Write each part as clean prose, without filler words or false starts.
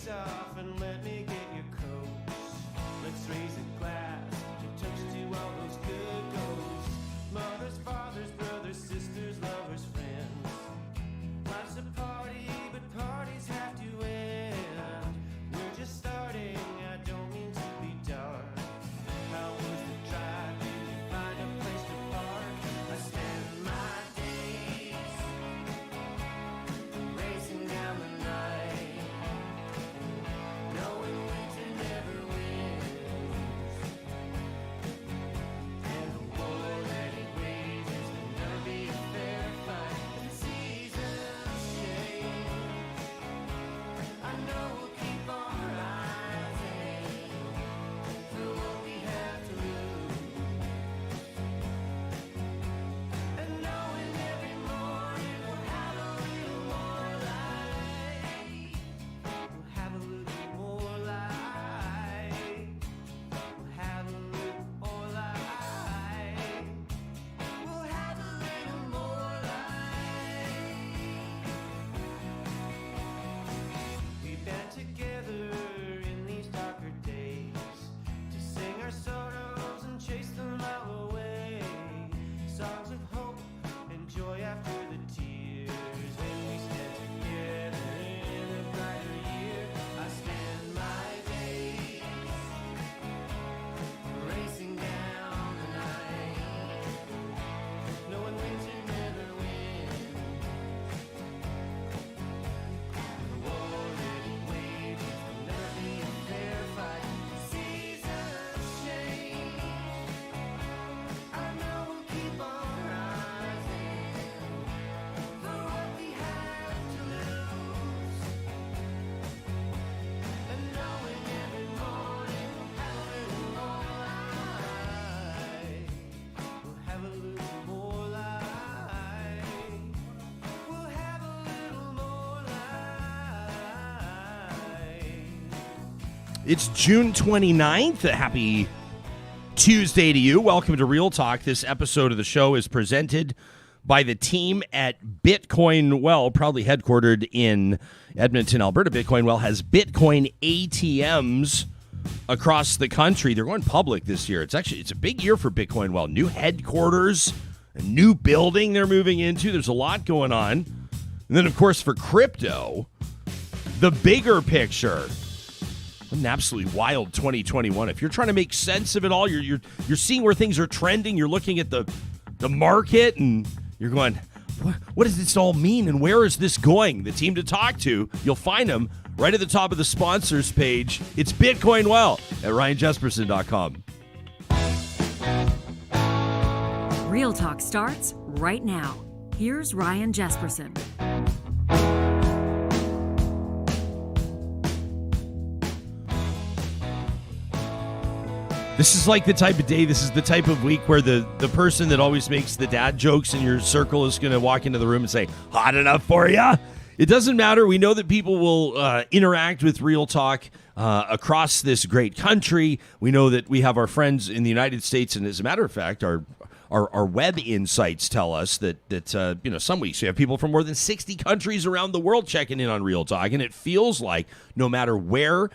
off and let me get your coat. Let's raise a glass to toast to all those good ghosts. Mothers, fathers, brothers, sisters, lovers, friends. Life's a party, but parties have to end. We're just starting, I don't mean to be dark. How was the drive? Did you find a place to park? I spend my days racing down the night, knowing winter never wins, and the war that it wages will never be a fair fight. The seasons change, I know we'll keep on rising for what we have to lose, and knowing every morning we'll have a little more light. We'll have a little more light. We'll have a little more light. We'll have a little more light. We've been together in these darker days to sing our sorrows and chase them all away. Songs of hope and joy after the tears. When we stand together in a brighter year, I spend my days racing down the night, knowing winter never wins. The war that it wages will never be a fair fight. Seasons change, I know we'll keep on rising for what we have to lose, and knowing every morning we'll have a little more light. We'll have a little more light. We'll have a little more light. It's June 29th. A happy Tuesday to you. Welcome to Real Talk. This episode of the show is presented by the team at Bitcoin Well, proudly headquartered in Edmonton, Alberta. Bitcoin Well has Bitcoin ATMs across the country. They're going public this year. It's a big year for Bitcoin Well. New headquarters, a new building they're moving into. There's a lot going on. And then, of course, for crypto, the bigger picture. What an absolutely wild 2021. If you're trying to make sense of it all, you're seeing where things are trending. You're looking at the market and you're going, what does this all mean and where is this going? The team to talk to, you'll find them right at the top of the sponsors page. It's Bitcoin Well at RyanJesperson.com. Real Talk starts right now. Here's Ryan Jesperson. This is like the type of day, this is the type of week where the person that always makes the dad jokes in your circle is going to walk into the room and say, hot enough for ya? It doesn't matter. We know that people will interact with Real Talk across this great country. We know that we have our friends in the United States, and as a matter of fact, our web insights tell us that some weeks we have people from more than 60 countries around the world checking in on Real Talk, and it feels like no matter where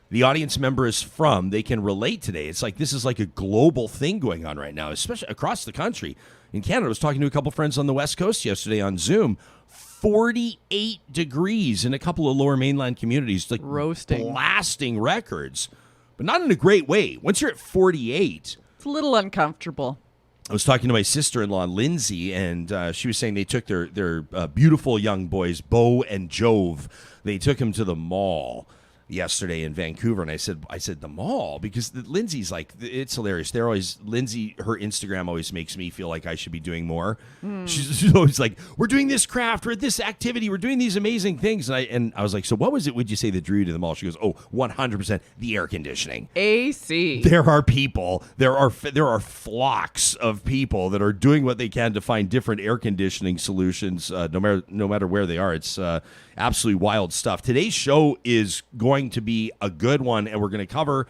the audience member is from, they can relate today. It's like this is like a global thing going on right now, especially across the country. In Canada, I was talking to a couple friends on the West Coast yesterday on Zoom. 48 degrees in a couple of lower mainland communities, like roasting, blasting records, but not in a great way. Once you're at 48, it's a little uncomfortable. I was talking to my sister-in-law, Lindsay, and she was saying they took their beautiful young boys, Bo and Jove. They took them to the mall yesterday in Vancouver, and I said the mall, because Lindsay's like, it's hilarious. They're always, Lindsay, her Instagram always makes me feel like I should be doing more. She's always like, we're doing this craft, we're at this activity, we're doing these amazing things, and I was like, so what was it would you say that drew you to the mall? She goes, 100% the air conditioning. AC. There are people, there are flocks of people that are doing what they can to find different air conditioning solutions, no matter where they are. It's absolutely wild stuff. Today's show is going to be a good one, and we're going to cover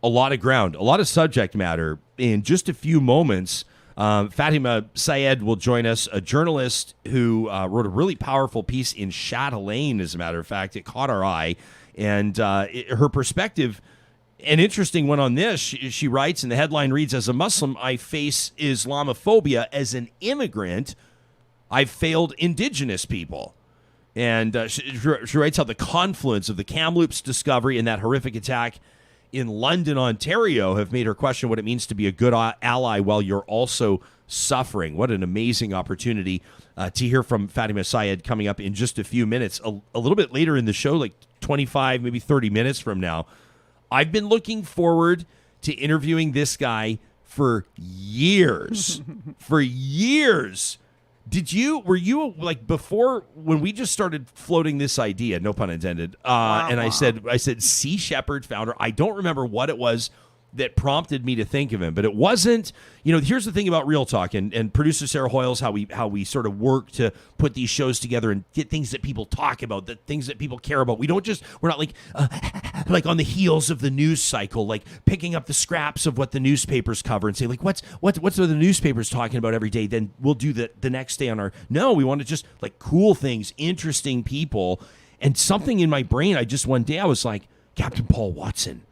a lot of ground, a lot of subject matter in just a few moments. Fatima Syed will join us, a journalist who wrote a really powerful piece in Chatelaine, as a matter of fact. It caught our eye. And her perspective, an interesting one on this, she writes, and the headline reads, "As a Muslim, I face Islamophobia. As an immigrant, I've failed Indigenous people." And she writes how the confluence of the Kamloops discovery and that horrific attack in London, Ontario, have made her question what it means to be a good ally while you're also suffering. What an amazing opportunity to hear from Fatima Syed coming up in just a few minutes. A little bit later in the show, like 25, maybe 30 minutes from now. I've been looking forward to interviewing this guy for years. For years. Were you like before when we just started floating this idea, no pun intended, and I said Sea Shepherd founder. I don't remember what it was that prompted me to think of him, but it wasn't, here's the thing about Real Talk and producer Sarah Hoyles, how we sort of work to put these shows together and get things that people talk about, the things that people care about. We're not like on the heels of the news cycle, like picking up the scraps of what the newspapers cover and say like, what's the newspapers talking about every day? Then we'll do the next day no, we want to just like cool things, interesting people. And something in my brain, one day I was like, Captain Paul Watson.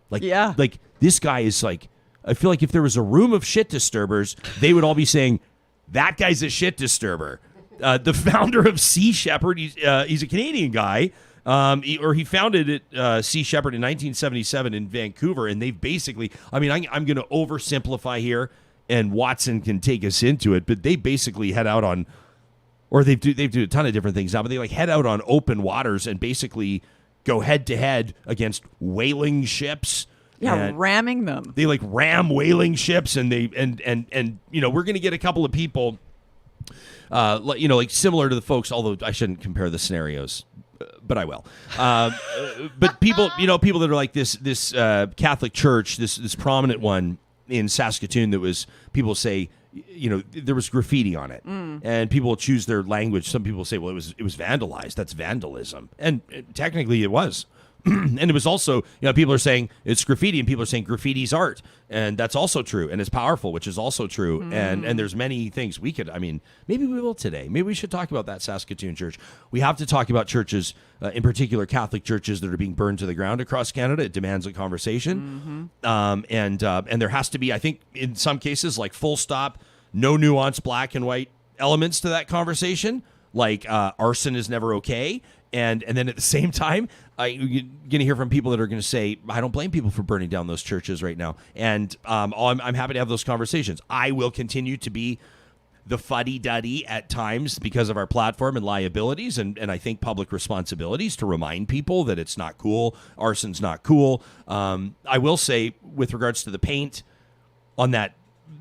Like this guy is like, I feel like if there was a room of shit disturbers, they would all be saying, that guy's a shit disturber. The founder of Sea Shepherd, he's a Canadian guy, he founded it, Sea Shepherd, in 1977 in Vancouver, and they've basically, I'm going to oversimplify here, and Watson can take us into it, but they basically head out on, or they do a ton of different things now, but they like head out on open waters and basically go head to head against whaling ships. Yeah, ramming them. They like ram whaling ships, and we're going to get a couple of people, like similar to the folks. Although I shouldn't compare the scenarios, but I will. But people that are like this Catholic church, this prominent one in Saskatoon that was, people say, there was graffiti on it, and people will choose their language. Some people say, well, it was vandalized. That's vandalism, and technically it was. And it was also, people are saying it's graffiti, and people are saying graffiti's art, and that's also true, and it's powerful, which is also true. And there's many things we could, maybe we will today. Maybe we should talk about that Saskatoon church. We have to talk about churches, in particular Catholic churches that are being burned to the ground across Canada. It demands a conversation. And there has to be, I think, in some cases, like full stop, no nuance, black and white elements to that conversation. Like arson is never okay. And then at the same time, you're going to hear from people that are going to say, I don't blame people for burning down those churches right now. And I'm happy to have those conversations. I will continue to be the fuddy-duddy at times because of our platform and liabilities and I think public responsibilities to remind people that it's not cool. Arson's not cool. I will say, with regards to the paint on that,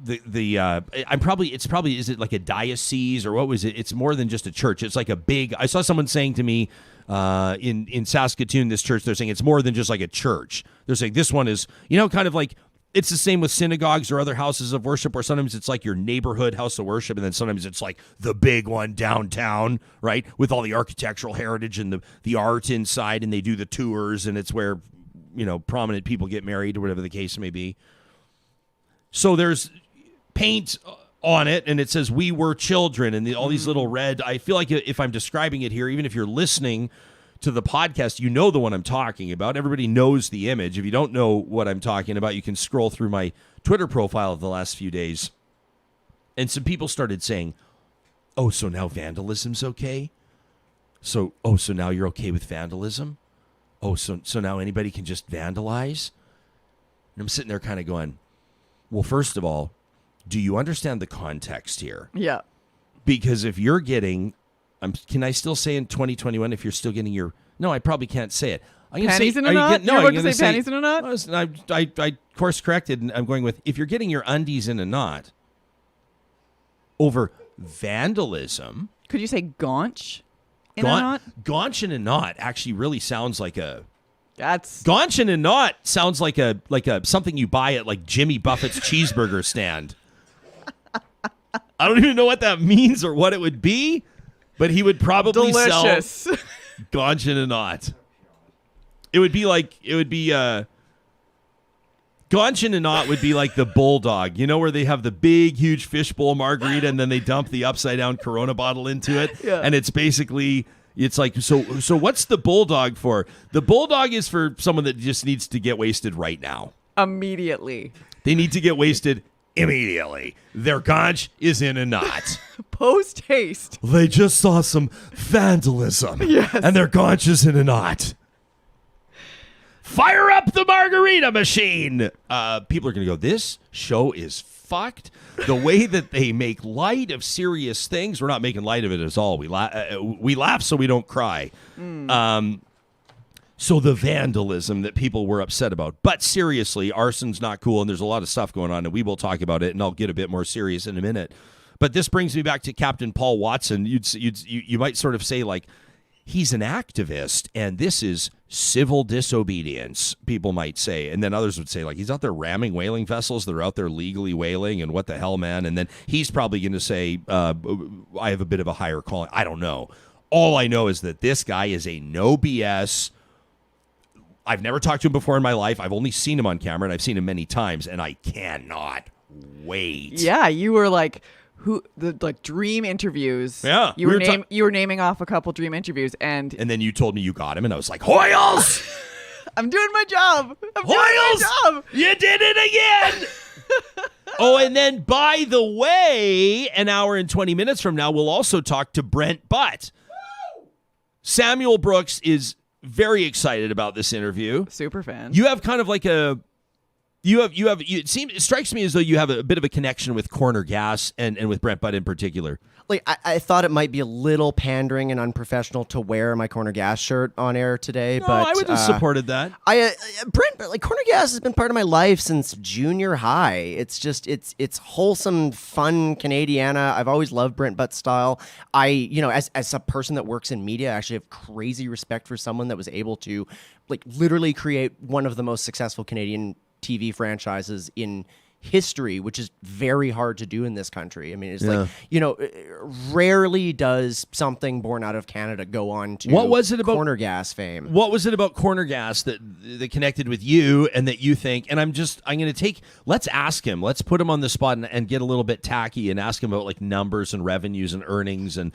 is it like a diocese or what was it? It's more than just a church. It's like a big, I saw someone saying to me in Saskatoon, this church, they're saying it's more than just like a church. They're saying this one is, kind of like, it's the same with synagogues or other houses of worship, where sometimes it's like your neighborhood house of worship, and then sometimes it's like the big one downtown, right? With all the architectural heritage and the art inside, and they do the tours, and it's where, prominent people get married or whatever the case may be. So there's paint on it, and it says "We were children," and all these little red. I feel like if I'm describing it here, even if you're listening to the podcast, you know the one I'm talking about. Everybody knows the image. If you don't know what I'm talking about, you can scroll through my Twitter profile of the last few days, and some people started saying, "Oh, so now vandalism's okay? So now you're okay with vandalism? Oh, so now anybody can just vandalize?" And I'm sitting there kind of going, well, first of all, do you understand the context here? Yeah. Because if you're getting, can I still say in 2021, if you're still getting no, I probably can't say it. I'm gonna panties say, in a knot? No, you're I'm going to say panties in a knot? I course corrected, and I'm going with, if you're getting your undies in a knot over vandalism. Could you say gaunch in a knot? Gaunch in a knot actually really sounds like a... That's Gaunch in a knot sounds like a something you buy at like Jimmy Buffett's cheeseburger stand. I don't even know what that means or what it would be, but he would probably delicious. Sell Gaunch in a knot. It would be Gaunch in a knot would be like the bulldog, you know, where they have the big, huge fishbowl margarita and then they dump the upside down Corona bottle into it. Yeah. And it's basically, it's like, so what's the bulldog for? The bulldog is for someone that just needs to get wasted right now. Immediately. They need to get wasted immediately. Their gaunch is in a knot. Post haste. They just saw some vandalism. Yes. And their gaunch is in a knot. Fire up the margarita machine. People are going to go, this show is fucked. The way that they make light of serious things, we're not making light of it at all. We laugh so we don't cry. So the vandalism that people were upset about. But seriously, arson's not cool, and there's a lot of stuff going on, and we will talk about it, and I'll get a bit more serious in a minute. But this brings me back to Captain Paul Watson. You might sort of say, like, he's an activist, and this is civil disobedience, people might say. And then others would say, like, he's out there ramming whaling vessels that are out there legally whaling, and what the hell, man? And then he's probably going to say, I have a bit of a higher calling. I don't know. All I know is that this guy is a no BS. I've never talked to him before in my life. I've only seen him on camera, and I've seen him many times, and I cannot wait. Yeah, you were like... dream interviews. Yeah. You were naming off a couple dream interviews and then you told me you got him, and I was like, Hoyles! I'm doing my job. Hoyles! You did it again! Oh, and then, by the way, an hour and 20 minutes from now, we'll also talk to Brent Butt. Samuel Brooks is very excited about this interview. Super fan. You have kind of like it strikes me as though you have a bit of a connection with Corner Gas and with Brent Butt in particular. Like, I thought it might be a little pandering and unprofessional to wear my Corner Gas shirt on air today, No, but I would have supported that. Brent, Corner Gas has been part of my life since junior high. It's just it's wholesome, fun Canadiana. I've always loved Brent Butt's style. As a person that works in media, I actually have crazy respect for someone that was able to, like, literally create one of the most successful Canadian TV franchises in history, which is very hard to do in this country. I mean, it's rarely does something born out of Canada go on to Corner Gas fame. What was it about Corner Gas that connected with you and that you think, and let's ask him, let's put him on the spot and get a little bit tacky and ask him about like numbers and revenues and earnings and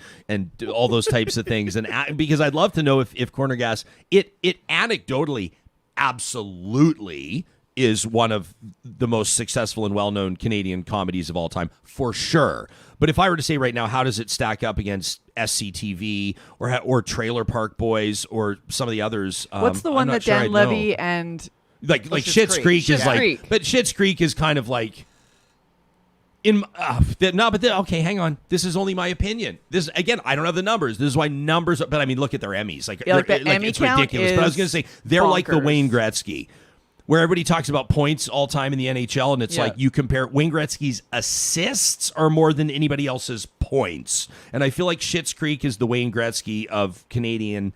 all those types of things. And because I'd love to know if Corner Gas, it anecdotally absolutely is one of the most successful and well-known Canadian comedies of all time, for sure. But if I were to say right now, how does it stack up against SCTV or Trailer Park Boys or some of the others? What's the one that Dan Levy and like Schitt's Creek is like, but Schitt's Creek is kind of like okay, hang on. This is only my opinion. This again, I don't have the numbers. This is why numbers. But I mean, look at their Emmys. Like, the Emmy it's count ridiculous. But I was going to say they're bonkers. like the Wayne Gretzky, where everybody talks about points all time in the NHL, and it's like you compare Wayne Gretzky's assists are more than anybody else's points. And I feel like Schitt's Creek is the Wayne Gretzky of Canadian,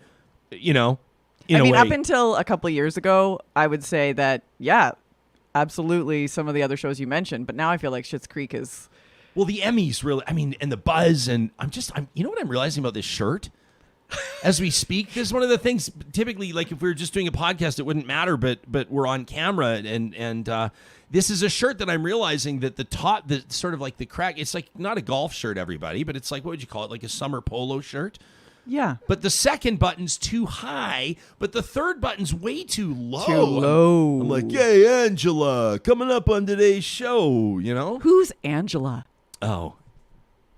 in a way. Up until a couple of years ago, I would say that, yeah, absolutely some of the other shows you mentioned. But now I feel like Schitt's Creek is... Well, the Emmys really, and the buzz, and you know what I'm realizing about this shirt? As we speak, this is one of the things, typically, like if we were just doing a podcast, it wouldn't matter, but we're on camera, and this is a shirt that I'm realizing that the top, the sort of like the crack, it's like not a golf shirt, everybody, but it's like, what would you call it, like a summer polo shirt? Yeah. But the second button's too high, but the third button's way too low. Too low. I'm like, hey, Angela, coming up on today's show, Who's Angela? Oh.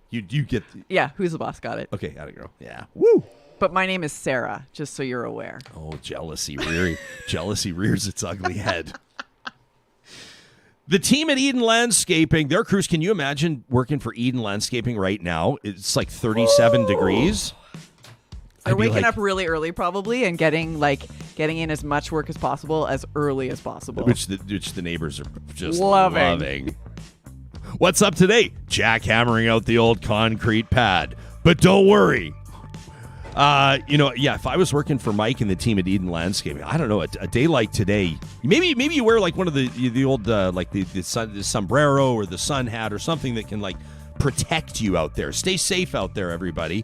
You get... Yeah, who's the boss? Got it. Okay, got it, girl. Yeah. Woo! But my name is Sarah, just so you're aware. Oh, jealousy rears its ugly head. The team at Eden Landscaping, their crews, can you imagine working for Eden Landscaping right now? It's like 37 degrees. They're waking up really early probably and getting in as much work as possible as early as possible. Which the neighbors are just loving. What's up today? Jackhammering out the old concrete pad. But don't worry. If I was working for Mike and the team at Eden Landscaping, I don't know, a day like today, maybe you wear like one of the old the sombrero or the sun hat or something that can like protect you out there. Stay safe out there, everybody.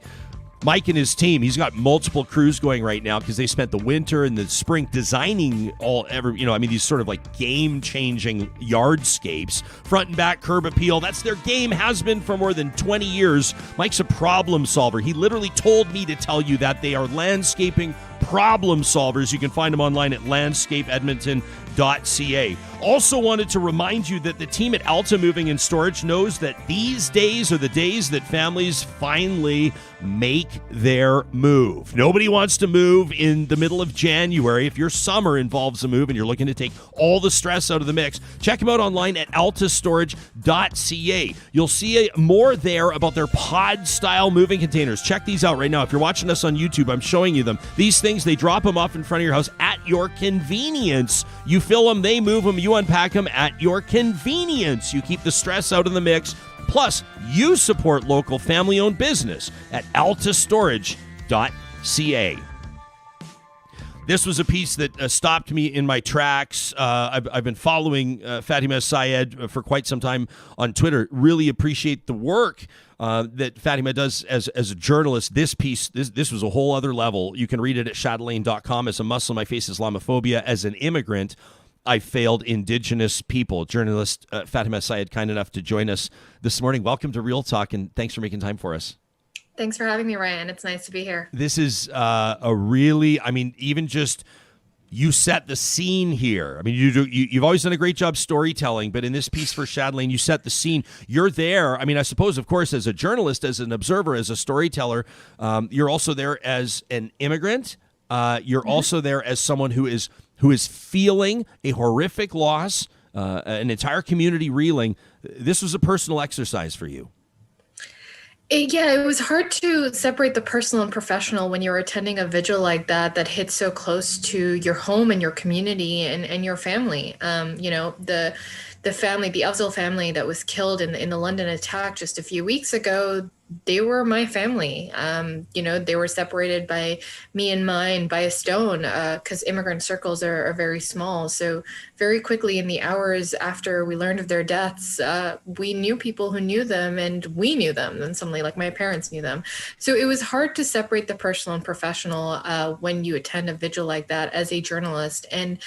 Mike and his team, he's got multiple crews going right now because they spent the winter and the spring designing these sort of like game-changing yardscapes. Front and back curb appeal, that's their game, has been for more than 20 years. Mike's a problem solver. He literally told me to tell you that they are landscaping problem solvers. You can find them online at landscapeedmonton.ca. Also wanted to remind you that the team at Alta Moving and Storage knows that these days are the days that families finally make their move. Nobody wants to move in the middle of January. If your summer involves a move and you're looking to take all the stress out of the mix, check them out online at altastorage.ca. You'll see more there about their pod-style moving containers. Check these out right now. If you're watching us on YouTube, I'm showing you them. These things, they drop them off in front of your house at your convenience. You fill them, they move them, you unpack them at your convenience. You keep the stress out of the mix. Plus, you support local family-owned business at altastorage.ca. This was a piece that stopped me in my tracks. I've been following Fatima Syed for quite some time on Twitter. Really appreciate the work that Fatima does as a journalist. This piece, this was a whole other level. You can read it at Chatelaine.com. As a Muslim, I face Islamophobia. As an immigrant, I failed Indigenous people. Journalist Fatima Syed, kind enough to join us this morning. Welcome to Real Talk, and thanks for making time for us. Thanks for having me, Ryan. It's nice to be here. This is even just you set the scene here. I mean, you've always done a great job storytelling, but in this piece for Chatelaine, you set the scene. You're there. I mean, I suppose, of course, as a journalist, as an observer, as a storyteller, you're also there as an immigrant. You're also there as someone who is feeling a horrific loss, an entire community reeling. This was a personal exercise for you. It was hard to separate the personal and professional when you're attending a vigil like that hits so close to your home and your community and your family. The family, the Afzal family that was killed in the London attack just a few weeks ago, they were my family. They were separated by me and mine by a stone because immigrant circles are very small. So very quickly in the hours after we learned of their deaths, we knew people who knew them and we knew them. And suddenly, like my parents knew them. So it was hard to separate the personal and professional when you attend a vigil like that as a journalist. And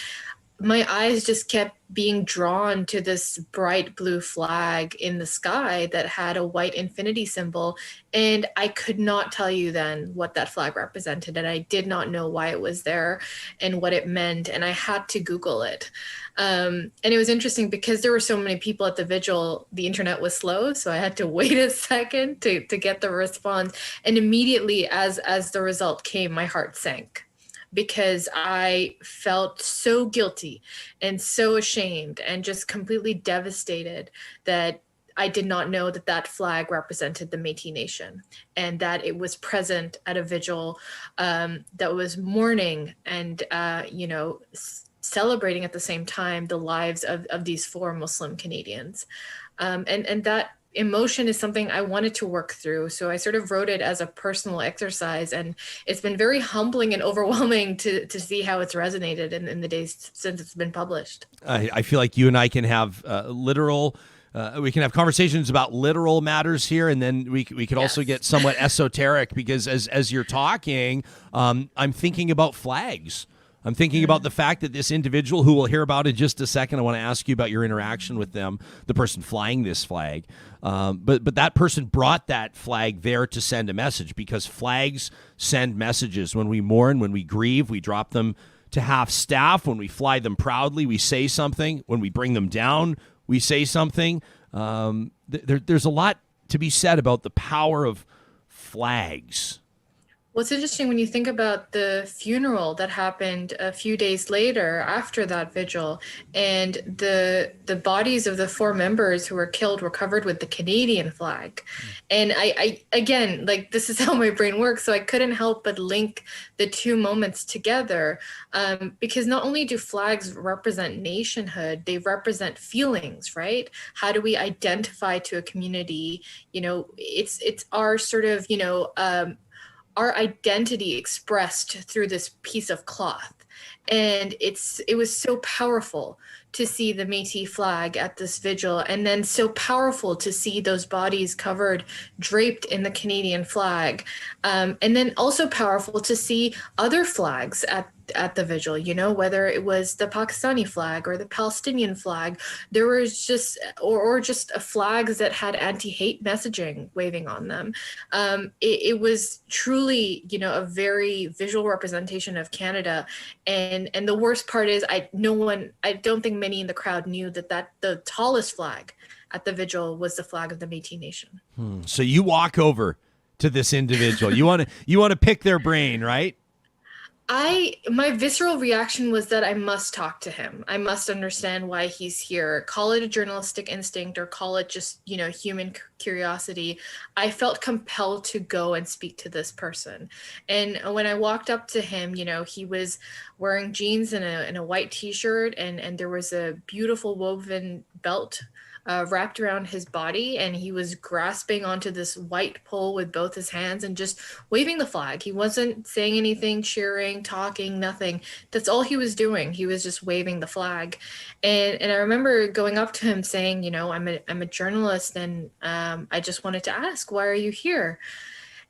my eyes just kept being drawn to this bright blue flag in the sky that had a white infinity symbol. And I could not tell you then what that flag represented. And I did not know why it was there and what it meant. And I had to Google it. And it was interesting because there were so many people at the vigil, the internet was slow. So I had to wait a second to get the response. And immediately as the result came, my heart sank, because I felt so guilty and so ashamed and just completely devastated that I did not know that flag represented the Métis Nation and that it was present at a vigil that was mourning and, celebrating at the same time the lives of these 4 Muslim Canadians. And that emotion is something I wanted to work through. So I sort of wrote it as a personal exercise, and it's been very humbling and overwhelming to see how it's resonated in the days since it's been published. I feel like you and I can have we can have conversations about literal matters here, and then we could also get somewhat esoteric, because as you're talking, I'm thinking about flags. I'm thinking about the fact that this individual, who we'll hear about in just a second, I want to ask you about your interaction with them, the person flying this flag. But that person brought that flag there to send a message, because flags send messages. When we mourn, when we grieve, we drop them to half staff. When we fly them proudly, we say something. When we bring them down, we say something. There's a lot to be said about the power of flags. Well, it's interesting when you think about the funeral that happened a few days later after that vigil, and the bodies of the 4 members who were killed were covered with the Canadian flag. And I again, like, this is how my brain works, so I couldn't help but link the 2 moments together, because not only do flags represent nationhood, they represent feelings, right? How do we identify to a community? It's our sort of, our identity expressed through this piece of cloth. And it was so powerful to see the Métis flag at this vigil, and then so powerful to see those bodies covered, draped in the Canadian flag. And then also powerful to see other flags at the vigil, you know, whether it was the Pakistani flag or the Palestinian flag. There was just, or just flags that had anti-hate messaging waving on them. It was truly, you know, a very visual representation of Canada. And the worst part is I don't think many in the crowd knew that the tallest flag at the vigil was the flag of the Métis Nation. So you walk over to this individual. You want to pick their brain, right? My visceral reaction was that I must talk to him. I must understand why he's here. Call it a journalistic instinct or call it just, you know, human curiosity. I felt compelled to go and speak to this person. And when I walked up to him, you know, he was wearing jeans and a white t-shirt, and there was a beautiful woven belt wrapped around his body, and he was grasping onto this white pole with both his hands and just waving the flag. He wasn't saying anything, cheering, talking, nothing. That's all he was doing. He was just waving the flag. And I remember going up to him saying, you know, I'm a journalist, and I just wanted to ask, why are you here?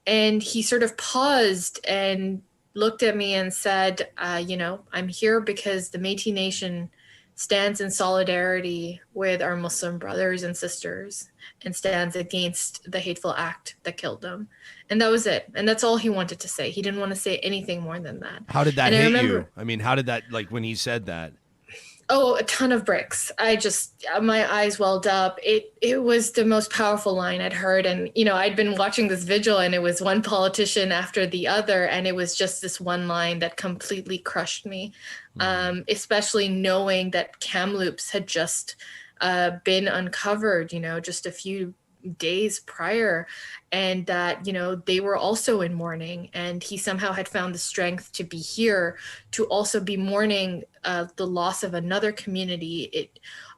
And he sort of paused and looked at me and said, you know, I'm here because the Métis Nation stands in solidarity with our Muslim brothers and sisters and stands against the hateful act that killed them. And that was it. And that's all he wanted to say. He didn't want to say anything more than that. How did that hit you? I mean, how did that, like, when he said that? Oh, a ton of bricks. My eyes welled up. It was the most powerful line I'd heard. And, you know, I'd been watching this vigil, and it was one politician after the other. And it was just this one line that completely crushed me, especially knowing that Kamloops had just been uncovered, you know, just a few days prior, and that, you know, they were also in mourning, and he somehow had found the strength to be here to also be mourning the loss of another community.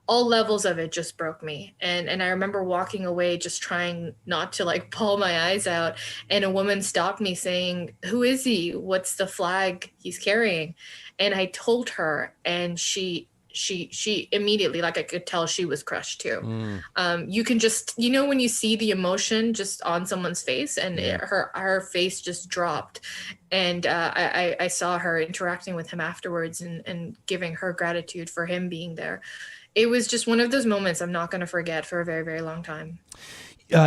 All levels of it just broke me. And I remember walking away just trying not to like bawl my eyes out, and a woman stopped me saying, "Who is he? What's the flag he's carrying?" And I told her, and she immediately, like, I could tell she was crushed too. You can just, you know, when you see the emotion just on someone's face, and her face just dropped. And I saw her interacting with him afterwards and giving her gratitude for him being there. It was just one of those moments I'm not going to forget for a very, very long time.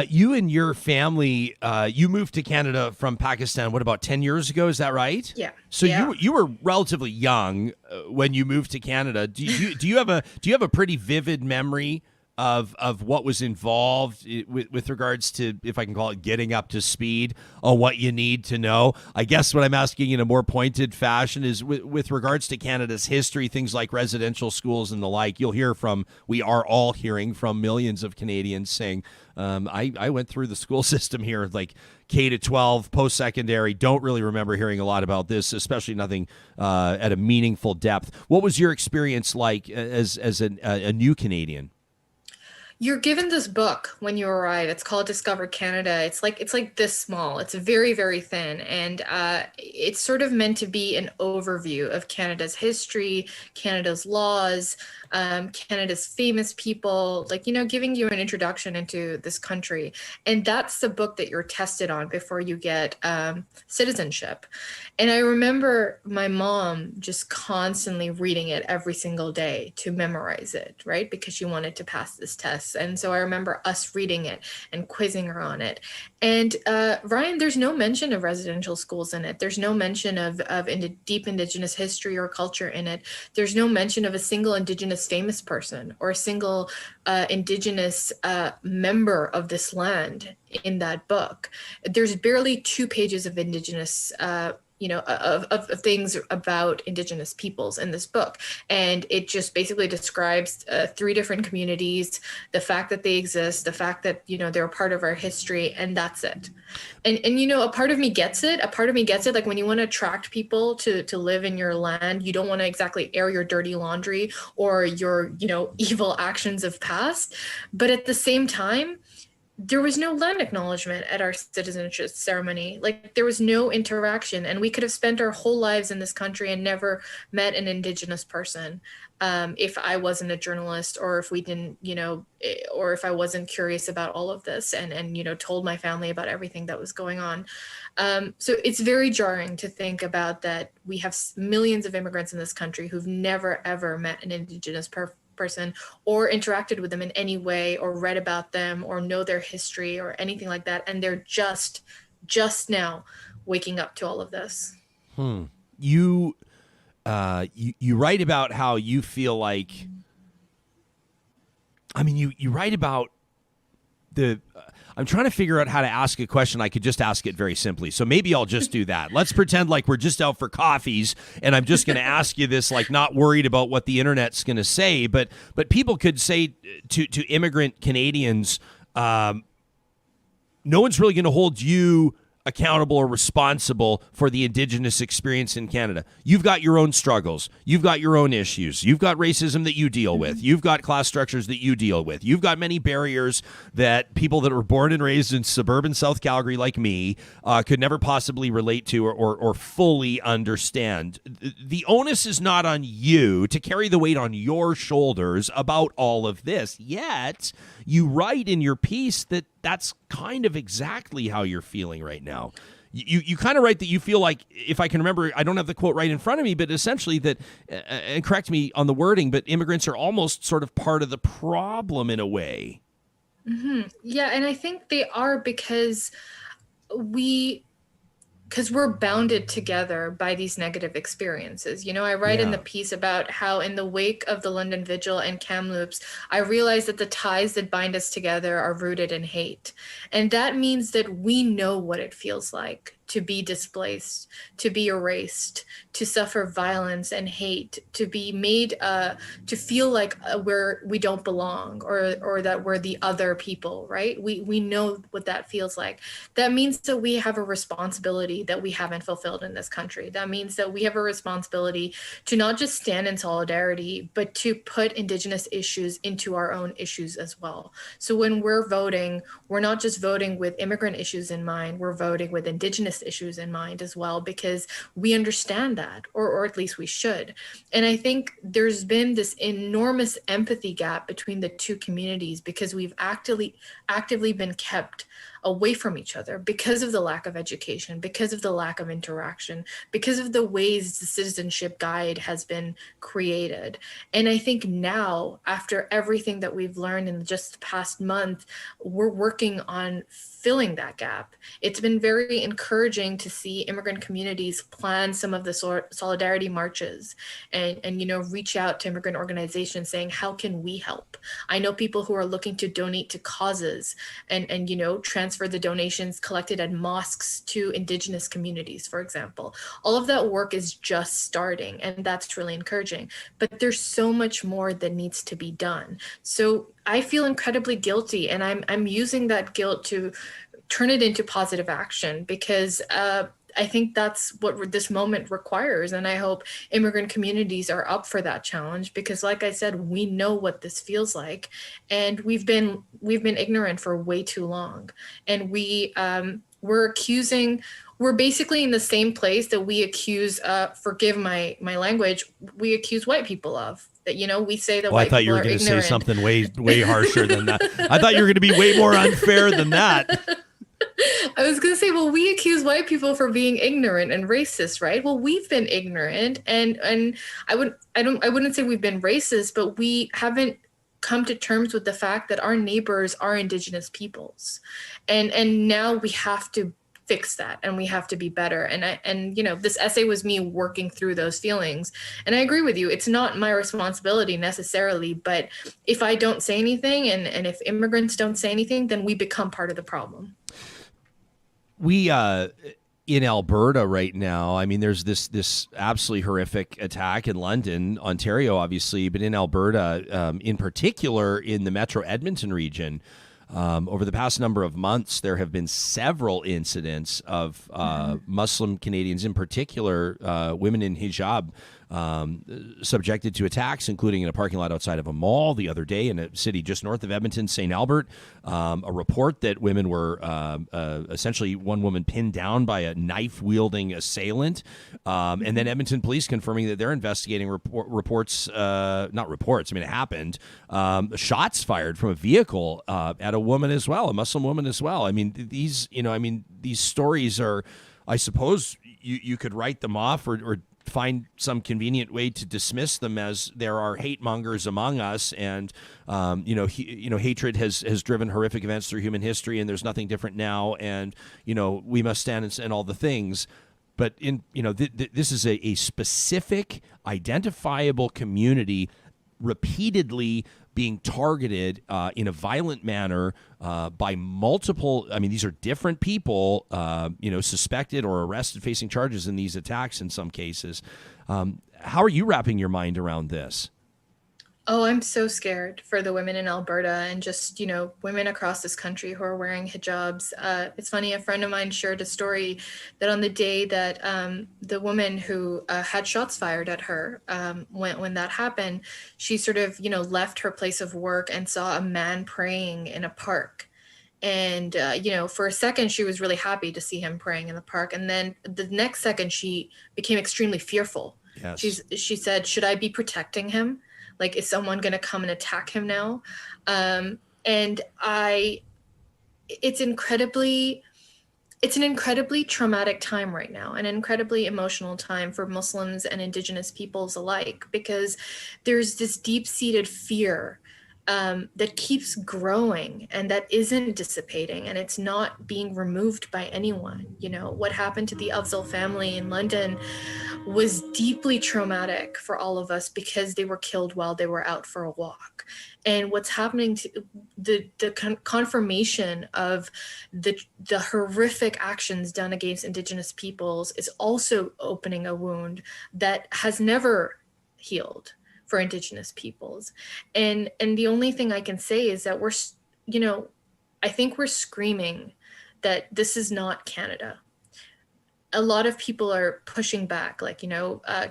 You and your family, you moved to Canada from Pakistan, what, about 10 years ago? Is that right? Yeah. So you were relatively young when you moved to Canada. Do you have a pretty vivid memory of what was involved with regards to, if I can call it, getting up to speed on what you need to know? I guess what I'm asking in a more pointed fashion is with regards to Canada's history, things like residential schools and the like. We are all hearing from millions of Canadians saying, I went through the school system here, like K to 12, post-secondary. Don't really remember hearing a lot about this, especially nothing at a meaningful depth. What was your experience like as a new Canadian? You're given this book when you arrive. It's called Discover Canada. It's like this small. It's very, very thin. And it's sort of meant to be an overview of Canada's history, Canada's laws, Canada's famous people, like, you know, giving you an introduction into this country. And that's the book that you're tested on before you get citizenship. And I remember my mom just constantly reading it every single day to memorize it, right? Because she wanted to pass this test. And so I remember us reading it and quizzing her on it. And Ryan, there's no mention of residential schools in it. There's no mention of deep Indigenous history or culture in it. There's no mention of a single Indigenous famous person or a single Indigenous member of this land in that book. There's barely 2 pages of Indigenous of things about Indigenous peoples in this book. And it just basically describes 3 different communities, the fact that they exist, the fact that, you know, they're a part of our history, and that's it. And you know, a part of me gets it. Like, when you want to attract people to live in your land, you don't want to exactly air your dirty laundry or your, you know, evil actions of past. But at the same time, there was no land acknowledgement at our citizenship ceremony. Like, there was no interaction, and we could have spent our whole lives in this country and never met an Indigenous person. If I wasn't a journalist, or if we didn't, or if I wasn't curious about all of this and told my family about everything that was going on. So it's very jarring to think about that we have millions of immigrants in this country who've never, ever met an Indigenous person or interacted with them in any way, or read about them, or know their history or anything like that. And they're just now waking up to all of this. You write about how you feel like, you write about I'm trying to figure out how to ask a question. I could just ask it very simply. So maybe I'll just do that. Let's pretend like we're just out for coffees, and I'm just going to ask you this, like, not worried about what the internet's going to say. But people could say to immigrant Canadians, no one's really going to hold you accountable or responsible for the Indigenous experience in Canada. You've got your own struggles. You've got your own issues. You've got racism that you deal with. You've got class structures that you deal with. You've got many barriers that people that were born and raised in suburban South Calgary like me could never possibly relate to or fully understand. The onus is not on you to carry the weight on your shoulders about all of this. Yet, you write in your piece that that's kind of exactly how you're feeling right now. You kind of write that you feel like, if I can remember, I don't have the quote right in front of me, but essentially that, and correct me on the wording, but immigrants are almost sort of part of the problem in a way. Mm-hmm. Yeah, and I think they are because we're bounded together by these negative experiences. I write in the piece about how in the wake of the London Vigil and Kamloops, I realized that the ties that bind us together are rooted in hate. And that means that we know what it feels like to be displaced, to be erased, to suffer violence and hate, to be made to feel like we don't belong, or that we're the other people, right? We know what that feels like. That means that we have a responsibility that we haven't fulfilled in this country. That means that we have a responsibility to not just stand in solidarity, but to put Indigenous issues into our own issues as well. So when we're voting, we're not just voting with immigrant issues in mind, we're voting with Indigenous issues in mind as well, because we understand that, or at least we should. And I think there's been this enormous empathy gap between the two communities because we've actively been kept away from each other because of the lack of education, because of the lack of interaction, because of the ways the citizenship guide has been created. And I think now, after everything that we've learned in just the past month, we're working on filling that gap. It's been very encouraging to see immigrant communities plan some of the solidarity marches and reach out to immigrant organizations saying, how can we help? I know people who are looking to donate to causes and transfer the donations collected at mosques to Indigenous communities, for example. All of that work is just starting, and that's really encouraging. But there's so much more that needs to be done. So I feel incredibly guilty, and I'm using that guilt to turn it into positive action, because I think that's what this moment requires. And I hope immigrant communities are up for that challenge, because like I said, we know what this feels like, and we've been ignorant for way too long. And we're basically in the same place that we accuse, forgive my language, we accuse white people of. That, we say that white people are ignorant. I thought you were going to say something way harsher than that. I thought you were going to be way more unfair than that. I was going to say, well, we accuse white people for being ignorant and racist, right? Well, we've been ignorant, and I wouldn't say we've been racist, but we haven't come to terms with the fact that our neighbors are Indigenous peoples, and now we have to fix that, and we have to be better. And this essay was me working through those feelings, and I agree with you. It's not my responsibility necessarily, but if I don't say anything, and if immigrants don't say anything, then we become part of the problem. We in Alberta right now, I mean, there's this absolutely horrific attack in London, Ontario, obviously, but in Alberta, in particular, in the Metro Edmonton region, over the past number of months, there have been several incidents of Muslim Canadians, in particular, women in hijab, subjected to attacks, including in a parking lot outside of a mall the other day in a city just north of Edmonton, St. Albert. A report that women were essentially one woman pinned down by a knife-wielding assailant. And then Edmonton police confirming that they're investigating reports, not reports, I mean, it happened, shots fired from a vehicle at a woman as well, a Muslim woman as well. I mean, these stories are, I suppose you could write them off or find some convenient way to dismiss them as there are hate mongers among us, and hatred has driven horrific events through human history, and there's nothing different now, and we must stand and all the things. But this is a specific, identifiable community repeatedly being targeted in a violent manner by multiple. I mean, these are different people, suspected or arrested, facing charges in these attacks in some cases. How are you wrapping your mind around this? Oh, I'm so scared for the women in Alberta and just, women across this country who are wearing hijabs. It's funny, a friend of mine shared a story that on the day that the woman who had shots fired at her, when that happened, she sort of, left her place of work and saw a man praying in a park. And, for a second, she was really happy to see him praying in the park. And then the next second, she became extremely fearful. Yes. She said, should I be protecting him? Like, is someone going to come and attack him now? It's an incredibly traumatic time right now, an incredibly emotional time for Muslims and Indigenous peoples alike, because there's this deep-seated fear that keeps growing and that isn't dissipating, and it's not being removed by anyone. What happened to the Afzal family in London was deeply traumatic for all of us because they were killed while they were out for a walk. And what's happening to the confirmation of the horrific actions done against Indigenous peoples is also opening a wound that has never healed for Indigenous peoples. And the only thing I can say is that I think we're screaming that this is not Canada. A lot of people are pushing back,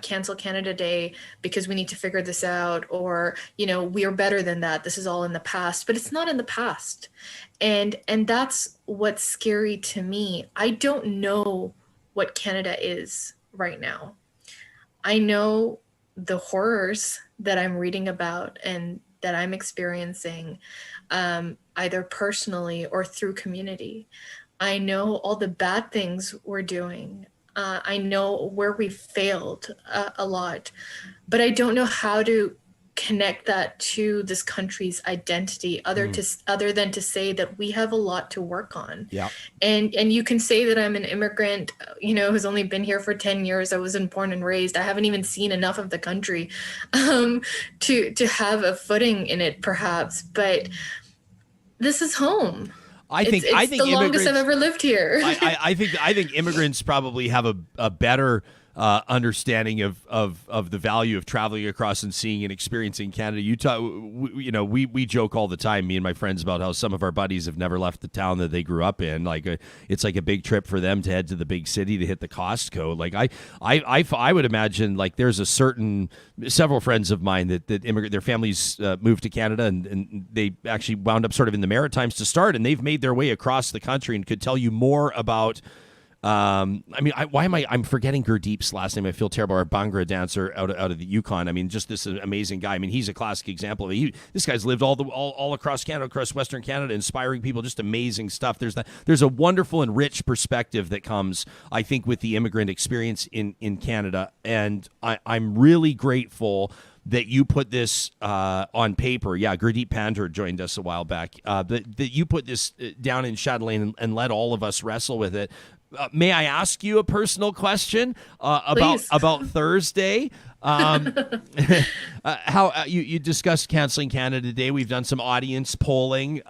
cancel Canada Day because we need to figure this out, or, we are better than that. This is all in the past, but it's not in the past. And that's what's scary to me. I don't know what Canada is right now. I know the horrors that I'm reading about and that I'm experiencing, either personally or through community. I know all the bad things we're doing. I know where we failed a lot, but I don't know how to connect that to this country's identity other than to say that we have a lot to work on. Yeah. And you can say that I'm an immigrant, who's only been here for 10 years. I wasn't born and raised. I haven't even seen enough of the country to have a footing in it, perhaps, but this is home. I think the longest I've ever lived here. I think immigrants probably have a better understanding of the value of traveling across and seeing and experiencing Canada. We joke all the time, me and my friends, about how some of our buddies have never left the town that they grew up in. It's like a big trip for them to head to the big city to hit the Costco. I would imagine there's several friends of mine that immigrate, their families moved to Canada and they actually wound up sort of in the Maritimes to start, and they've made their way across the country and could tell you more about. I'm forgetting Gurdeep's last name? I feel terrible. Our Bhangra dancer out of the Yukon. I mean, just this amazing guy. I mean, he's a classic example of it. This guy's lived all across Canada, across Western Canada, inspiring people. Just amazing stuff. There's a wonderful and rich perspective that comes, I think, with the immigrant experience in Canada, and I'm really grateful that you put this on paper. Yeah, Gurdeep Pandher joined us a while back. That you put this down in Chatelaine and let all of us wrestle with it. May I ask you a personal question about Thursday? How you discussed canceling Canada Day. We've done some audience polling.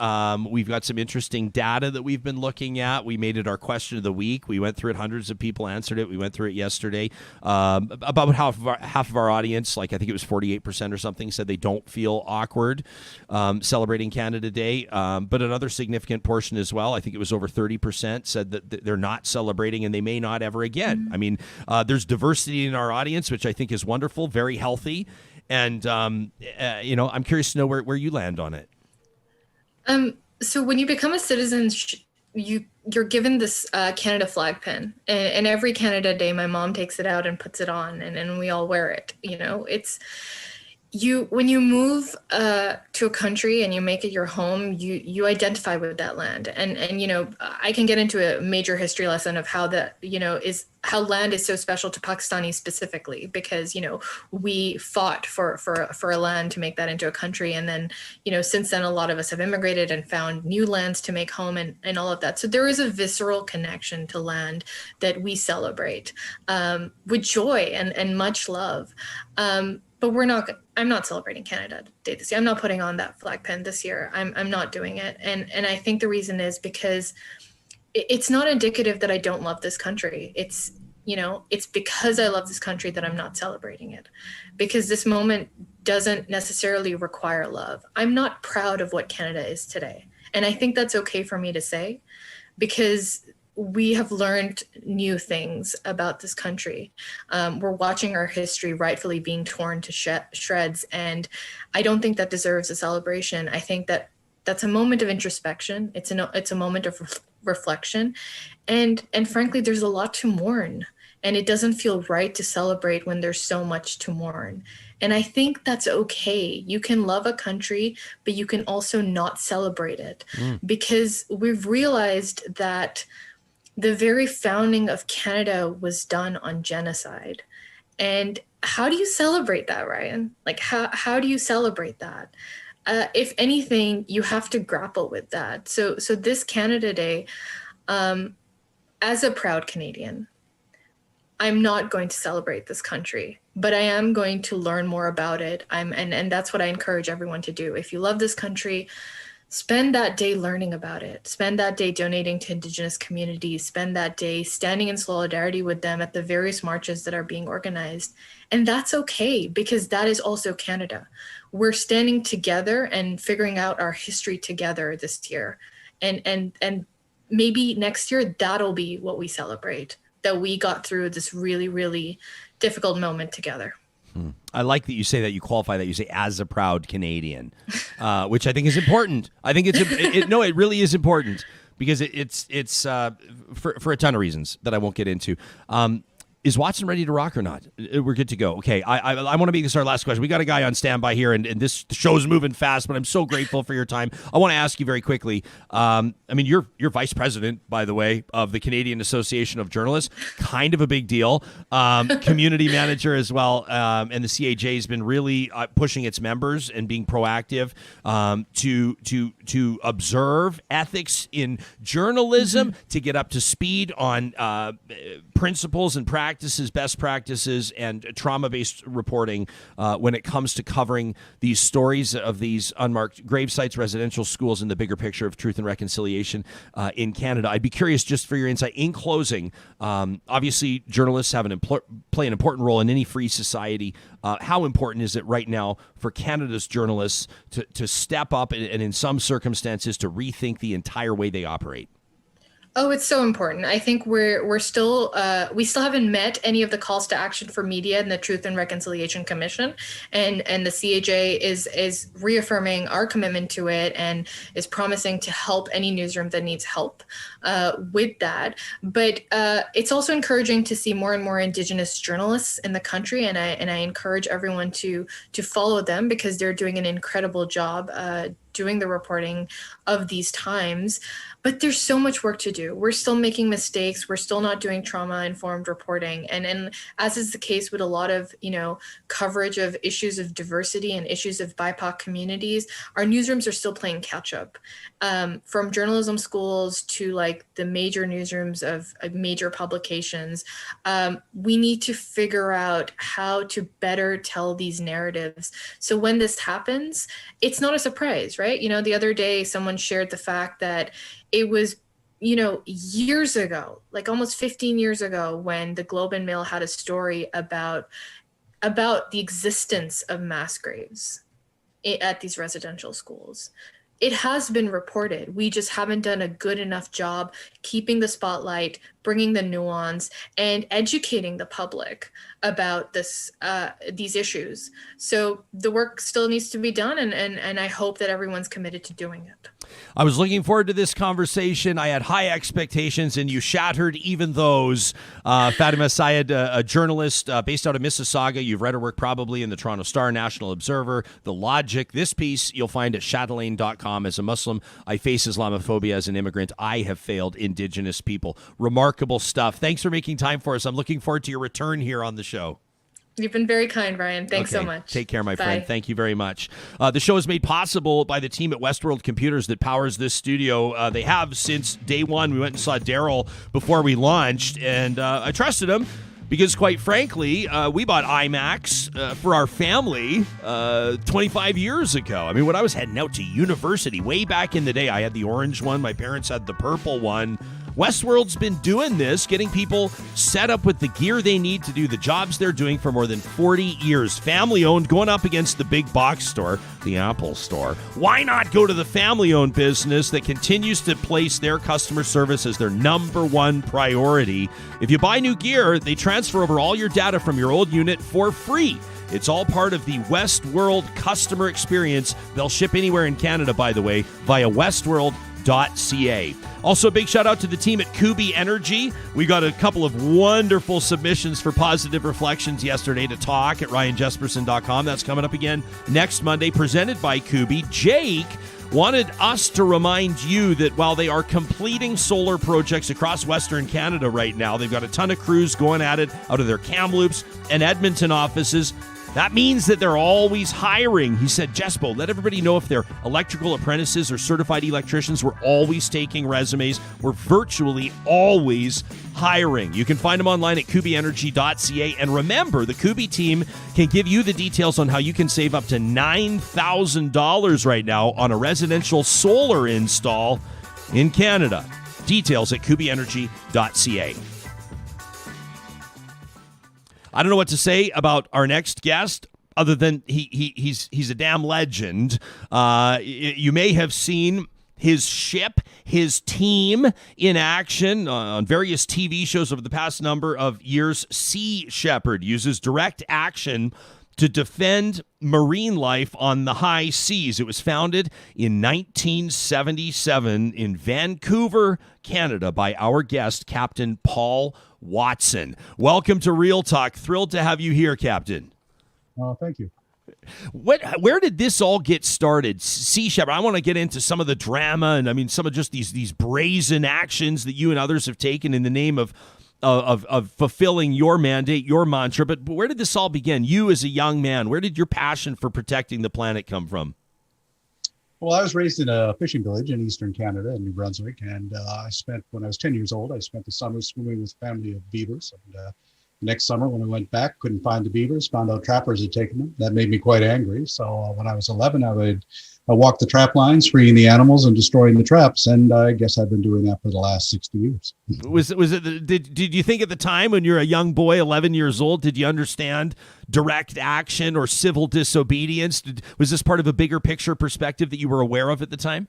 We've got some interesting data that we've been looking at. We made it our question of the week. We went through it. Hundreds of people answered it. We went through it yesterday. About half of our audience, like I think it was 48% or something, said they don't feel awkward celebrating Canada Day. But another significant portion as well, I think it was over 30%, said that they're not celebrating and they may not ever again. I mean, there's diversity in our audience, which I think is wonderful, very healthy. And, I'm curious to know where you land on it. So when you become a citizen, you're given this Canada flag pin, and every Canada Day, my mom takes it out and puts it on, and we all wear it. It's when you move to a country and you make it your home, you identify with that land, and I can get into a major history lesson of how that is how land is so special to Pakistanis specifically, because we fought for a land to make that into a country, and then since then a lot of us have immigrated and found new lands to make home and all of that. So there is a visceral connection to land that we celebrate with joy and much love. But I'm not celebrating Canada Day this year. I'm not putting on that flag pin this year. I'm not doing it. And I think the reason is because it's not indicative that I don't love this country. It's because I love this country that I'm not celebrating it, because this moment doesn't necessarily require love. I'm not proud of what Canada is today. And I think that's okay for me to say, because we have learned new things about this country. We're watching our history rightfully being torn to shreds. And I don't think that deserves a celebration. I think that that's a moment of introspection. It's a moment of reflection. And frankly, there's a lot to mourn. And it doesn't feel right to celebrate when there's so much to mourn. And I think that's okay. You can love a country, but you can also not celebrate it, because we've realized that the very founding of Canada was done on genocide. And how do you celebrate that, Ryan? Like, how do you celebrate that? If anything, you have to grapple with that. So this Canada Day, as a proud Canadian, I'm not going to celebrate this country, but I am going to learn more about it. And that's what I encourage everyone to do. If you love this country, spend that day learning about it. Spend that day donating to Indigenous communities. Spend that day standing in solidarity with them at the various marches that are being organized. And that's okay, because that is also Canada. We're standing together and figuring out our history together this year. And maybe next year, that'll be what we celebrate, that we got through this really, really difficult moment together. I like that you say that, you qualify that, you say as a proud Canadian, which I think is important. I think it really is important, because it's for a ton of reasons that I won't get into. Is Watson ready to rock or not? We're good to go. Okay, I want to make this our last question. We got a guy on standby here, and this show's moving fast, but I'm so grateful for your time. I want to ask you very quickly. You're vice president, by the way, of the Canadian Association of Journalists. Kind of a big deal. Community manager as well, and the CAJ has been really pushing its members and being proactive to observe ethics in journalism, to get up to speed on principles and practices, best practices, and trauma-based reporting when it comes to covering these stories of these unmarked grave sites, residential schools, and the bigger picture of truth and reconciliation in Canada. I'd be curious just for your insight. In closing, obviously journalists have play an important role in any free society. How important is it right now for Canada's journalists to step up and in some circumstances to rethink the entire way they operate? Oh, it's so important. I think we still haven't met any of the calls to action for media and the Truth and Reconciliation Commission, and the CAJ is reaffirming our commitment to it and is promising to help any newsroom that needs help with that. But it's also encouraging to see more and more Indigenous journalists in the country, and I encourage everyone to follow them, because they're doing an incredible job doing the reporting of these times. But there's so much work to do. We're still making mistakes. We're still not doing trauma-informed reporting. And as is the case with a lot of, coverage of issues of diversity and issues of BIPOC communities, our newsrooms are still playing catch up. From journalism schools to like the major newsrooms of major publications, we need to figure out how to better tell these narratives. So when this happens, it's not a surprise, right? The other day, someone shared the fact that it was, years ago, like almost 15 years ago, when the Globe and Mail had a story about the existence of mass graves at these residential schools. It has been reported. We just haven't done a good enough job keeping the spotlight, bringing the nuance, and educating the public about these issues. So the work still needs to be done, and I hope that everyone's committed to doing it. I was looking forward to this conversation. I had high expectations, and you shattered even those. Fatima Syed, a journalist based out of Mississauga. You've read her work probably in the Toronto Star, National Observer, The Logic. This piece you'll find at Chatelaine.com. As a Muslim, I face Islamophobia. As an immigrant, I have failed Indigenous people. Remarkable stuff. Thanks for making time for us. I'm looking forward to your return here on the show. You've been very kind, Ryan. Thanks so much. Take care, my Bye. friend. Thank you very much. The show is made possible by the team at Westworld Computers that powers this studio. They have since day one. We went and saw Daryl before we launched, and I trusted him because, quite frankly, we bought IMAX for our family 25 years ago. I mean, when I was heading out to university way back in the day, I had the orange one. My parents had the purple one. Westworld's been doing this, getting people set up with the gear they need to do the jobs they're doing for more than 40 years. Family-owned, going up against the big box store, the Apple Store. Why not go to the family-owned business that continues to place their customer service as their number one priority? If you buy new gear, they transfer over all your data from your old unit for free. It's all part of the Westworld customer experience. They'll ship anywhere in Canada, by the way, via westworld.ca. Also, a big shout out to the team at Kubi Energy. We got a couple of wonderful submissions for positive reflections yesterday to talk at ryanjesperson.com. That's coming up again next Monday, presented by Kubi. Jake wanted us to remind you that while they are completing solar projects across Western Canada right now, they've got a ton of crews going at it out of their Kamloops and Edmonton offices. That means that they're always hiring. He said, Jespo, let everybody know if they're electrical apprentices or certified electricians. We're always taking resumes. We're virtually always hiring. You can find them online at kubienergy.ca. And remember, the Kubi team can give you the details on how you can save up to $9,000 right now on a residential solar install in Canada. Details at kubienergy.ca. I don't know what to say about our next guest other than he's a damn legend. You may have seen his ship, his team in action on various TV shows over the past number of years. Sea Shepherd uses direct action to defend marine life on the high seas. It was founded in 1977 in Vancouver, Canada, by our guest, Captain Paul Watson. Welcome to Real Talk. Thrilled to have you here, Captain. Thank you. Where did this all get started? Sea Shepherd, I want to get into some of the drama and I mean some of just these brazen actions that you and others have taken in the name of fulfilling your mandate, your mantra. But where did this all begin? You as a young man, where did your passion for protecting the planet come from? Well, I was raised in a fishing village in eastern Canada, in New Brunswick, and when I was 10 years old, I spent the summer swimming with a family of beavers. And next summer, when I went back, couldn't find the beavers, found out trappers had taken them. That made me quite angry. So when I was 11, I would walk the trap lines, freeing the animals and destroying the traps. And I guess I've been doing that for the last 60 years. Did you think at the time when you're a young boy, 11 years old, did you understand direct action or civil disobedience? Was this part of a bigger picture perspective that you were aware of at the time?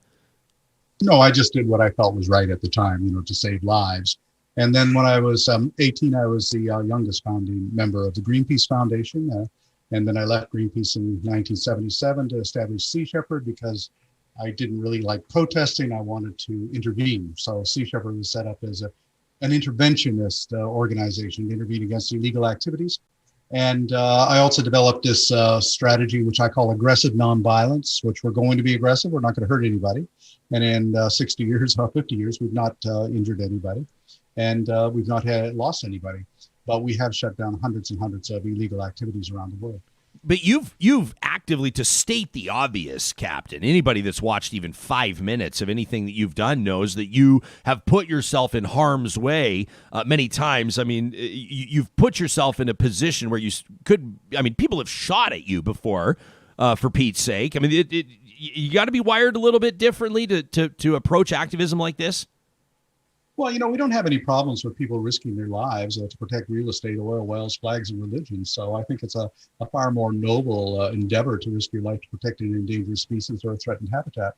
No, I just did what I felt was right at the time, to save lives. And then when I was 18, I was the youngest founding member of the Greenpeace Foundation. And then I left Greenpeace in 1977 to establish Sea Shepherd because I didn't really like protesting. I wanted to intervene. So Sea Shepherd was set up as an interventionist organization to intervene against illegal activities. And I also developed this strategy, which I call aggressive nonviolence, which we're going to be aggressive. We're not going to hurt anybody. And in 60 years or 50 years, we've not injured anybody, and we've not lost anybody. But we have shut down hundreds and hundreds of illegal activities around the world. But you've actively, to state the obvious, Captain, anybody that's watched even 5 minutes of anything that you've done knows that you have put yourself in harm's way many times. I mean, you've put yourself in a position where you could, I mean, people have shot at you before, for Pete's sake. I mean, you got to be wired a little bit differently to approach activism like this. Well, we don't have any problems with people risking their lives to protect real estate, oil wells, flags, and religion. So I think it's a far more noble endeavor to risk your life to protect an endangered species or a threatened habitat.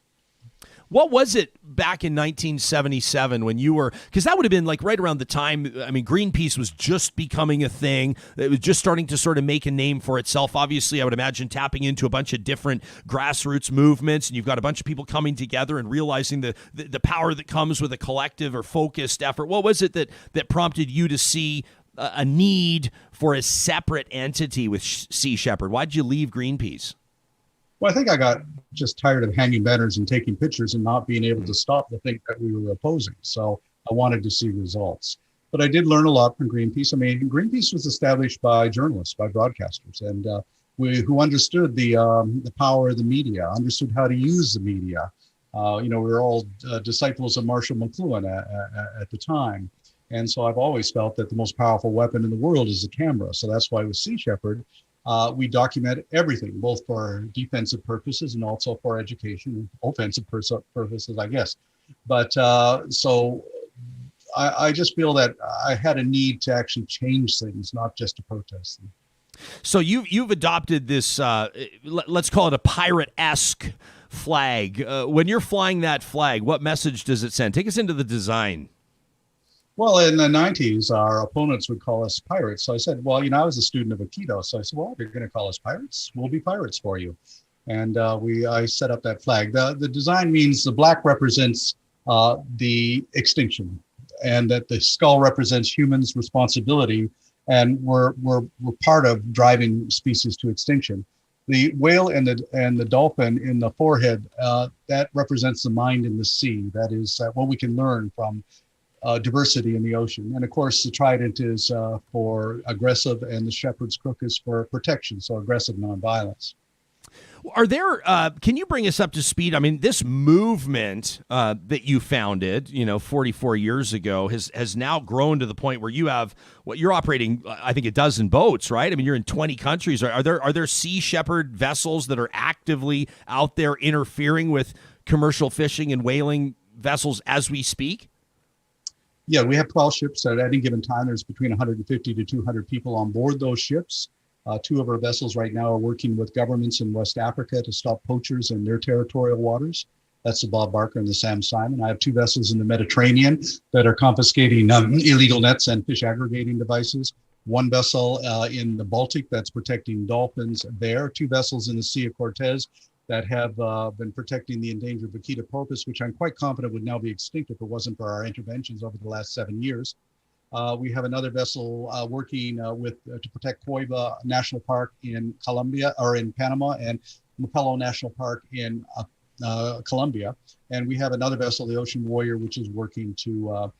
What was it back in 1977 when you were, because that would have been like right around the time, I mean, Greenpeace was just becoming a thing. It was just starting to sort of make a name for itself. Obviously, I would imagine tapping into a bunch of different grassroots movements, and you've got a bunch of people coming together and realizing the power that comes with a collective or focused effort. What was it that prompted you to see a need for a separate entity with Sea Shepherd? Why'd you leave Greenpeace? Well, I think I got just tired of hanging banners and taking pictures and not being able to stop the thing that we were opposing. So I wanted to see results. But I did learn a lot from Greenpeace. I mean, Greenpeace was established by journalists, by broadcasters, and who understood the power of the media, understood how to use the media. We were all disciples of Marshall McLuhan at the time. And so I've always felt that the most powerful weapon in the world is the camera. So that's why with Sea Shepherd, we document everything, both for defensive purposes and also for education and offensive purposes, I guess. But so I just feel that I had a need to actually change things, not just to protest them. So you've adopted this, let's call it a pirate-esque flag. When you're flying that flag, what message does it send? Take us into the design. Well, in the 90s, our opponents would call us pirates. So I said, well, I was a student of Aikido. So I said, well, if you're going to call us pirates, we'll be pirates for you. And I set up that flag. The design means the black represents the extinction, and that the skull represents humans' responsibility. And we're part of driving species to extinction. The whale and the dolphin in the forehead, that represents the mind in the sea. That is what we can learn from diversity in the ocean. And of course, the trident is for aggressive, and the shepherd's crook is for protection, so aggressive nonviolence. Are there, can you bring us up to speed? I mean, this movement that you founded, 44 years ago has now grown to the point where you have, you're operating, I think, a dozen boats, right? I mean, you're in 20 countries. Are there Sea Shepherd vessels that are actively out there interfering with commercial fishing and whaling vessels as we speak? Yeah, we have 12 ships at any given time. There's between 150 to 200 people on board those ships. Two of our vessels right now are working with governments in West Africa to stop poachers in their territorial waters. That's the Bob Barker and the Sam Simon. I have two vessels in the Mediterranean that are confiscating illegal nets and fish aggregating devices. One vessel in the Baltic that's protecting dolphins there. Two vessels in the Sea of Cortez that have been protecting the endangered vaquita porpoise, which I'm quite confident would now be extinct if it wasn't for our interventions over the last 7 years. We have another vessel working to protect Coiba National Park in Colombia, or in Panama, and Mapello National Park in Colombia. And we have another vessel, the Ocean Warrior, which is working to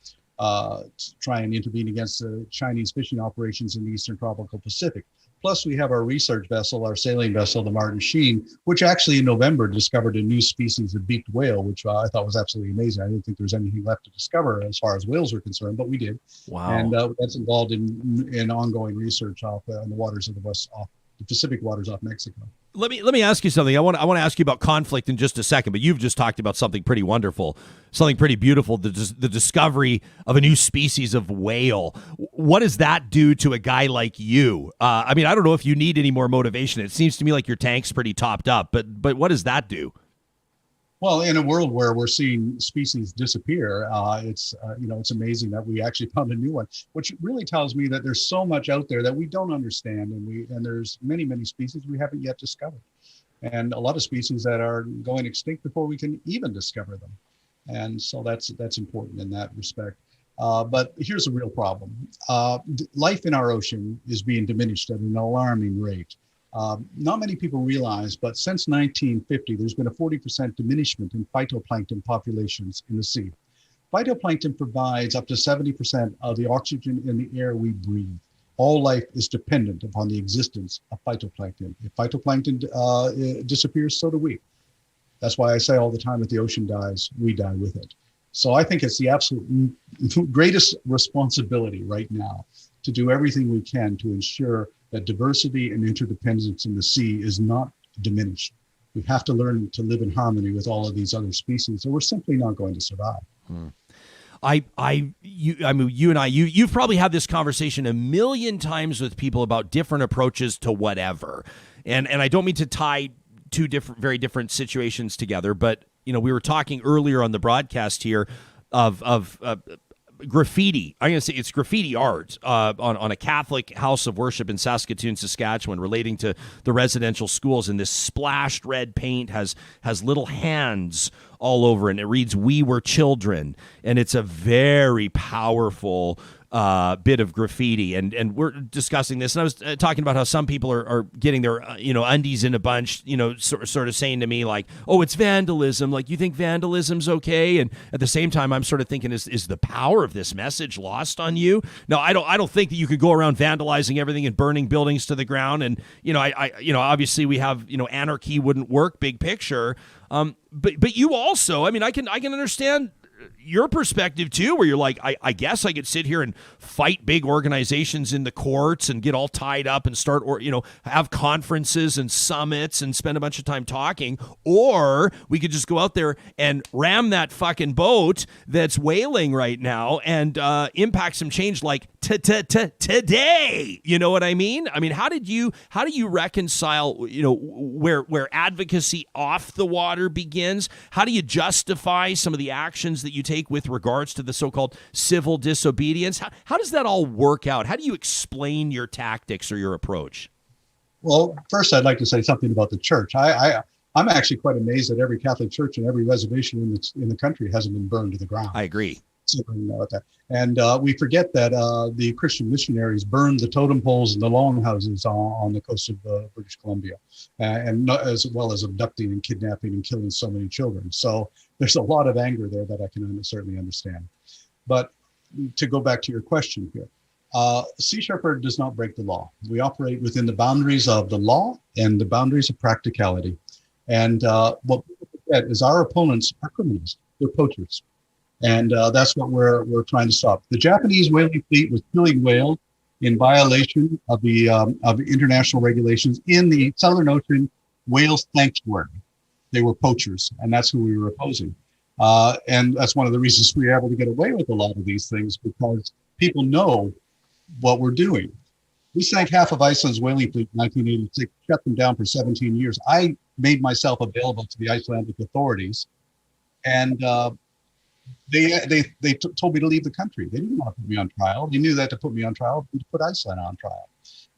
try and intervene against the Chinese fishing operations in the Eastern Tropical Pacific. Plus, we have our research vessel, our sailing vessel, the Martin Sheen, which actually in November discovered a new species of beaked whale, which I thought was absolutely amazing. I didn't think there was anything left to discover as far as whales are concerned, but we did. Wow. And that's involved in ongoing research off in the waters of the Pacific waters off Mexico. Let me ask you something. I want to ask you about conflict in just a second, but you've just talked about something pretty wonderful, something pretty beautiful, the discovery of a new species of whale. What does that do to a guy like you? I mean, I don't know if you need any more motivation. It seems to me like your tank's pretty topped up, but what does that do? Well, in a world where we're seeing species disappear, it's amazing that we actually found a new one, which really tells me that there's so much out there that we don't understand, and there's many species we haven't yet discovered, and a lot of species that are going extinct before we can even discover them, and so that's important in that respect. But here's a real problem. Life in our ocean is being diminished at an alarming rate. Not many people realize, but since 1950, there's been a 40% diminishment in phytoplankton populations in the sea. Phytoplankton provides up to 70% of the oxygen in the air we breathe. All life is dependent upon the existence of phytoplankton. If phytoplankton disappears, so do we. That's why I say all the time, if the ocean dies, we die with it. So I think it's the absolute greatest responsibility right now to do everything we can to ensure that diversity and interdependence in the sea is not diminished. We have to learn to live in harmony with all of these other species, or we're simply not going to survive. You've probably had this conversation a million times with people about different approaches to whatever. And I don't mean to tie two very different situations together, but we were talking earlier on the broadcast here of graffiti. I'm going to say it's graffiti art on a Catholic house of worship in Saskatoon, Saskatchewan, relating to the residential schools. And this splashed red paint has little hands all over it, and it reads, "We were children." And it's a very powerful bit of graffiti, and we're discussing this, and I was talking about how some people are getting their undies in a bunch, sort of saying to me like, "Oh, it's vandalism. Like, you think vandalism's okay?" And at the same time, I'm sort of thinking, is the power of this message lost on you? No, I don't think that you could go around vandalizing everything and burning buildings to the ground. And I obviously we have anarchy wouldn't work, big picture. But you also, I can understand your perspective too, where you're like, I guess I could sit here and fight big organizations in the courts and get all tied up and start, or have conferences and summits and spend a bunch of time talking, or we could just go out there and ram that fucking boat that's whaling right now and impact some change like today. You know what I mean? How do you reconcile where advocacy off the water begins? How do you justify some of the actions that you take with regards to the so-called civil disobedience? How does that all work out? How do you explain your tactics or your approach? Well, first, I'd like to say something about the church. I'm actually quite amazed that every Catholic church and every reservation in the country hasn't been burned to the ground. I agree. And we forget that the Christian missionaries burned the totem poles and the longhouses on the coast of British Columbia, and as well as abducting and kidnapping and killing so many children. So there's a lot of anger there that I can certainly understand. But to go back to your question here, Sea Shepherd does not break the law. We operate within the boundaries of the law and the boundaries of practicality. And what we forget is our opponents are criminals. They're poachers. And that's what we're trying to stop. The Japanese whaling fleet was killing whales in violation of the international regulations in the Southern Ocean whale sanctuary. They were poachers, and that's who we were opposing. And that's one of the reasons we were able to get away with a lot of these things, because people know what we're doing. We sank half of Iceland's whaling fleet in 1986, shut them down for 17 years. I made myself available to the Icelandic authorities, and they told me to leave the country. They didn't want to put me on trial. They knew that to put me on trial, to put Iceland on trial.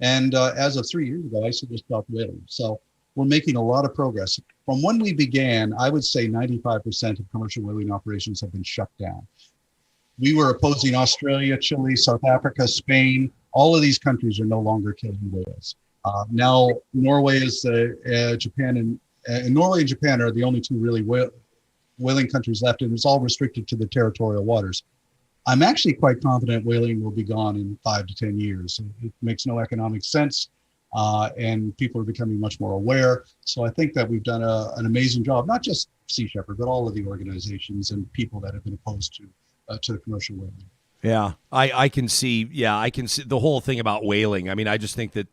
And as of 3 years ago, Iceland just stopped whaling. So we're making a lot of progress. From when we began, I would say 95% of commercial whaling operations have been shut down. We were opposing Australia, Chile, South Africa, Spain. All of these countries are no longer killing whales. Now, Norway is Japan, and Norway and Japan are the only two really whaling countries left, and it's all restricted to the territorial waters. I'm actually quite confident whaling will be gone in 5 to 10 years. It makes no economic sense, and people are becoming much more aware. So I think that we've done an amazing job, not just Sea Shepherd, but all of the organizations and people that have been opposed to the commercial whaling. Yeah, I can see the whole thing about whaling. I just think that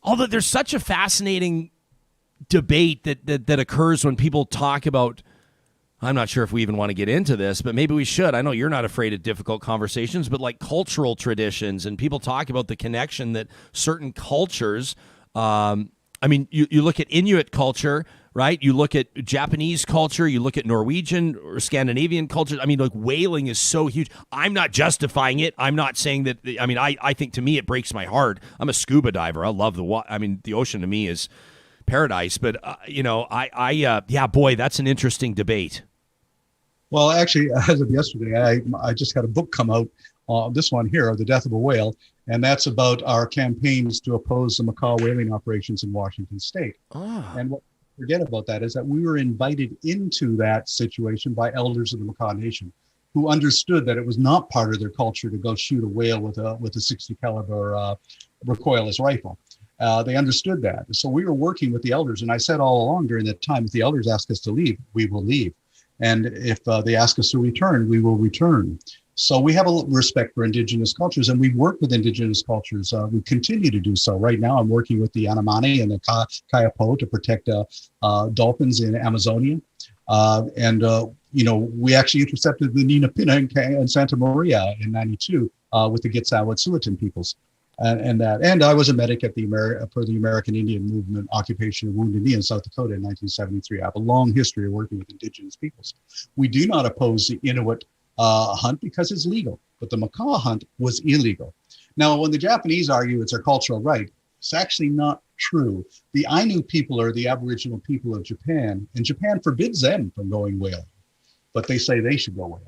although there's such a fascinating debate that occurs when people talk about, I'm not sure if we even want to get into this, but maybe we should. I know you're not afraid of difficult conversations, but like cultural traditions, and people talk about the connection that certain cultures, you look at Inuit culture, right? You look at Japanese culture, you look at Norwegian or Scandinavian culture. Like whaling is so huge. I'm not justifying it. I'm not saying that. I think, to me, it breaks my heart. I'm a scuba diver. I love the water. The ocean to me is paradise. But boy, that's an interesting debate. Well, actually, as of yesterday, I just had a book come out, this one here, The Death of a Whale, and that's about our campaigns to oppose the macaw whaling operations in Washington State. And what we forget about that is that we were invited into that situation by elders of the Macaw Nation, who understood that it was not part of their culture to go shoot a whale with a 60 caliber recoilless rifle. They understood that. So we were working with the elders, and I said all along during that time, if the elders ask us to leave, we will leave. And if they ask us to return, we will return. So we have a respect for Indigenous cultures, and we work with Indigenous cultures. We continue to do so. Right now, I'm working with the Anamani and the Kayapo to protect dolphins in Amazonia. We actually intercepted the Nina Pina in Santa Maria in '92 with the Gitxaałtsulatan peoples. And I was a medic at for the American Indian Movement occupation of Wounded Knee in South Dakota in 1973. I have a long history of working with Indigenous peoples. We do not oppose the Inuit hunt because it's legal, but the macaw hunt was illegal. Now, when the Japanese argue it's their cultural right, it's actually not true. The Ainu people are the Aboriginal people of Japan, and Japan forbids them from going whaling, but they say they should go whaling.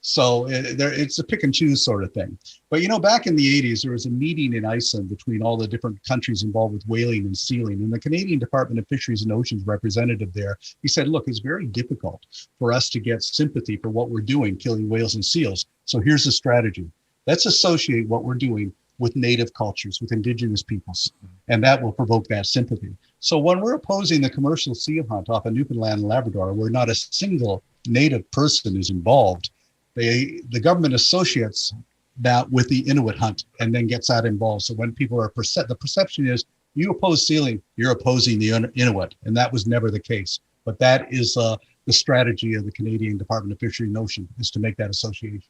So it's a pick and choose sort of thing. But, back in the 80s, there was a meeting in Iceland between all the different countries involved with whaling and sealing. And the Canadian Department of Fisheries and Oceans representative there, he said, look, it's very difficult for us to get sympathy for what we're doing, killing whales and seals. So here's the strategy. Let's associate what we're doing with native cultures, with Indigenous peoples, and that will provoke that sympathy. So when we're opposing the commercial seal hunt off of Newfoundland and Labrador, where not a single native person is involved, the government associates that with the Inuit hunt and then gets that involved. So when people are the perception is you oppose sealing, you're opposing the Inuit, and that was never the case. But that is the strategy of the Canadian Department of Fisheries and Oceans, is to make that association.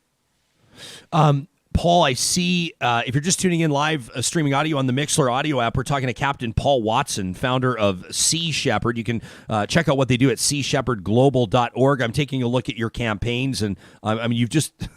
Paul, I see, if you're just tuning in live, streaming audio on the Mixlr audio app, we're talking to Captain Paul Watson, founder of Sea Shepherd. You can check out what they do at seashepherdglobal.org. I'm taking a look at your campaigns, and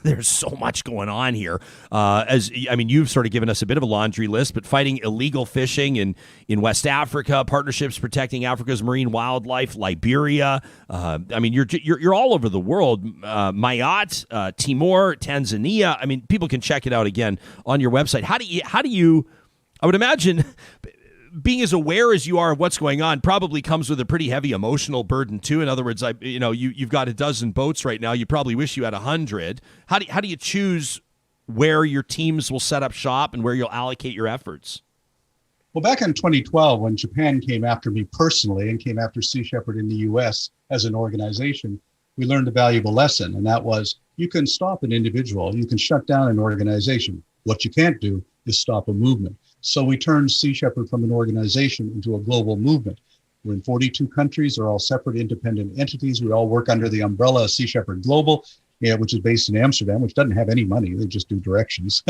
there's so much going on here. You've sort of given us a bit of a laundry list, but fighting illegal fishing in West Africa, partnerships protecting Africa's marine wildlife, Liberia. You're all over the world. Mayotte, Timor, Tanzania. People can check it out again on your website. How do you, I would imagine being as aware as you are of what's going on probably comes with a pretty heavy emotional burden too. In other words, you've got a dozen boats right now. You probably wish you had 100. How do you choose where your teams will set up shop and where you'll allocate your efforts? Well, back in 2012, when Japan came after me personally and came after Sea Shepherd in the U.S. as an organization, we learned a valuable lesson, and that was you can stop an individual, you can shut down an organization. What you can't do is stop a movement. So we turned Sea Shepherd from an organization into a global movement. We're in 42 countries. They're all separate independent entities. We all work under the umbrella of Sea Shepherd Global, which is based in Amsterdam, which doesn't have any money. They just do directions.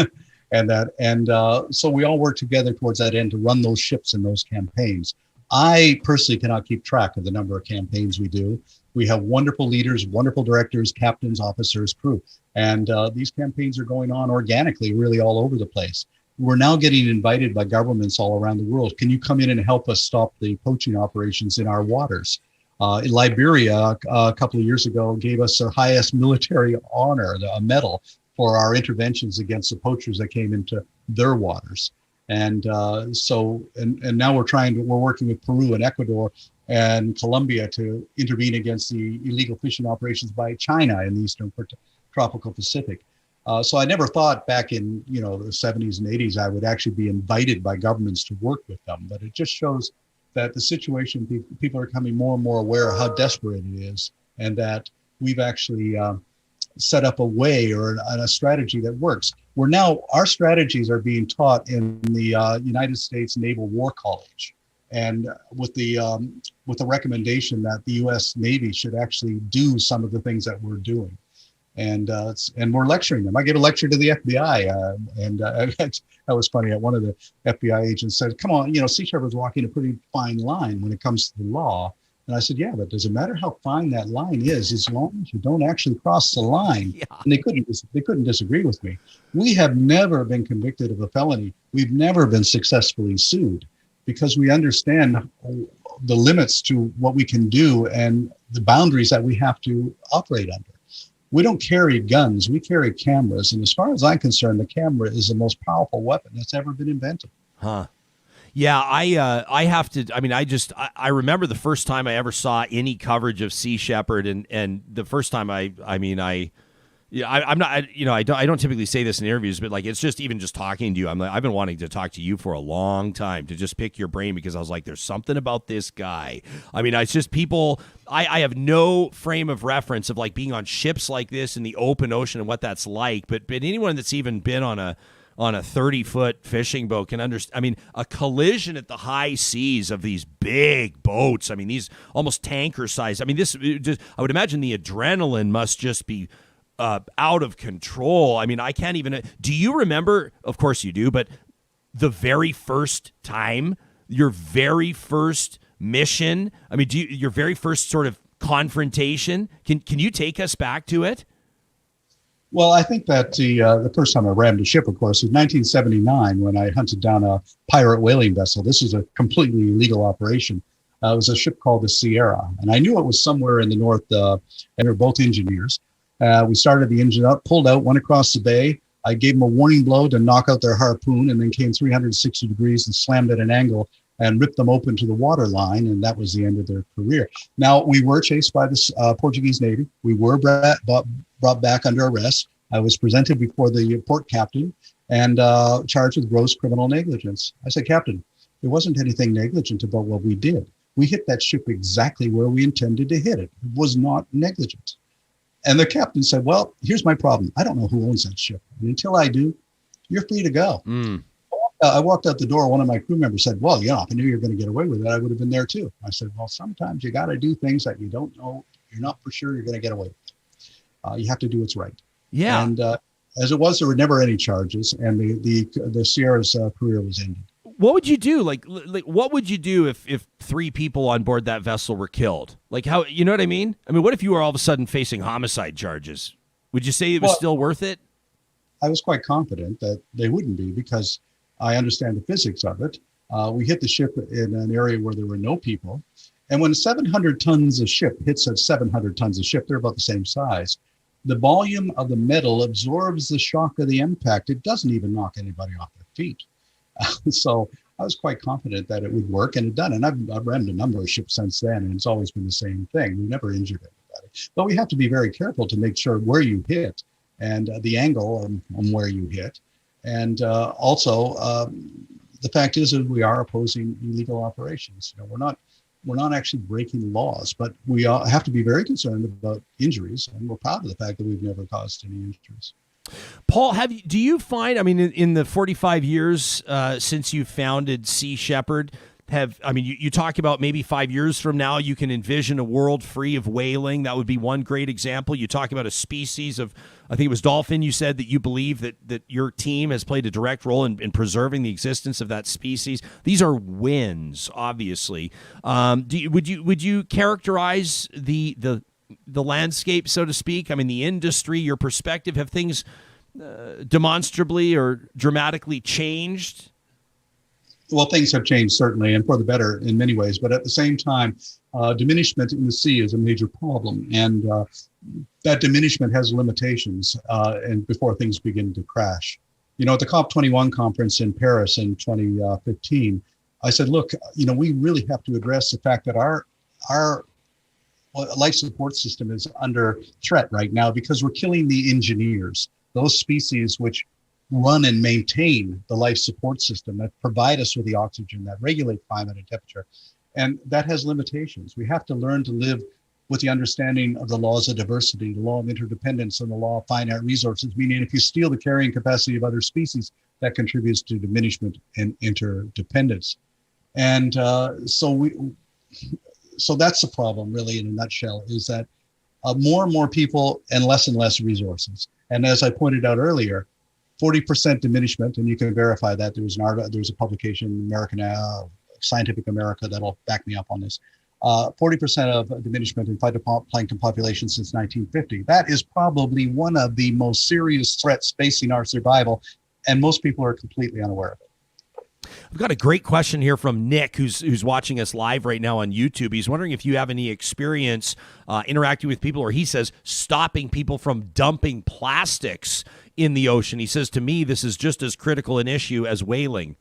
So we all work together towards that end to run those ships and those campaigns. I personally cannot keep track of the number of campaigns we do. We have wonderful leaders, wonderful directors, captains, officers, crew. And these campaigns are going on organically, really all over the place. We're now getting invited by governments all around the world. Can you come in and help us stop the poaching operations in our waters? In Liberia, a couple of years ago, gave us the highest military honor, a medal, for our interventions against the poachers that came into their waters. And now we're working with Peru and Ecuador and Colombia to intervene against the illegal fishing operations by China in the Eastern Tropical Pacific. So I never thought back in the 70s and 80s I would actually be invited by governments to work with them. But it just shows that the situation, people are becoming more and more aware of how desperate it is, and that we've actually set up a way or a strategy that works. Our strategies are being taught in the United States Naval War College, and with the recommendation that the U.S. Navy should actually do some of the things that we're doing, and we're lecturing them. I gave a lecture to the FBI, that was funny. One of the FBI agents said, "Come on, Sea Shepherd's walking a pretty fine line when it comes to the law." And I said, "Yeah, but does it matter how fine that line is, as long as you don't actually cross the line?" Yeah. And they couldn't disagree with me. We have never been convicted of a felony. We've never been successfully sued, because we understand the limits to what we can do and the boundaries that we have to operate under. We don't carry guns, we carry cameras. And as far as I'm concerned, the camera is the most powerful weapon that's ever been invented. Huh. Yeah, I have to. I mean, I remember the first time I ever saw any coverage of Sea Shepherd, and the first time I'm not. I don't typically say this in interviews, but like it's just even just talking to you. I've been wanting to talk to you for a long time to just pick your brain because I was like, there's something about this guy. I mean, it's just people. I have no frame of reference of like being on ships like this in the open ocean and what that's like. But anyone that's even been on a 30-foot fishing boat can understand. I mean, a collision at the high seas of these big boats. I mean, these almost tanker size. I mean, I would imagine the adrenaline must just be out of control. I mean, I can't even. Do you remember? Of course you do. But the very first time, your very first mission. I mean, your very first sort of confrontation. Can you take us back to it? Well, I think that the first time I rammed a ship, of course, was 1979 when I hunted down a pirate whaling vessel. This was a completely illegal operation. It was a ship called the Sierra, and I knew it was somewhere in the north, and we were both engineers. We started the engine up, pulled out, went across the bay. I gave them a warning blow to knock out their harpoon, and then came 360 degrees and slammed at an angle and ripped them open to the water line, and that was the end of their career. Now, we were chased by the Portuguese Navy. We were brought back under arrest. I was presented before the port captain and charged with gross criminal negligence. I said, Captain, there wasn't anything negligent about what we did. We hit that ship exactly where we intended to hit it. It was not negligent. And the captain said, well, here's my problem. I don't know who owns that ship. And until I do, you're free to go. I walked out the door. One of my crew members said, well, yeah, if I knew you were going to get away with it, I would have been there too. I said, well, sometimes you got to do things that you don't know. You're not for sure you're going to get away with. You have to do what's right. Yeah. And as it was, there were never any charges, and the Sierra's career was ended. What would you do? Like what would you do if 3 people on board that vessel were killed? Like how, you know what I mean? I mean, what if you were all of a sudden facing homicide charges? Would you say it was still worth it? I was quite confident that they wouldn't be because I understand the physics of it. We hit the ship in an area where there were no people. And when 700 tons of ship hits at 700 tons of ship, they're about the same size. The volume of the metal absorbs the shock of the impact. It doesn't even knock anybody off their feet. So I was quite confident that it would work, and it done. And I've rammed a number of ships since then, and it's always been the same thing. We've never injured anybody. But we have to be very careful to make sure where you hit and the angle on where you hit. And also, the fact is that we are opposing illegal operations. You know, we're not actually breaking laws, but we have to be very concerned about injuries, and we're proud of the fact that we've never caused any injuries. Paul, do you find, I mean, in the 45 years since you founded Sea Shepherd, you talk about maybe 5 years from now, you can envision a world free of whaling. That would be one great example. You talk about a species of, I think it was dolphin, you said that you believe that your team has played a direct role in preserving the existence of that species. These are wins, obviously. Would you characterize the landscape, so to speak? I mean, the industry, your perspective, have things demonstrably or dramatically changed? Well, things have changed, certainly, and for the better in many ways. But at the same time, diminishment in the sea is a major problem. And that diminishment has limitations and before things begin to crash. You know, at the COP21 conference in Paris in 2015, I said, look, you know, we really have to address the fact that our life support system is under threat right now because we're killing the engineers, those species which run and maintain the life support system that provide us with the oxygen, that regulate climate and temperature. And that has limitations. We have to learn to live with the understanding of the laws of diversity, the law of interdependence, and the law of finite resources, meaning if you steal the carrying capacity of other species, that contributes to diminishment and interdependence. And so that's the problem, really, in a nutshell, is that more and more people and less resources. And as I pointed out earlier, 40% diminishment, and you can verify that. There was a publication in American Scientific America that'll back me up on this. 40% of diminishment in phytoplankton population since 1950. That is probably one of the most serious threats facing our survival, and most people are completely unaware of it. I've got a great question here from Nick, who's watching us live right now on YouTube. He's wondering if you have any experience interacting with people, or he says stopping people from dumping plastics in the ocean. He says, to me, this is just as critical an issue as whaling.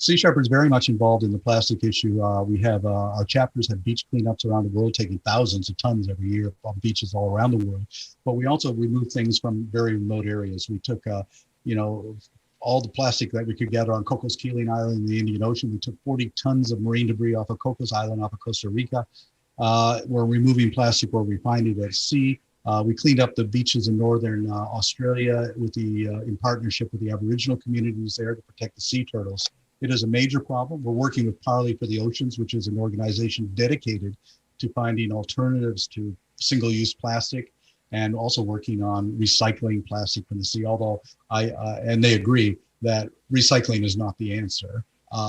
Sea Shepherd's very much involved in the plastic issue. We have our chapters have beach cleanups around the world, taking thousands of tons every year on beaches all around the world. But we also remove things from very remote areas. We took, all the plastic that we could gather on Cocos Keeling Island in the Indian Ocean. We took 40 tons of marine debris off of Cocos Island, off of Costa Rica. We're removing plastic where we find it at sea. We cleaned up the beaches in northern Australia in partnership with the Aboriginal communities there to protect the sea turtles. It is a major problem. We're working with Parley for the Oceans, which is an organization dedicated to finding alternatives to single-use plastic, and also working on recycling plastic from the sea. Although and they agree that recycling is not the answer.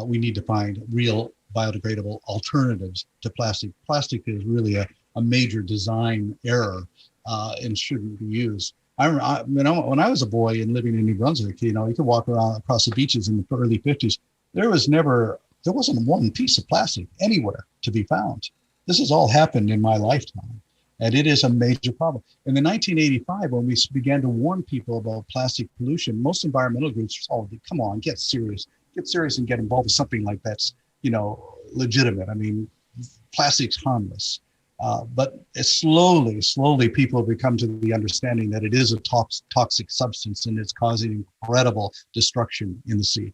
We need to find real biodegradable alternatives to plastic. Plastic is really a major design error and shouldn't be used. When I was a boy and living in New Brunswick, you could walk around across the beaches in the early 50s. There wasn't one piece of plastic anywhere to be found. This has all happened in my lifetime, and it is a major problem. In the 1985, when we began to warn people about plastic pollution, most environmental groups said, come on, get serious and get involved with something like that's, legitimate. I mean, plastic's harmless. But slowly people have become to the understanding that it is a toxic substance, and it's causing incredible destruction in the sea.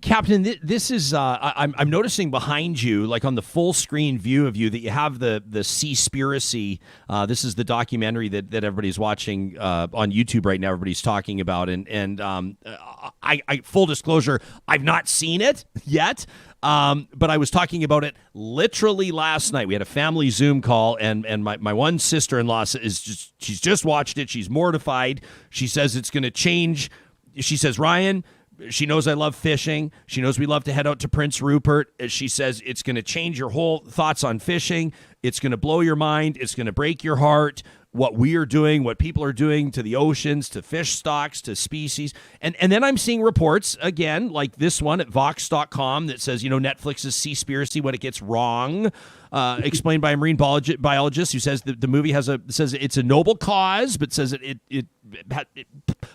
Captain, this is I'm noticing behind you, like on the full screen view of you, that you have the Seaspiracy. This is the documentary that everybody's watching on YouTube right now. Everybody's talking about, and I full disclosure, I've not seen it yet. But I was talking about it literally last night. We had a family Zoom call, and my one sister-in-law she's just watched it. She's mortified. She says it's going to change. She says, Ryan, she knows I love fishing. She knows we love to head out to Prince Rupert. She says it's going to change your whole thoughts on fishing. It's going to blow your mind. It's going to break your heart. What we are doing, what people are doing to the oceans, to fish stocks, to species. And then I'm seeing reports, again, like this one at Vox.com that says, Netflix's Seaspiracy, what it gets wrong, explained by a marine biologist who says the movie says it's a noble cause, but says it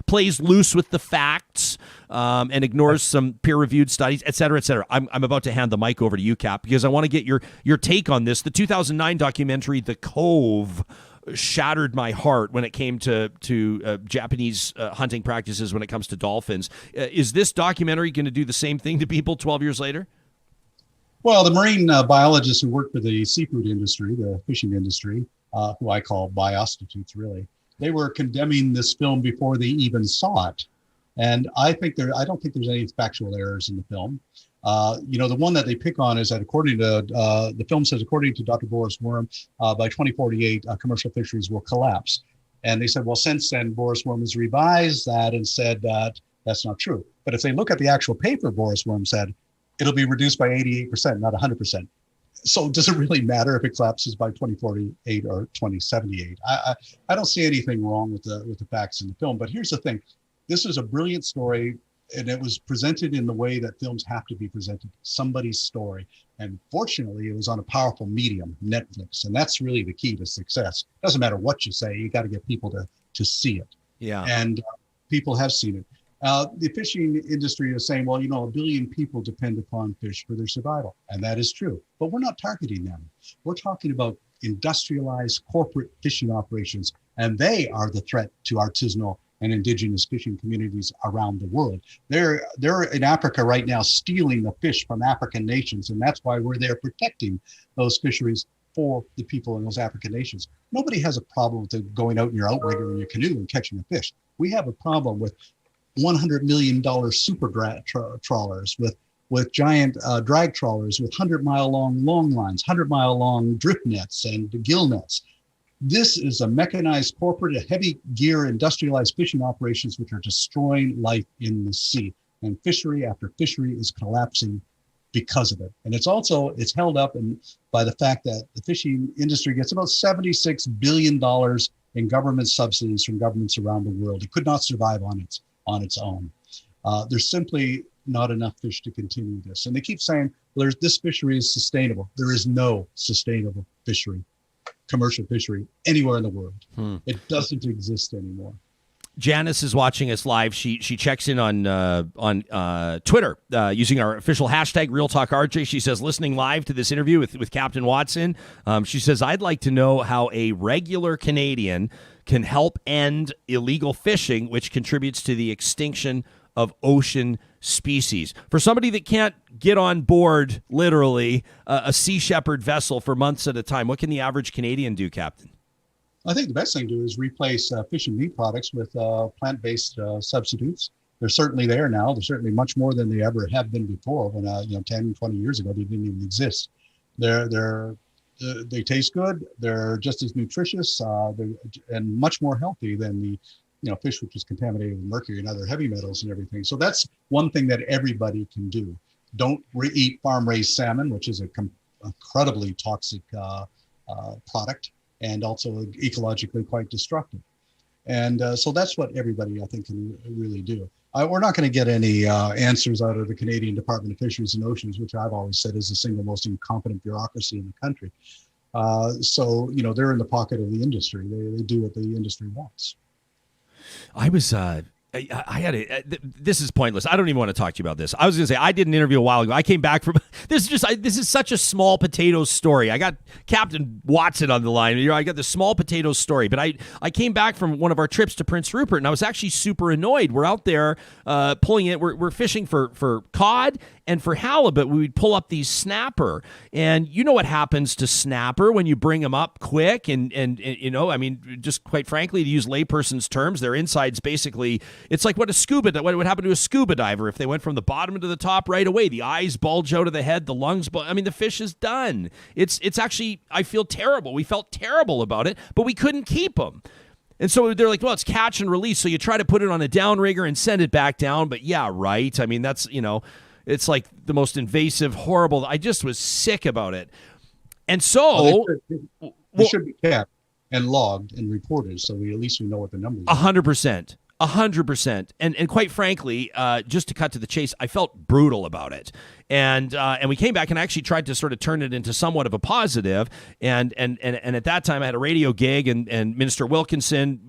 plays loose with the facts and ignores some peer-reviewed studies, et cetera, et cetera. I'm about to hand the mic over to you, Cap, because I want to get your take on this. The 2009 documentary, The Cove, shattered my heart when it came to Japanese hunting practices when it comes to dolphins. Is this documentary going to do the same thing to people 12 years later? Well, the marine biologists who work for the seafood industry, the fishing industry, who I call biostitutes, really, they were condemning this film before they even saw it. And I don't think there's any factual errors in the film. The one that they pick on is that according to the film says, according to Dr. Boris Worm, by 2048, commercial fisheries will collapse. And they said, well, since then, Boris Worm has revised that and said that that's not true. But if they look at the actual paper, Boris Worm said, it'll be reduced by 88%, not 100%. So does it really matter if it collapses by 2048 or 2078? I don't see anything wrong with the facts in the film. But here's the thing. This is a brilliant story, and it was presented in the way that films have to be presented, somebody's story. And fortunately, it was on a powerful medium, Netflix. And that's really the key to success. Doesn't matter what you say, you got to get people to see it. Yeah. And people have seen it. The fishing industry is saying, well, 1 billion people depend upon fish for their survival. And that is true. But we're not targeting them. We're talking about industrialized corporate fishing operations, and they are the threat to artisanal and indigenous fishing communities around the world. They're in Africa right now stealing the fish from African nations, and that's why we're there protecting those fisheries for the people in those African nations. Nobody has a problem with going out in your outrigger in your canoe and catching a fish. We have a problem with $100 million super trawlers, with giant drag trawlers, with 100-mile-long long lines, 100-mile-long drift nets and gill nets. This is a mechanized corporate, heavy gear, industrialized fishing operations which are destroying life in the sea. And fishery after fishery is collapsing because of it. And it's held up by the fact that the fishing industry gets about $76 billion in government subsidies from governments around the world. It could not survive on its own. There's simply not enough fish to continue this. And they keep saying, well, this fishery is sustainable. There is no sustainable fishery, commercial fishery anywhere in the world. It doesn't exist anymore. Janice is watching us live. She checks in on Twitter using our official hashtag RealTalkRJ. She says, listening live to this interview with Captain Watson. She says, I'd like to know how a regular Canadian can help end illegal fishing, which contributes to the extinction of ocean species. For somebody that can't get on board, literally, a Sea Shepherd vessel for months at a time, what can the average Canadian do, Captain? I think the best thing to do is replace fish and meat products with plant-based substitutes. They're certainly there now. They're certainly much more than they ever have been before. When 10, 20 years ago, they didn't even exist. They taste good. They're just as nutritious and much more healthy than the fish which is contaminated with mercury and other heavy metals and everything. So that's one thing that everybody can do. Don't eat farm-raised salmon, which is an incredibly toxic product and also ecologically quite destructive. And so that's what everybody, I think, can really do. We're not going to get any answers out of the Canadian Department of Fisheries and Oceans, which I've always said is the single most incompetent bureaucracy in the country. So they're in the pocket of the industry. They do what the industry wants. I was, this is pointless. I don't even want to talk to you about this. I was going to say, I did an interview a while ago. I came back from, this is such a small potatoes story. I got Captain Watson on the line. I got the small potatoes story, but I came back from one of our trips to Prince Rupert, and I was actually super annoyed. We're out there pulling it. We're fishing for cod and for halibut. We would pull up these snapper, and you know what happens to snapper when you bring them up quick, and just quite frankly, to use layperson's terms, their insides basically, it's like what would happen to a scuba diver if they went from the bottom to the top right away. The eyes bulge out of the head, the lungs the fish is done. It's actually, I feel terrible. We felt terrible about it, but we couldn't keep them. And so they're like, well, it's catch and release. So you try to put it on a downrigger and send it back down. But yeah, right. That's, it's like the most invasive, horrible. I just was sick about it. And so they should be kept and logged and reported. So at least we know what the numbers are. 100%. 100%. And quite frankly, just to cut to the chase, I felt brutal about it. And we came back and actually tried to sort of turn it into somewhat of a positive. And at that time, I had a radio gig, and Minister Wilkinson,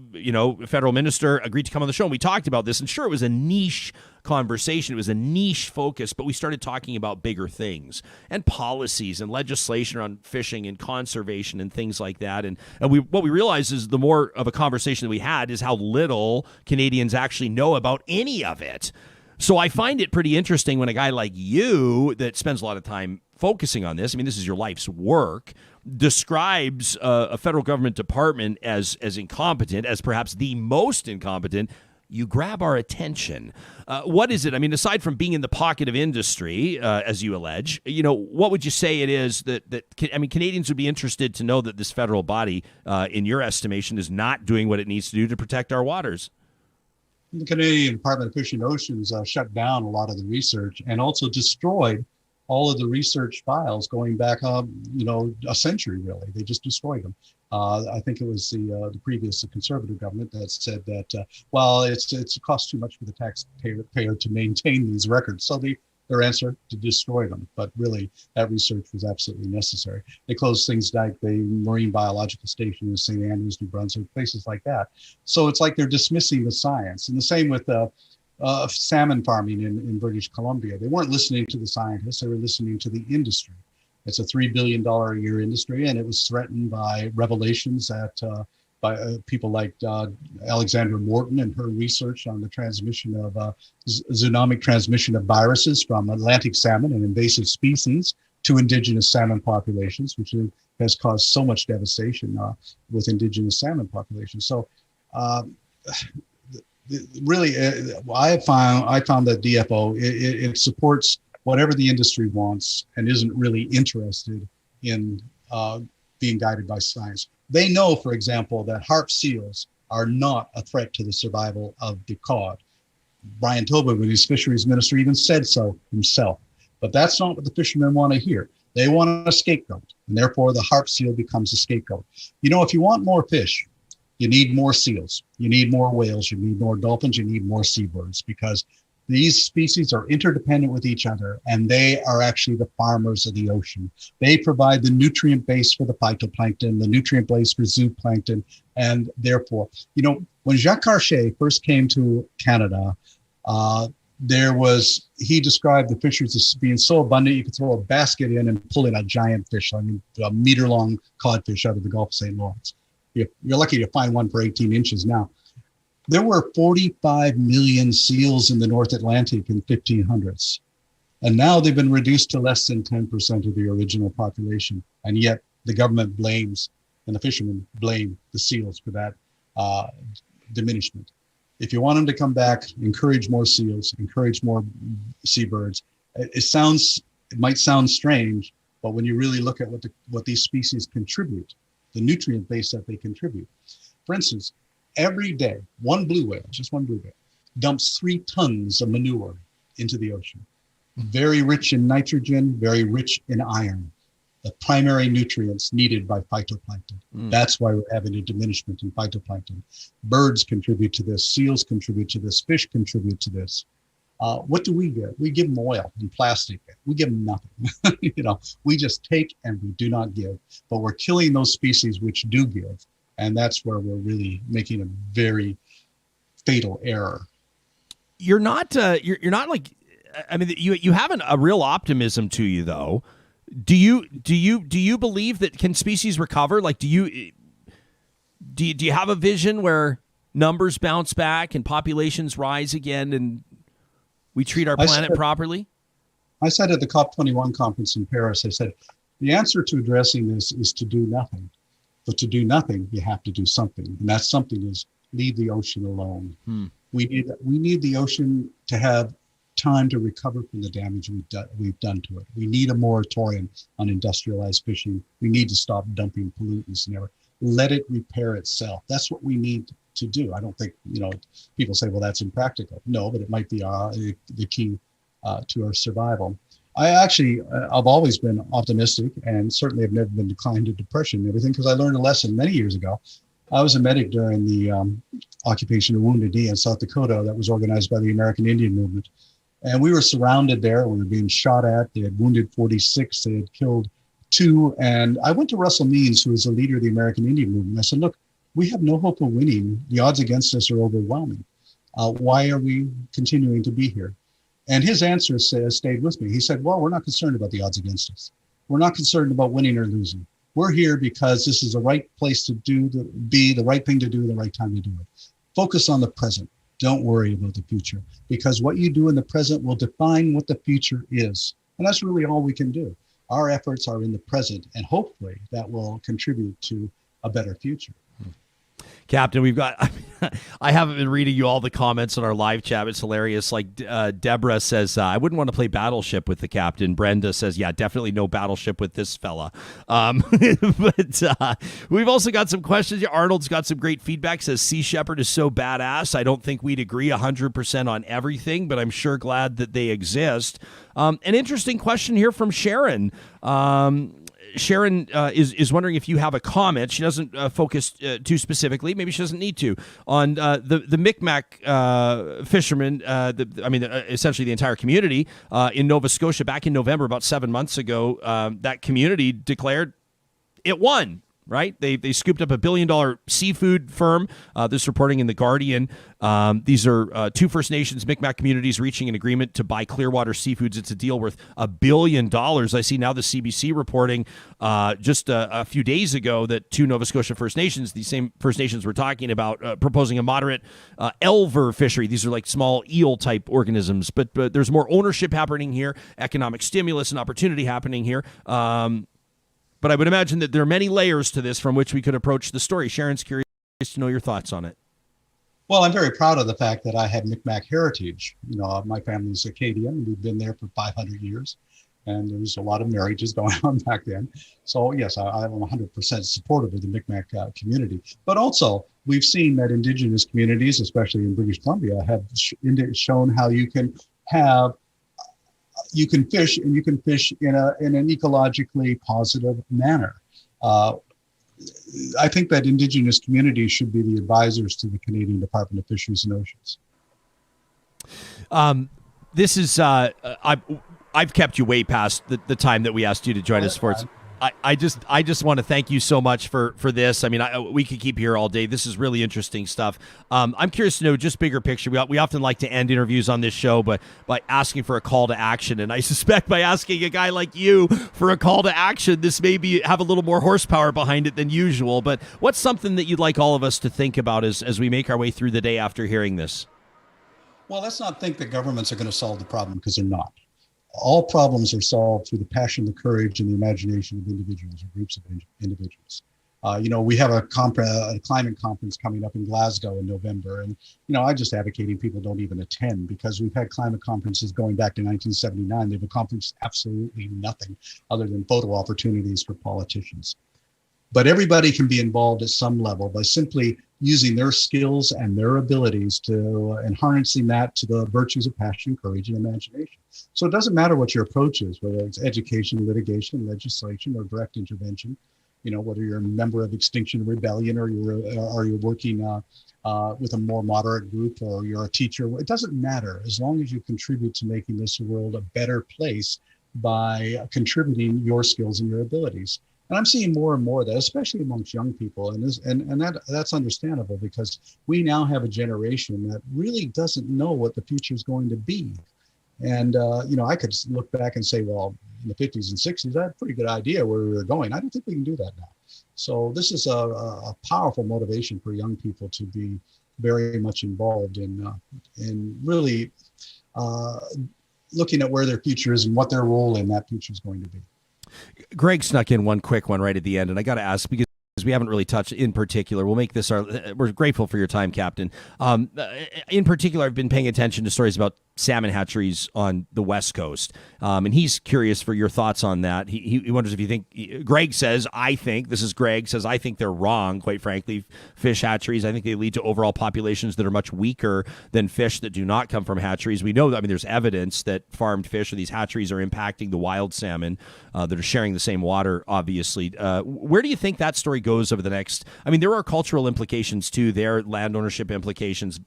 federal minister, agreed to come on the show. And we talked about this. And sure, it was a niche conversation. It was a niche focus, but we started talking about bigger things and policies and legislation around fishing and conservation and things like that. And what we realized is the more of a conversation that we had is how little Canadians actually know about any of it. So I find it pretty interesting when a guy like you that spends a lot of time focusing on this, this is your life's work, describes a federal government department as incompetent, as perhaps the most incompetent. You grab our attention. What is it? Aside from being in the pocket of industry, as you allege, what would you say it is that Canadians would be interested to know that this federal body, in your estimation, is not doing what it needs to do to protect our waters? The Canadian Department of Fisheries and Oceans shut down a lot of the research and also destroyed all of the research files going back, a century, really. They just destroyed them. I think it was the previous Conservative government that said that, it costs too much for the taxpayer to maintain these records. So their answer to destroy them. But really, that research was absolutely necessary. They closed things like the Marine Biological Station in St. Andrews, New Brunswick, places like that. So it's like they're dismissing the science. And the same with salmon farming in British Columbia. They weren't listening to the scientists. They were listening to the industry. It's a $3 billion a year industry, and it was threatened by revelations by people like Alexandra Morton and her research on the transmission of zoonotic transmission of viruses from Atlantic salmon and invasive species to indigenous salmon populations, which has caused so much devastation with indigenous salmon populations. So really, I found that DFO, it supports whatever the industry wants and isn't really interested in being guided by science. They know, for example, that harp seals are not a threat to the survival of the cod. Brian Tobin, when he was fisheries minister, even said so himself. But that's not what the fishermen want to hear. They want a scapegoat, and therefore the harp seal becomes a scapegoat. If you want more fish, you need more seals, you need more whales, you need more dolphins, you need more seabirds, because These species are interdependent with each other, and they are actually the farmers of the ocean. They provide the nutrient base for the phytoplankton, the nutrient base for zooplankton, and therefore, when Jacques Cartier first came to Canada, he described the fisheries as being so abundant you could throw a basket in and pull in a giant fish, a meter-long codfish out of the Gulf of St. Lawrence. You're lucky to find one for 18 inches now. There were 45 million seals in the North Atlantic in 1500s. And now they've been reduced to less than 10% of the original population. And yet the government blames, and the fishermen blame the seals for that diminishment. If you want them to come back, encourage more seals, encourage more seabirds. It might sound strange, but when you really look at what these species contribute, the nutrient base that they contribute. For instance, every day, just one blue whale, dumps 3 tons of manure into the ocean. Very rich in nitrogen, very rich in iron, the primary nutrients needed by phytoplankton. That's why we're having a diminishment in phytoplankton. Birds contribute to this, seals contribute to this, fish contribute to this. What do we give? We give them oil and plastic. We give them nothing. We just take and we do not give. But we're killing those species which do give. And that's where we're really making a very fatal error. You're not like, I mean, you have a real optimism to you, though. Do you believe that can species recover? Like, do you have a vision where numbers bounce back and populations rise again and we treat our planet properly? I said at the COP21 conference in Paris, I said, the answer to addressing this is to do nothing. But to do nothing, you have to do something. And that something is leave the ocean alone. We need the ocean to have time to recover from the damage we've done to it. We need a moratorium on industrialized fishing. We need to stop dumping pollutants and everything. Let it repair itself. That's what we need to do. I don't think, people say, well, that's impractical. No, but it might be the key to our survival. I've always been optimistic and certainly have never been declined to depression and everything because I learned a lesson many years ago. I was a medic during the occupation of Wounded Knee in South Dakota that was organized by the American Indian Movement. And we were surrounded there. We were being shot at. They had wounded 46. They had killed 2. And I went to Russell Means, who was the leader of the American Indian Movement. I said, look, we have no hope of winning. The odds against us are overwhelming. Why are we continuing to be here? And his answer stayed with me. He said, well, we're not concerned about the odds against us. We're not concerned about winning or losing. We're here because this is the right place to be, the right thing to do, the right time to do it. Focus on the present. Don't worry about the future, because what you do in the present will define what the future is. And that's really all we can do. Our efforts are in the present, and hopefully that will contribute to a better future. Captain, I haven't been reading you all the comments on our live chat. It's hilarious. Like Deborah says, I wouldn't want to play Battleship with the captain. Brenda says, yeah, definitely no Battleship with this fella. But we've also got some questions. Arnold's got some great feedback. Says, Sea Shepherd is so badass. I don't think we'd agree 100% on everything, but I'm sure glad that they exist. An interesting question here from Sharon. Sharon is wondering if you have a comment. She doesn't focus too specifically. Maybe she doesn't need to on the Micmac fishermen. Essentially the entire community in Nova Scotia back in November, about 7 months ago. That community declared it won. Right? They scooped up $1 billion seafood firm. This reporting in The Guardian. These are 2 First Nations Micmac communities reaching an agreement to buy Clearwater Seafoods. It's a deal worth $1 billion. I see now the CBC reporting just a few days ago that 2 Nova Scotia First Nations, these same First Nations we're talking about, proposing a moderate elver fishery. These are like small eel-type organisms. But there's more ownership happening here, economic stimulus and opportunity happening here. But I would imagine that there are many layers to this from which we could approach the story. Sharon's curious to know your thoughts on it. Well, I'm very proud of the fact that I have Micmac heritage. My family's Acadian. We've been there for 500 years, and there was a lot of marriages going on back then. So yes, I'm 100% supportive of the Micmac community. But also, we've seen that Indigenous communities, especially in British Columbia, have shown how you can fish, and you can fish in an ecologically positive manner. I think that Indigenous communities should be the advisors to the Canadian Department of Fisheries and Oceans. This is I've kept you way past the time that we asked you to join us for. I just want to thank you so much for this. I mean, we could keep here all day. This is really interesting stuff. I'm curious to know, just bigger picture. We often like to end interviews on this show, but by asking for a call to action, and I suspect by asking a guy like you for a call to action, this may have a little more horsepower behind it than usual. But what's something that you'd like all of us to think about as we make our way through the day after hearing this? Well, let's not think that governments are going to solve the problem, because they're not. All problems are solved through the passion, the courage, and the imagination of individuals or groups of individuals. We have a climate conference coming up in Glasgow in November, and I just advocating people don't even attend, because we've had climate conferences going back to 1979. They've accomplished absolutely nothing other than photo opportunities for politicians. But everybody can be involved at some level by simply using their skills and their abilities and harnessing that to the virtues of passion, courage, and imagination. So it doesn't matter what your approach is, whether it's education, litigation, legislation, or direct intervention. Whether you're a member of Extinction Rebellion, or you're working with a more moderate group, or you're a teacher. It doesn't matter, as long as you contribute to making this world a better place by contributing your skills and your abilities. And I'm seeing more and more of that, especially amongst young people, and that's understandable, because we now have a generation that really doesn't know what the future is going to be. And I could look back and say, well, in the 50s and 60s, I had a pretty good idea where we were going. I don't think we can do that now. So this is a powerful motivation for young people to be very much involved in really looking at where their future is and what their role in that future is going to be. Greg snuck in one quick one right at the end, and I got to ask, because we haven't really touched in particular. We'll make this we're grateful for your time, Captain. In particular, I've been paying attention to stories about salmon hatcheries on the West Coast. And he's curious for your thoughts on that. He wonders if you think, Greg says, I think they're wrong, quite frankly. Fish hatcheries, I think they lead to overall populations that are much weaker than fish that do not come from hatcheries. We know that, there's evidence that farmed fish or these hatcheries are impacting the wild salmon that are sharing the same water, obviously. Where do you think that story goes over the next, there are cultural implications too. There are land ownership implications,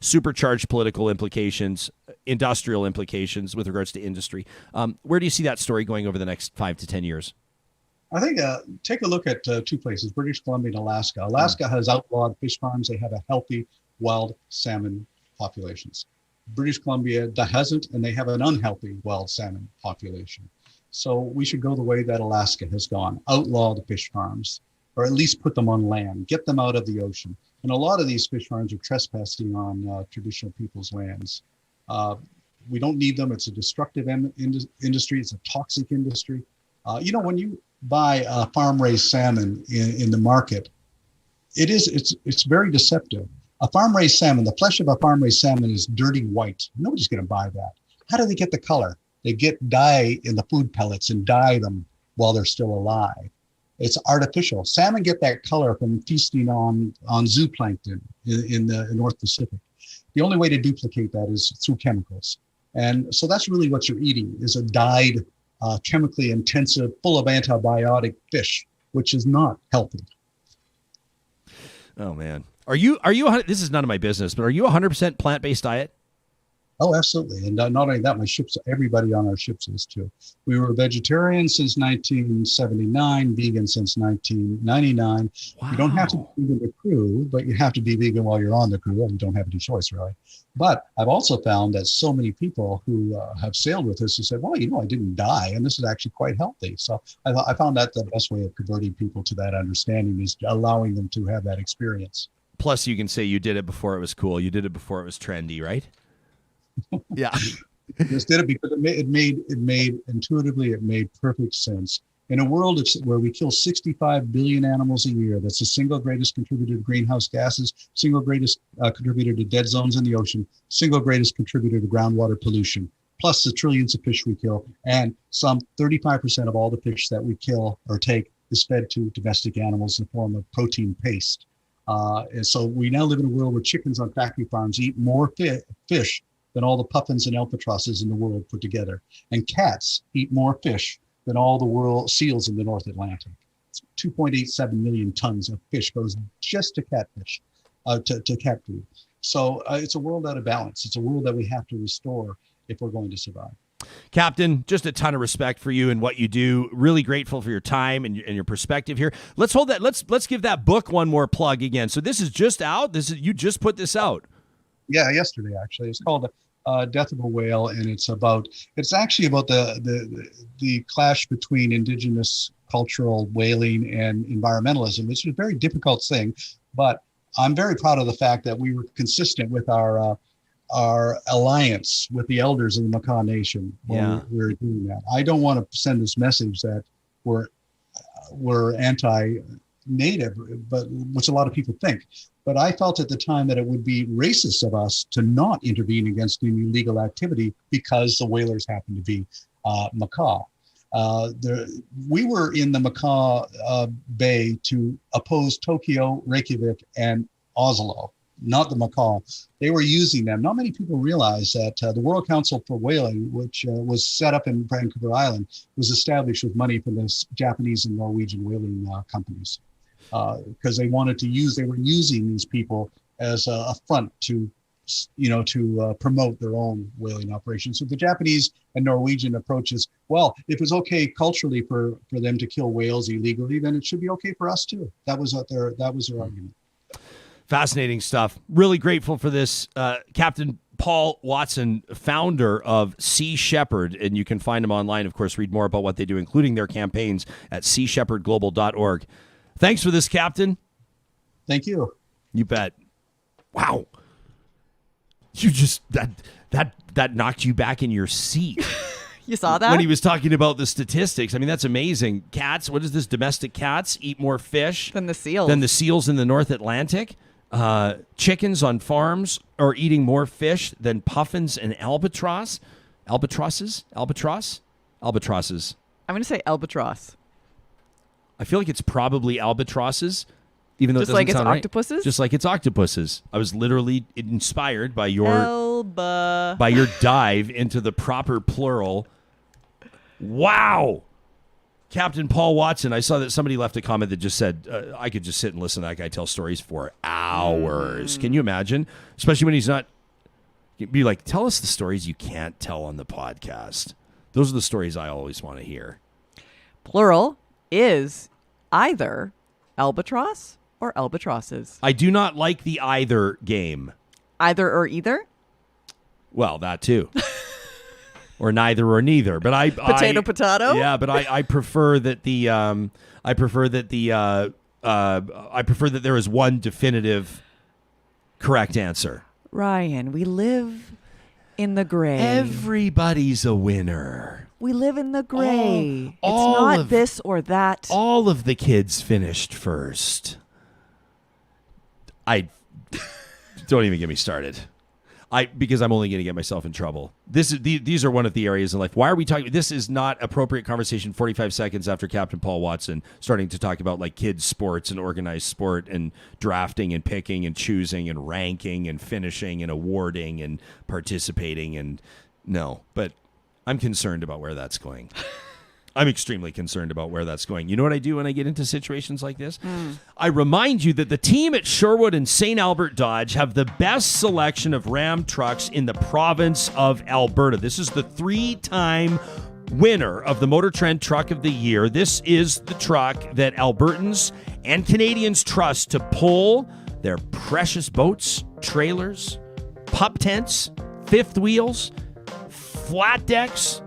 supercharged political implications, industrial implications with regards to industry. Where do you see that story going over the next 5 to 10 years? I think take a look at two places, British Columbia and Alaska. Alaska has outlawed fish farms. They have a healthy wild salmon populations. British Columbia hasn't, and they have an unhealthy wild salmon population. So we should go the way that Alaska has gone, outlaw the fish farms, or at least put them on land, get them out of the ocean. And a lot of these fish farms are trespassing on traditional people's lands. We don't need them. It's a destructive industry. It's a toxic industry. When you buy farm-raised salmon in the market, it's very deceptive. A farm-raised salmon, the flesh of a farm-raised salmon is dirty white. Nobody's going to buy that. How do they get the color? They get dye in the food pellets and dye them while they're still alive. It's artificial. Salmon get that color from feasting on zooplankton in the North Pacific. The only way to duplicate that is through chemicals. And so that's really what you're eating, is a dyed, chemically intensive, full of antibiotic fish, which is not healthy. Oh, man. Are you? This is none of my business, but are you 100% plant-based diet? Oh, absolutely. And not only that, everybody on our ships is too. We were vegetarian since 1979, vegan since 1999. Wow. You don't have to be vegan the crew, but you have to be vegan while you're on the crew, and you don't have any choice, really. But I've also found that so many people who have sailed with us have said, well, I didn't die, and this is actually quite healthy. So I found that the best way of converting people to that understanding is allowing them to have that experience. Plus, you can say you did it before it was cool. You did it before it was trendy, right? Yeah. Just did it because it made perfect sense. In a world where we kill 65 billion animals a year, that's the single greatest contributor to greenhouse gases, single greatest contributor to dead zones in the ocean, single greatest contributor to groundwater pollution, plus the trillions of fish we kill, and some 35% of all the fish that we kill or take is fed to domestic animals in the form of protein paste. And so we now live in a world where chickens on factory farms eat more fish than all the puffins and albatrosses in the world put together. And cats eat more fish than all the world seals in the North Atlantic. 2.87 million tons of fish goes just to catfish, to cat food. So it's a world out of balance. It's a world that we have to restore. if we're going to survive. Captain, just a ton of respect for you and what you do. Really grateful for your time and your perspective here. Let's hold that. Let's give that book one more plug again. So this is just out. You just put this out. Yeah, yesterday actually. It's called Death of a Whale, and it's actually about the clash between Indigenous cultural whaling and environmentalism. It's a very difficult thing, but I'm very proud of the fact that we were consistent with our alliance with the elders of the Makah Nation when we were doing that. I don't want to send this message that we're anti-native, but which a lot of people think. But I felt at the time that it would be racist of us to not intervene against any illegal activity because the whalers happen to be Makah. We were in the Makah Bay to oppose Tokyo, Reykjavik, and Oslo, not the Makah. They were using them. Not many people realize that the World Council for Whaling, which was set up in Vancouver Island, was established with money from the Japanese and Norwegian whaling companies because they were using these people as a front to promote their own whaling operations. So the Japanese and Norwegian approach is, well, if it's okay culturally for them to kill whales illegally, then it should be okay for us too. That was their argument. Fascinating stuff. Really grateful for this. Captain Paul Watson, founder of Sea Shepherd, and you can find him online, of course, read more about what they do, including their campaigns at seashepherdglobal.org. Thanks for this, Captain. Thank you. You bet. Wow. You just, that knocked you back in your seat. You saw that? When he was talking about the statistics. I mean, that's amazing. Cats, what is this? Domestic cats eat more fish than the seals. Than the seals in the North Atlantic. Chickens on farms are eating more fish than puffins and albatrosses. I'm going to say albatross. I feel like it's probably albatrosses, even though just it like it's sound right. octopuses. Just like it's octopuses. I was literally inspired by your by your dive into the proper plural. Wow. Captain Paul Watson, I saw that somebody left a comment that just said, I could just sit and listen to that guy tell stories for hours. Can you imagine? Especially when he's not, be like, tell us the stories you can't tell on the podcast. Those are the stories I always want to hear. Plural is either albatross or albatrosses. I do not like the either game. Either or either? Well, that too. Or neither or neither, but potato. Yeah, but I prefer that there is one definitive correct answer. Ryan, we live in the gray. Everybody's a winner. We live in the gray. It's not this or that. All of the kids finished first. I don't even get me started. Because I'm only going to get myself in trouble. These are one of the areas in life. Why are we talking? This is not appropriate conversation 45 seconds after Captain Paul Watson starting to talk about like kids sports and organized sport and drafting and picking and choosing and ranking and finishing and awarding and participating and no. But I'm concerned about where that's going. I'm extremely concerned about where that's going. You know what I do when I get into situations like this? I remind you that the team at Sherwood and St. Albert Dodge have the best selection of Ram trucks in the province of Alberta. This is the 3-time winner of the Motor Trend Truck of the Year. This is the truck that Albertans and Canadians trust to pull their precious boats, trailers, pup tents, fifth wheels, flat decks,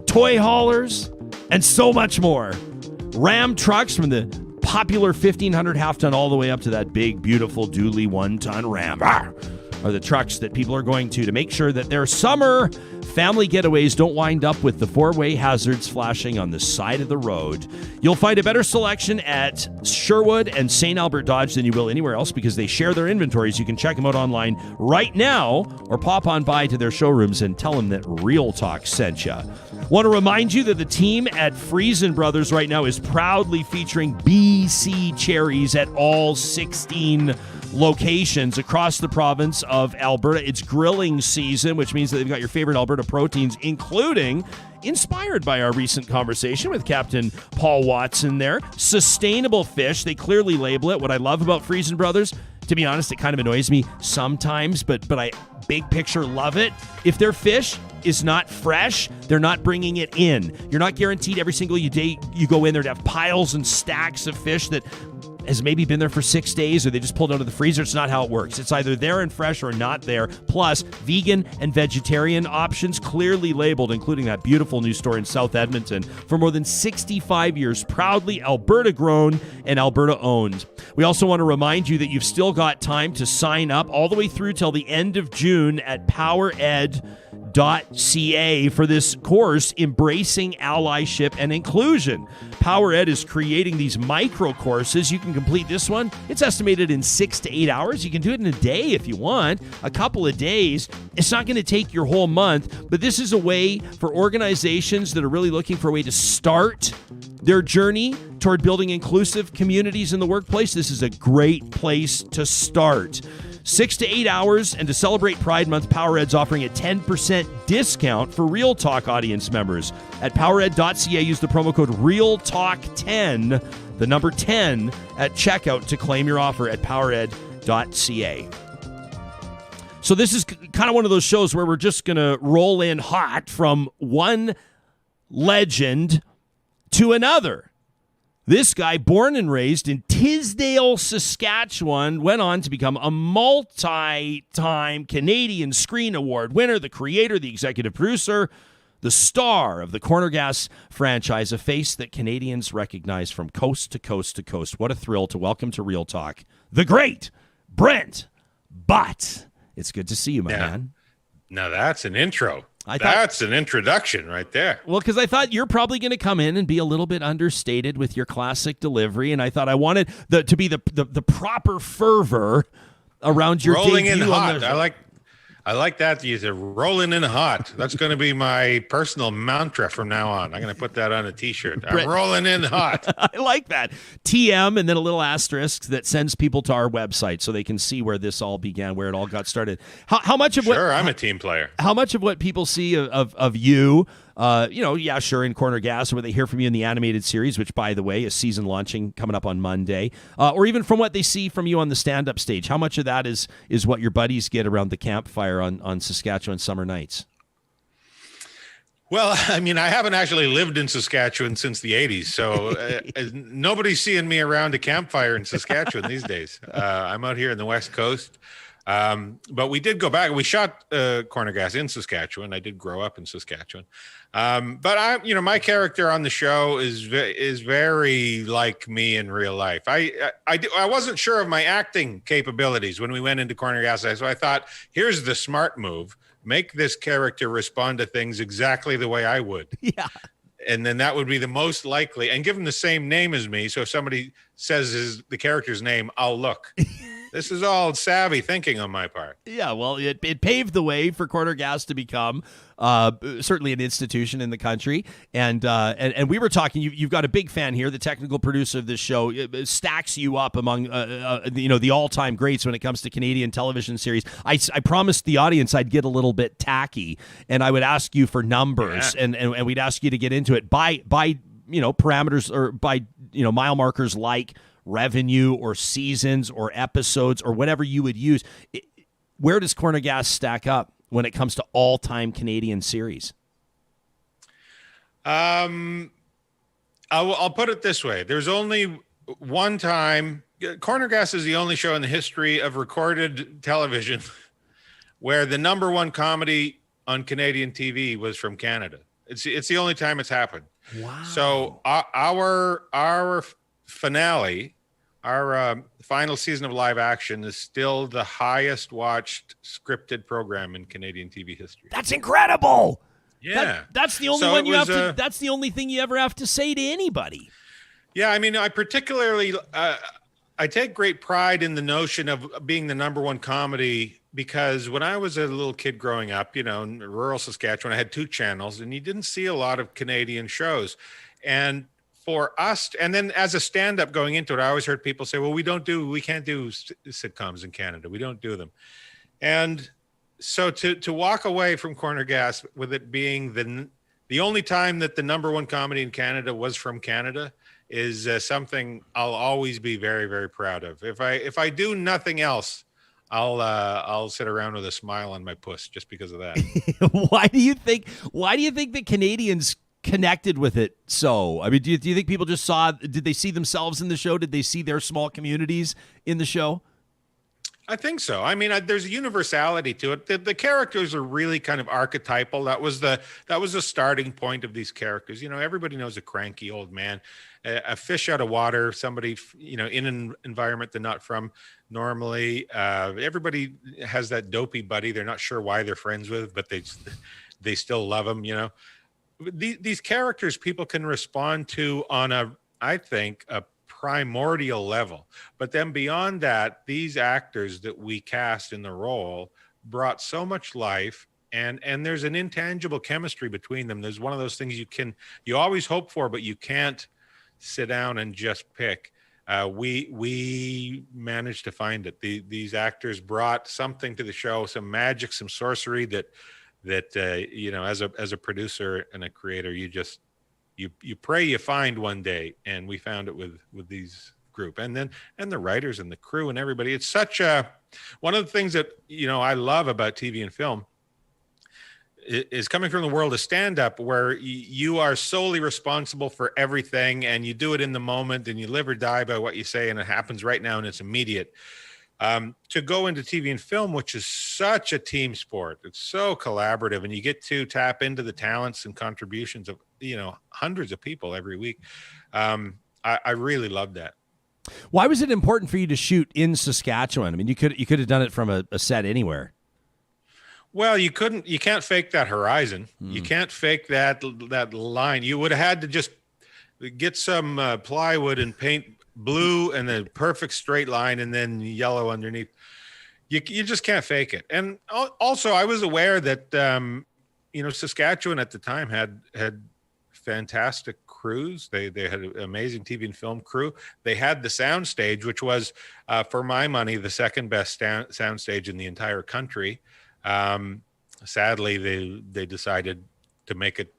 toy haulers, and so much more. Ram trucks from the popular 1,500 half-ton all the way up to that big, beautiful dually 1-ton Ram are the trucks that people are going to make sure that their summer family getaways don't wind up with the four-way hazards flashing on the side of the road. You'll find a better selection at Sherwood and St. Albert Dodge than you will anywhere else because they share their inventories. You can check them out online right now or pop on by to their showrooms and tell them that Real Talk sent you. Want to remind you that the team at Friesen Brothers right now is proudly featuring BC cherries at all 16 locations across the province of Alberta. It's grilling season, which means that they've got your favorite Alberta proteins, including, inspired by our recent conversation with Captain Paul Watson there, sustainable fish. They clearly label it. What I love about Friesen Brothers, to be honest, it kind of annoys me sometimes, but I big picture love it. If their fish is not fresh, they're not bringing it in. You're not guaranteed every single day you go in there to have piles and stacks of fish that has maybe been there for 6 days, or they just pulled out of the freezer. It's not how it works. It's either there and fresh or not there. Plus, vegan and vegetarian options clearly labeled, including that beautiful new store in South Edmonton. For more than 65 years, proudly Alberta grown and Alberta owned. We also want to remind you that you've still got time to sign up all the way through till the end of June at powered.ca for this course, Embracing Allyship and Inclusion. PowerEd is creating these micro courses. You can complete this one. It's estimated in 6 to 8 hours. You can do it in a day if you want, a couple of days. It's not going to take your whole month, but this is a way for organizations that are really looking for a way to start their journey toward building inclusive communities in the workplace. This is a great place to start. 6 to 8 hours, and to celebrate Pride Month, PowerEd's offering a 10% discount for Real Talk audience members. At powered.ca, use the promo code REALTALK10, the number 10, at checkout to claim your offer at powered.ca. So this is kind of one of those shows where we're just going to roll in hot from one legend to another. This guy, born and raised in Tisdale, Saskatchewan, went on to become a multi-time Canadian Screen Award winner, the creator, the executive producer, the star of the Corner Gas franchise, a face that Canadians recognize from coast to coast to coast. What a thrill to welcome to Real Talk, the great Brent Butt. It's good to see you, my man. Now that's an intro. That's an introduction right there. Well, because I thought you're probably going to come in and be a little bit understated with your classic delivery, and I thought I wanted to be the proper fervor around your rolling in debut hot. I like that. You said rolling in hot. That's going to be my personal mantra from now on. I'm going to put that on a T-shirt. I'm rolling in hot. I like that. TM and then a little asterisk that sends people to our website so they can see where this all began, where it all got started. How much of Sure, I'm a team player. How much of what people see of you, in Corner Gas, or what they hear from you in the animated series, which, by the way, is season launching coming up on Monday, or even from what they see from you on the stand-up stage, how much of that is what your buddies get around the campfire on Saskatchewan summer nights? Well, I mean, I haven't actually lived in Saskatchewan since the 80s, so nobody's seeing me around a campfire in Saskatchewan these days. I'm out here in the West Coast. But we did go back. We shot Corner Gas in Saskatchewan. I did grow up in Saskatchewan. But my character on the show is very like me in real life. I wasn't sure of my acting capabilities when we went into Corner Gas, so I thought, here's the smart move: make this character respond to things exactly the way I would. Yeah. And then that would be the most likely, and give him the same name as me. So if somebody says the character's name, I'll look. This is all savvy thinking on my part. Yeah, well, it paved the way for Corner Gas to become certainly an institution in the country. And we were talking. You've got a big fan here, the technical producer of this show. It stacks you up among the all-time greats when it comes to Canadian television series. I promised the audience I'd get a little bit tacky, and I would ask you for numbers, and we'd ask you to get into it by parameters, or by mile markers like revenue or seasons or episodes or whatever you would use. Where does Corner Gas stack up when it comes to all-time Canadian series? I'll put it this way. There's only one time. Corner Gas is the only show in the history of recorded television where the number one comedy on Canadian TV was from Canada. It's the only time it's happened. Wow. So our finale, our final season of live action, is still the highest watched scripted program in Canadian TV history. That's incredible. Yeah. That's the only one you have to. That's the only thing you ever have to say to anybody. Yeah, I mean, I particularly I take great pride in the notion of being the number one comedy, because when I was a little kid growing up, in rural Saskatchewan, I had 2 channels, and you didn't see a lot of Canadian shows. And for us, and then as a stand-up going into it, I always heard people say, well, we can't do sitcoms in Canada. We don't do them. And so to walk away from Corner Gas with it being the only time that the number one comedy in Canada was from Canada is something I'll always be very, very proud of. If I do nothing else, I'll sit around with a smile on my puss just because of that. Why do you think that Canadians connected with it so? I mean, do you think people just did they see themselves in the show? Did they see their small communities in the show? I think so. I mean, there's a universality to it. The characters are really kind of archetypal. That was the starting point of these characters. You know, everybody knows a cranky old man, a fish out of water, somebody, you know, in an environment they're not from normally. Everybody has that dopey buddy they're not sure why they're friends with, but they still love him. You know, these characters people can respond to on I think a primordial level. But then beyond that, these actors that we cast in the role brought so much life, and there's an intangible chemistry between them. There's one of those things you always hope for, but you can't sit down and just pick. We managed to find it. These actors brought something to the show, some magic, some sorcery that you know, as a producer and a creator, you pray you find one day, and we found it with these group, and the writers and the crew and everybody. It's such one of the things that, you know, I love about TV and film is coming from the world of stand-up, where you are solely responsible for everything, and you do it in the moment, and you live or die by what you say, and it happens right now, and it's immediate. To go into TV and film, which is such a team sport, it's so collaborative, and you get to tap into the talents and contributions of, you know, hundreds of people every week. I really loved that. Why was it important for you to shoot in Saskatchewan? I mean, you could have done it from a set anywhere. Well, you can't fake that horizon. You can't fake that line. You would have had to just get some plywood and paint blue and a perfect straight line and then yellow underneath. You just can't fake it. And also, I was aware that you know, Saskatchewan at the time had fantastic crews. They had an amazing TV and film crew. They had the sound stage, which was for my money the second best sound stage in the entire country. Sadly, they decided to make it.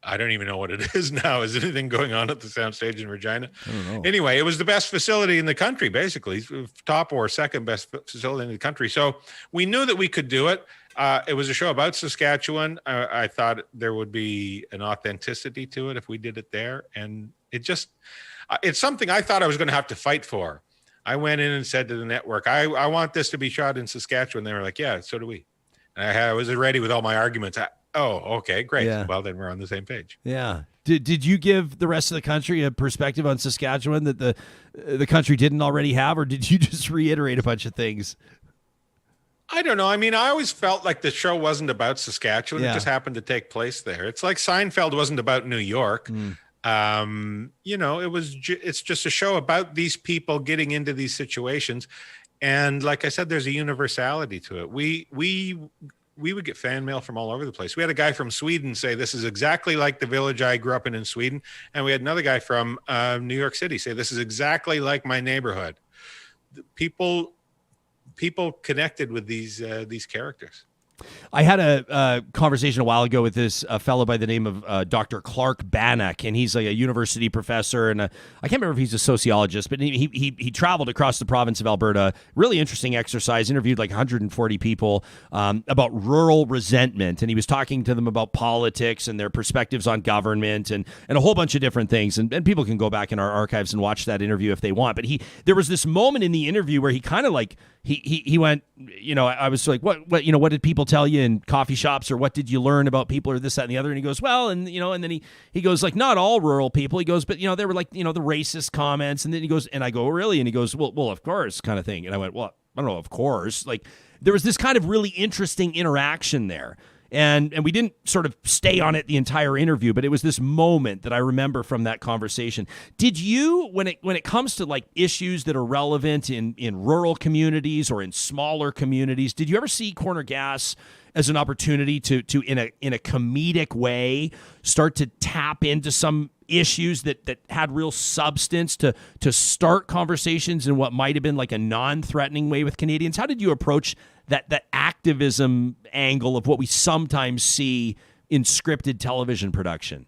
I don't even know what it is now. Is anything going on at the soundstage in Regina? I don't know. Anyway, it was the best facility in the country, basically, top or second best facility in the country. So we knew that we could do it. It was a show about Saskatchewan. I thought there would be an authenticity to it if we did it there. And it's something I thought I was going to have to fight for. I went in and said to the network, I want this to be shot in Saskatchewan. They were like, yeah, so do we. And I was ready with all my arguments. Oh, okay, great. Yeah. Well, then we're on the same page. Yeah. Did you give the rest of the country a perspective on Saskatchewan that the country didn't already have, or did you just reiterate a bunch of things? I don't know. I mean, I always felt like the show wasn't about Saskatchewan. Yeah. It just happened to take place there. It's like Seinfeld wasn't about New York. You know, it's just a show about these people getting into these situations. And like I said, there's a universality to it. We would get fan mail from all over the place. We had a guy from Sweden say, this is exactly like the village I grew up in Sweden. And we had another guy from New York City say, this is exactly like my neighborhood. People connected with these characters. I had a conversation a while ago with this fellow by the name of Dr. Clark Bannock, and he's like a university professor, and I can't remember if he's a sociologist, but he traveled across the province of Alberta. Really interesting exercise. Interviewed like 140 people about rural resentment, and he was talking to them about politics and their perspectives on government and a whole bunch of different things. And people can go back in our archives and watch that interview if they want. But there was this moment in the interview where he kind of like he went, you know, I was like, what did people tell you in coffee shops, or what did you learn about people, or this, that, and the other? And he goes, well, and you know, and then he goes like, not all rural people. He goes, but you know, there were like, you know, the racist comments, and then he goes, and I go, really? And he goes, well, of course, kind of thing. And I went, well, I don't know, of course. Like there was this kind of really interesting interaction there. And we didn't sort of stay on it the entire interview, but it was this moment that I remember from that conversation. Did you, when it comes to like issues that are relevant in rural communities or in smaller communities, did you ever see Corner Gas as an opportunity to in a comedic way start to tap into some issues that had real substance to start conversations in what might have been like a non-threatening way with Canadians? How did you approach that activism angle of what we sometimes see in scripted television production?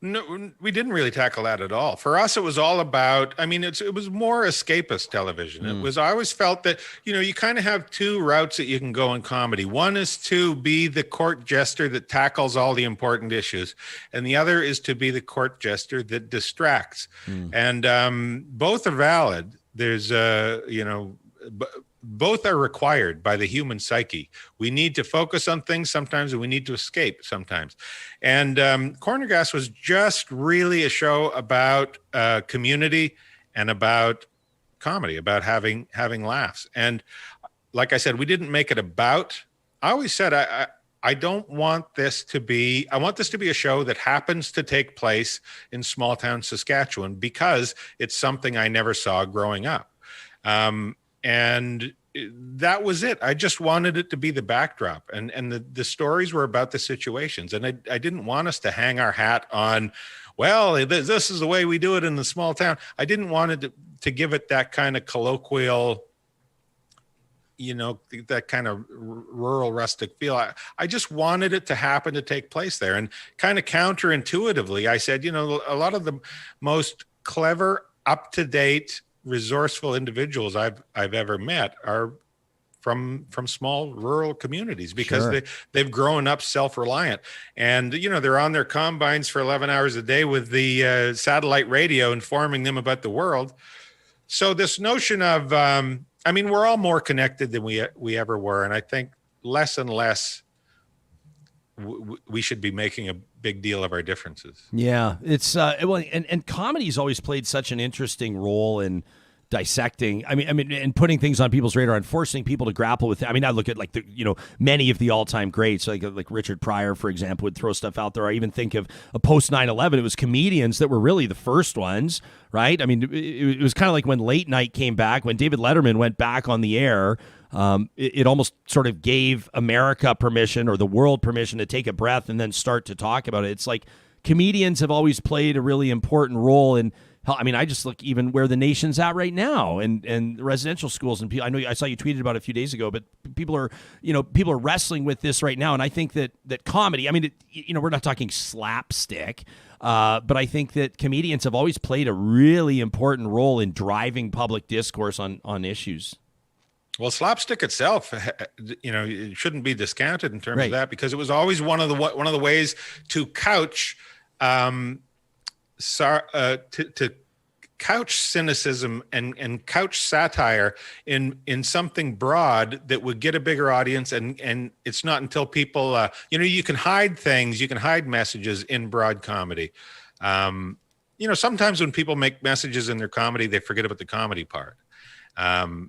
No, we didn't really tackle that at all. For us, it was all about, I mean, it was more escapist television. It was, I always felt that, you kind of have two routes that you can go in comedy. One is to be the court jester that tackles all the important issues. And the other is to be the court jester that distracts. And both are valid. There's, both are required by the human psyche. We need to focus on things sometimes, and we need to escape sometimes. And Corner Gas was just really a show about community and about comedy, about having laughs. And like I said, we didn't make it about. I always said I don't want this to be. I want this to be a show that happens to take place in small town Saskatchewan because it's something I never saw growing up. And that was it. I just wanted it to be the backdrop, and the stories were about the situations. And I didn't want us to hang our hat on, well, this is the way we do it in the small town. I didn't want it to give it that kind of colloquial, that kind of rural rustic feel. I just wanted it to happen to take place there. And kind of counterintuitively, I said, a lot of the most clever, up-to-date, resourceful individuals I've ever met are from small rural communities because they've grown up self-reliant, and they're on their combines for 11 hours a day with the satellite radio informing them about the world. So this notion of we're all more connected than we ever were, and I think less and less we should be making a big deal of our differences. Yeah, it's and comedy's always played such an interesting role in dissecting. I mean, and putting things on people's radar and forcing people to grapple with it. I mean, I look at many of the all-time greats, like Richard Pryor, for example, would throw stuff out there. I even think of a post 9/11. It was comedians that were really the first ones, right? I mean, it was kind of like when late night came back, when David Letterman went back on the air. It almost sort of gave America permission or the world permission to take a breath and then start to talk about it. It's like comedians have always played a really important role in. I mean, I just look even where the nation's at right now, and residential schools, and people. I know I saw you tweeted about it a few days ago, but people are wrestling with this right now, and I think that comedy. I mean, we're not talking slapstick, but I think that comedians have always played a really important role in driving public discourse on issues. Well, slapstick itself, it shouldn't be discounted in terms of that, because it was always one of the ways to couch. To couch cynicism and couch satire in something broad that would get a bigger audience, and it's not until people you can hide things, you can hide messages in broad comedy. Sometimes when people make messages in their comedy, they forget about the comedy part.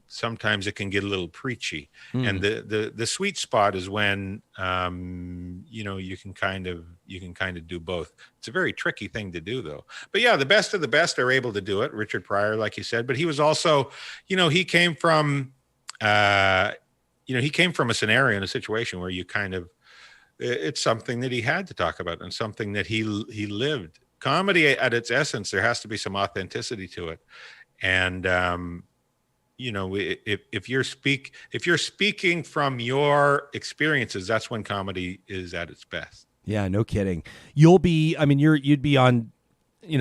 Sometimes it can get a little preachy, and the sweet spot is when you can kind of do both. It's a very tricky thing to do, though. But yeah, the best of the best are able to do it. Richard Pryor, like you said, but he was also, he came from a scenario and a situation where it's something that he had to talk about and something that he lived. Comedy at its essence, there has to be some authenticity to it, and if you're speaking from your experiences, that's when comedy is at its best. Yeah, no kidding. You'd be on,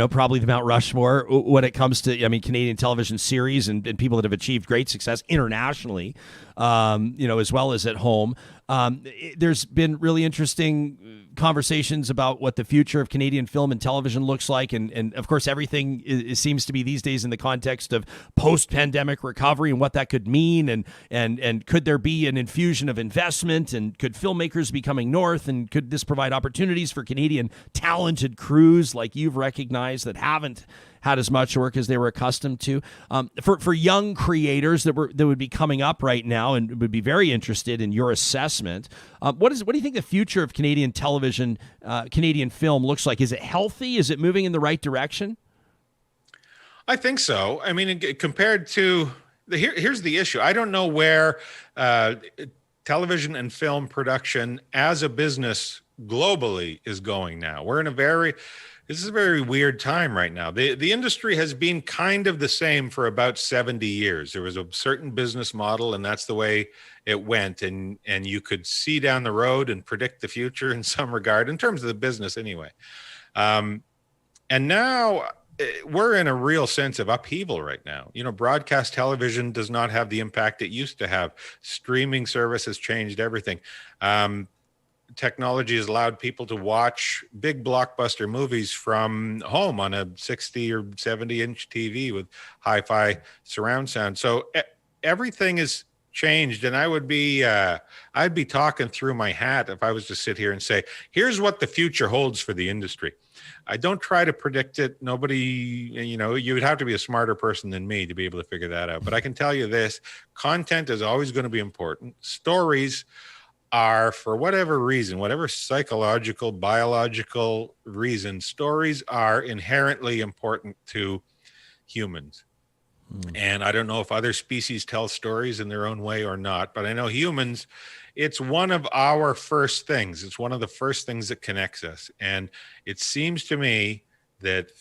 probably the Mount Rushmore when it comes to, Canadian television series and people that have achieved great success internationally, as well as at home. There's been really interesting conversations about what the future of Canadian film and television looks like. And of course, everything seems to be these days in the context of post-pandemic recovery and what that could mean. And could there be an infusion of investment, and could filmmakers be coming north, and could this provide opportunities for Canadian talented crews like you've recognized that haven't had as much work as they were accustomed to, for young creators that would be coming up right now and would be very interested in your assessment. What do you think the future of Canadian television, Canadian film looks like? Is it healthy? Is it moving in the right direction? I think so. I mean, compared to here's the issue. I don't know where television and film production as a business globally is going now. This is a very weird time right now. The industry has been kind of the same for about 70 years. There was a certain business model, and that's the way it went. And you could see down the road and predict the future in some regard, in terms of the business anyway. And now we're in a real sense of upheaval right now. Broadcast television does not have the impact it used to have. Streaming service has changed everything. Technology has allowed people to watch big blockbuster movies from home on a 60 or 70-inch TV with hi-fi surround sound. So everything is changed, and I'd be talking through my hat if I was to sit here and say, here's what the future holds for the industry. I don't try to predict it. Nobody, you would have to be a smarter person than me to be able to figure that out. But I can tell you this, content is always going to be important. Stories are, for whatever reason, whatever psychological, biological reason, stories are inherently important to humans. And I don't know if other species tell stories in their own way or not, but I know humans, it's one of our first things. It's one of the first things that connects us. And it seems to me that,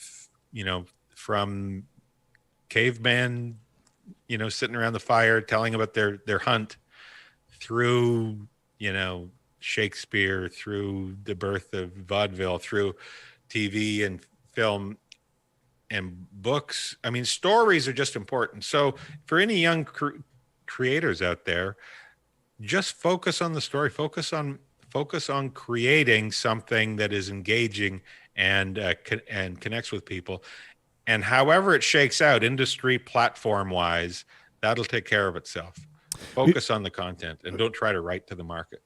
from caveman, sitting around the fire telling about their hunt, through Shakespeare, through the birth of vaudeville, through TV and film and books. I mean, stories are just important. So for any young creators out there, just focus on the story, focus on creating something that is engaging and connects with people. And however it shakes out, industry platform wise, that'll take care of itself. Focus on the content and don't try to write to the market.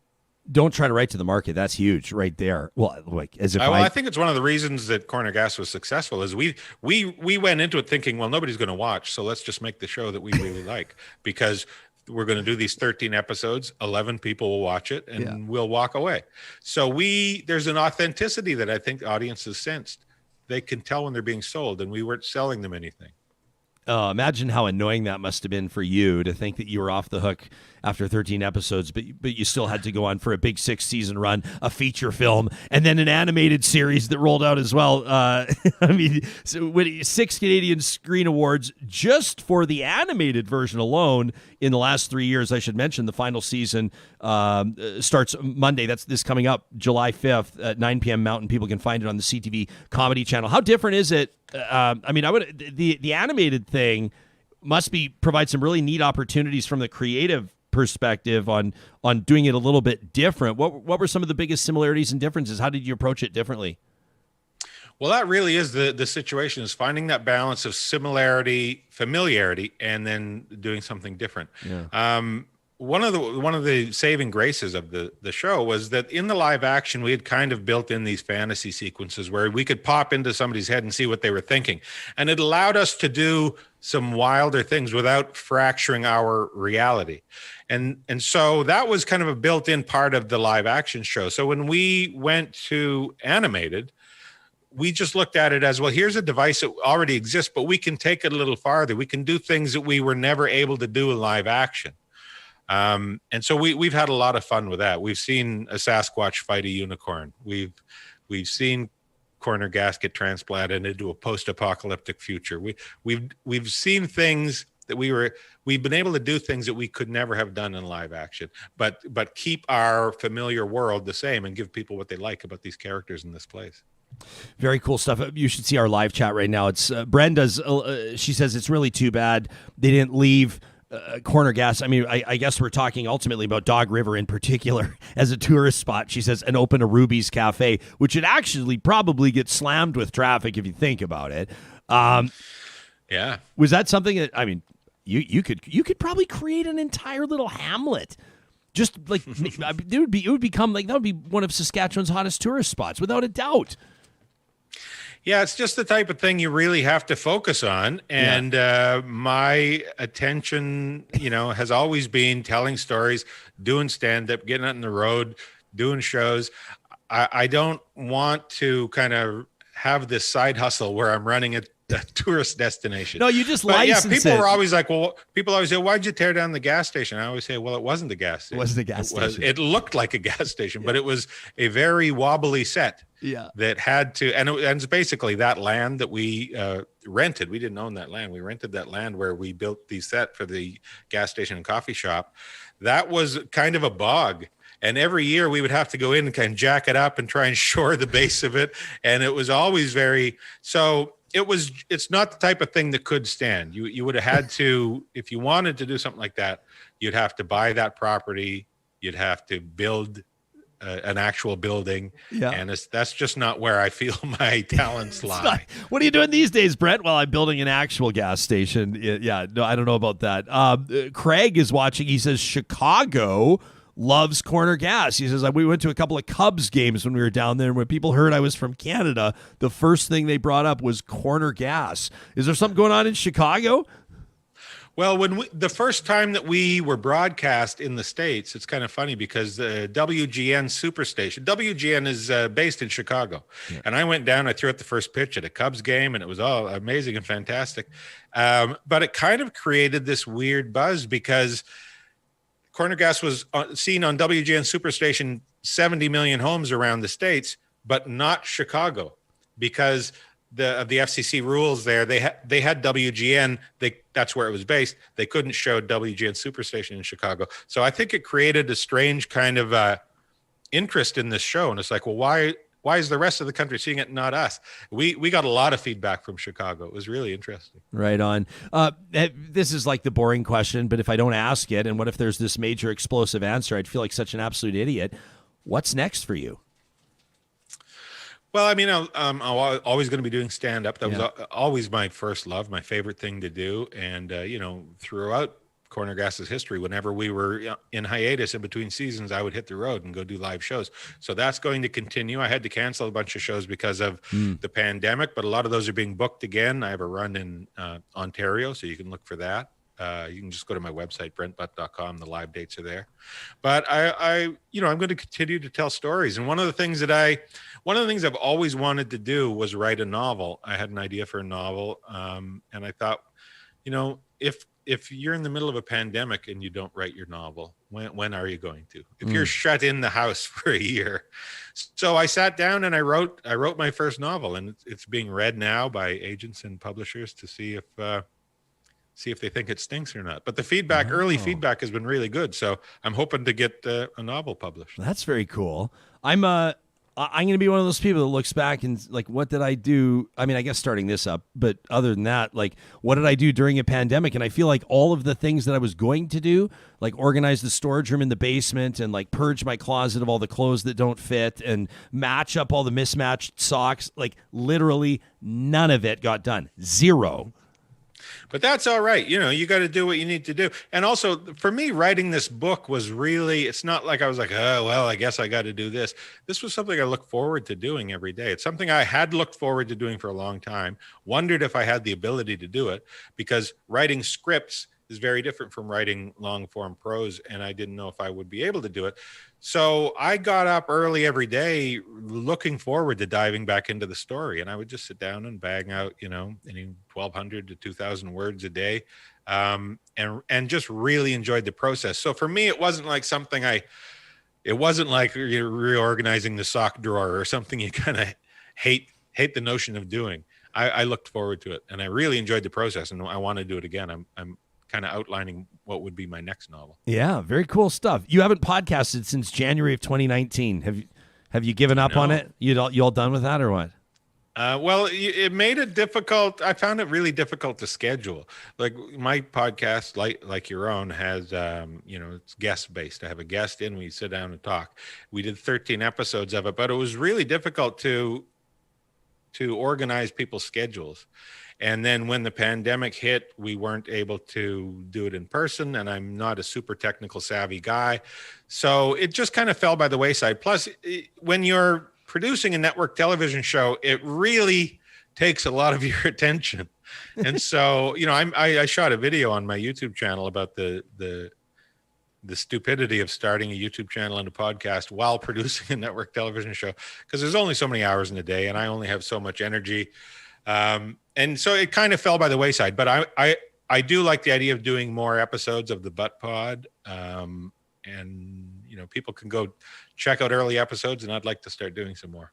Don't try to write to the market. That's huge right there. Well, I think it's one of the reasons that Corner Gas was successful is we went into it thinking, well, nobody's going to watch, so let's just make the show that we really like, because we're going to do these 13 episodes, 11 people will watch it, and we'll walk away. So there's an authenticity that I think audiences sensed. They can tell when they're being sold, and we weren't selling them anything. Imagine how annoying that must have been for you to think that you were off the hook after 13 episodes, but you still had to go on for a big 6-season run, a feature film, and then an animated series that rolled out as well. So 6 Canadian Screen Awards just for the animated version alone in the last 3 years. I should mention the final season starts Monday. That's this coming up, July 5th at 9 p.m. Mountain. People can find it on the CTV Comedy Channel. How different is it? The animated thing must provide some really neat opportunities from the creative perspective on doing it a little bit different. What were some of the biggest similarities and differences? How did you approach it differently? Well, that really is the situation, is finding that balance of similarity, familiarity, and then doing something different. Yeah. One of the saving graces of the show was that in the live action, we had kind of built in these fantasy sequences where we could pop into somebody's head and see what they were thinking. And it allowed us to do some wilder things without fracturing our reality. And so that was kind of a built-in part of the live action show. So when we went to animated, we just looked at it as, well, here's a device that already exists, but we can take it a little farther. We can do things that we were never able to do in live action. And so we've had a lot of fun with that. We've seen a Sasquatch fight a unicorn. We've seen Corner Gas get transplanted into a post-apocalyptic future. We've seen things that we've been able to do things that we could never have done in live action, but keep our familiar world the same and give people what they like about these characters in this place. Very cool stuff. You should see our live chat right now. It's Brenda's. She says it's really too bad they didn't leave Corner Gas. I mean, I guess we're talking ultimately about Dog River in particular as a tourist spot. She says, and open a Ruby's Cafe, which would actually probably get slammed with traffic if you think about it. Yeah. Was that something that, I mean, you could probably create an entire little hamlet. Just like it would become like, that would be one of Saskatchewan's hottest tourist spots without a doubt. Yeah, it's just the type of thing you really have to focus on. And my attention, has always been telling stories, doing stand-up, getting out on the road, doing shows. I don't want to kind of have this side hustle where I'm running a tourist destination. No, you just license it. People were always like, people always say, why'd you tear down the gas station? I always say, well, it wasn't the gas station. It wasn't the gas station. It looked like a gas station, but it was a very wobbly set. Yeah. That had to, and it's basically that land that we rented. We didn't own that land. We rented that land where we built the set for the gas station and coffee shop. That was kind of a bog. And every year we would have to go in and kind of jack it up and try and shore the base of it. And it was always it's not the type of thing that could stand. You would have had to, if you wanted to do something like that, you'd have to buy that property. You'd have to build an actual building. Yeah. And that's just not where I feel my talents lie. What are you doing these days, Brent? Well, I'm building an actual gas station. Yeah, no, I don't know about that. Craig is watching. He says Chicago loves corner gas. He says, we went to a couple of Cubs games when we were down there, and when people heard I was from Canada, the first thing they brought up was corner gas. Is there something going on in Chicago? Well, the first time that we were broadcast in the States, it's kind of funny because the WGN Superstation, WGN is based in Chicago. Yeah. And I went down, I threw out the first pitch at a Cubs game, and it was all amazing and fantastic. But it kind of created this weird buzz because corner gas was seen on WGN Superstation 70 million homes around the States, but not Chicago, because of the FCC rules there. They had WGN. That's where it was based. They couldn't show WGN Superstation in Chicago. So I think it created a strange kind of interest in this show. And it's like, well, why is the rest of the country seeing it, not us? We got a lot of feedback from Chicago. It was really interesting. Right on. This is like the boring question, but if I don't ask it, and what if there's this major explosive answer, I'd feel like such an absolute idiot. What's next for you? Well, I mean, I'm always going to be doing stand-up. That was always my first love, my favorite thing to do. And, throughout Corner Gas's history, whenever we were in hiatus in between seasons, I would hit the road and go do live shows. So that's going to continue. I had to cancel a bunch of shows because of the pandemic, but a lot of those are being booked again. I have a run in Ontario, so you can look for that. You can just go to my website, brentbutt.com. The live dates are there. But I'm going to continue to tell stories. And one of the things I've always wanted to do was write a novel. I had an idea for a novel, and I thought, if you're in the middle of a pandemic and you don't write your novel, when are you going to? If you're shut in the house for a year. So I sat down and I wrote my first novel, and it's being read now by agents and publishers to see if they think it stinks or not. But the early feedback has been really good. So I'm hoping to get a novel published. That's very cool. I'm going to be one of those people that looks back and like, what did I do? I mean, I guess starting this up, but other than that, like, what did I do during a pandemic? And I feel like all of the things that I was going to do, like organize the storage room in the basement and like purge my closet of all the clothes that don't fit and match up all the mismatched socks, like literally none of it got done. Zero. But that's all right. You got to do what you need to do. And also for me, writing this book was really, it's not like I was like, oh, well, I guess I got to do this. This was something I look forward to doing every day. It's something I had looked forward to doing for a long time, wondered if I had the ability to do it, because writing scripts is very different from writing long form prose. And I didn't know if I would be able to do it. So I got up early every day looking forward to diving back into the story. And I would just sit down and bang out, any 1,200 to 2,000 words a day, and just really enjoyed the process. So for me, it wasn't like it wasn't like you're reorganizing the sock drawer or something you kind of hate the notion of doing. I looked forward to it, and I really enjoyed the process, and I want to do it again. I'm kind of outlining what would be my next novel. Yeah, very cool stuff. You haven't podcasted since January of 2019. Have you given up on it? You all done with that or what? Well, it made it difficult. I found it really difficult to schedule. Like my podcast, like your own, has it's guest based. I have a guest in, we sit down and talk. We did 13 episodes of it, but it was really difficult to organize people's schedules. And then when the pandemic hit, we weren't able to do it in person, and I'm not a super technical savvy guy. So it just kind of fell by the wayside. Plus, when you're producing a network television show, it really takes a lot of your attention. And so, I shot a video on my YouTube channel about the stupidity of starting a YouTube channel and a podcast while producing a network television show, because there's only so many hours in a day and I only have so much energy. And so it kind of fell by the wayside, but I do like the idea of doing more episodes of the Butt Pod. And people can go check out early episodes, and I'd like to start doing some more.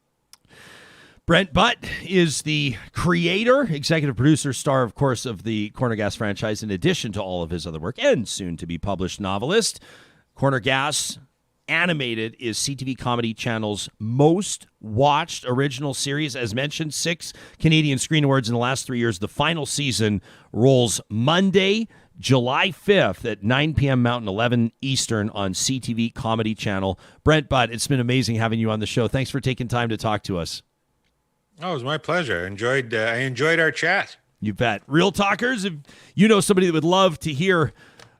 Brent Butt is the creator, executive producer, star, of course, of the Corner Gas franchise, in addition to all of his other work, and soon to be published novelist. Corner Gas Animated is CTV Comedy Channel's most watched original series. As mentioned, 6 Canadian Screen Awards in the last 3 years. The final season rolls Monday, July 5th at 9 p.m. Mountain, 11 Eastern on CTV Comedy Channel. Brent Butt, it's been amazing having you on the show. Thanks for taking time to talk to us. Oh, it was my pleasure. I enjoyed our chat. You bet. Real Talkers, if you know somebody that would love to hear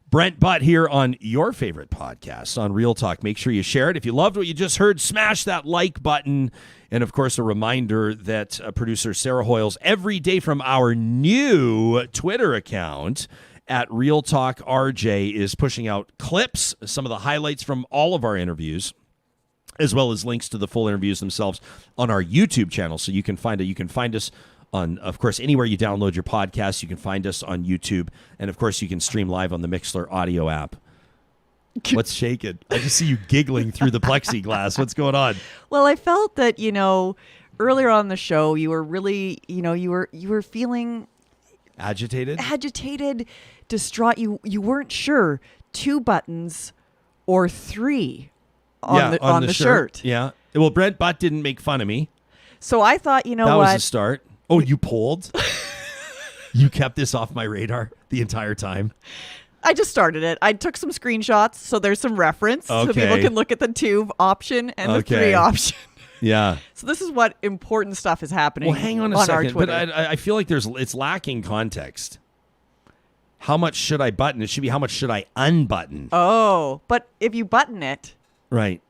Brent Butt here on your favorite podcast on Real Talk, make sure you share it. If you loved what you just heard, smash that like button. And, of course, a reminder that producer Sarah Hoyles, every day from our new Twitter account at Real Talk RJ, is pushing out clips, some of the highlights from all of our interviews, as well as links to the full interviews themselves on our YouTube channel. So you can find it. You can find us on, of course, anywhere you download your podcast. You can find us on YouTube. And, of course, you can stream live on the Mixlr audio app. What's shaking? I just see you giggling through the plexiglass. What's going on? Well, I felt that, earlier on the show, you were really, you were feeling agitated, distraught. You weren't sure 2 buttons or 3 on the shirt. Yeah. Well, Brent Butt didn't make fun of me. So I thought, that was a start. Oh, you pulled? You kept this off my radar the entire time? I just started it. I took some screenshots, so there's some reference. So people can look at the 2 option and the 3 option. Yeah. So this is what important stuff is happening. Well, hang on a second. But I feel like it's lacking context. How much should I button? It should be how much should I unbutton? Oh, but if you button it. Right.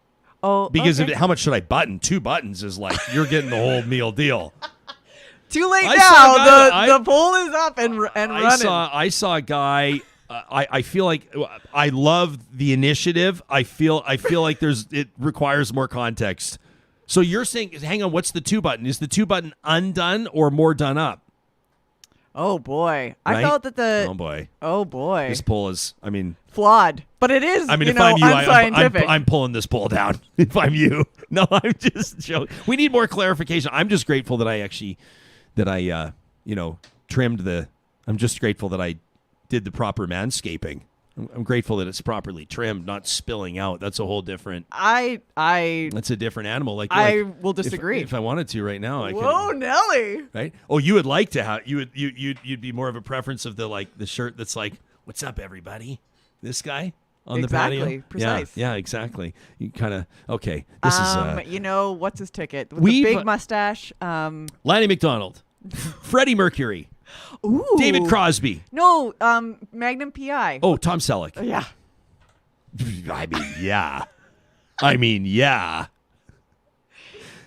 Oh, because how much should I button? 2 buttons is like, you're getting the whole meal deal. Too late now. The poll is up and running. I saw a guy. I feel like I love the initiative. I feel like it requires more context. So you're saying, hang on, what's the 2 button? Is the 2 button undone or more done up? Oh boy, Right? I felt that Oh boy, this poll is, flawed. But it is. If I'm you, unscientific. I'm pulling this poll down. If I'm you, no, I'm just joking. We need more clarification. I'm just grateful that I trimmed the. I'm just grateful that I did the proper manscaping. I'm grateful that it's properly trimmed, not spilling out. That's a whole different. That's a different animal. I will disagree. If I wanted to right now, I could. Whoa, Nelly! Right? Oh, you would like to have you'd be more of a preference of the shirt that's like, "What's up, everybody?" This guy on the patio. Exactly. Precise. Yeah, exactly. You kind of okay. This is what's his ticket with the big mustache? Lanny McDonald, Freddie Mercury. Ooh. David Crosby. No, Magnum PI. Oh, Tom Selleck. Yeah. I mean, yeah.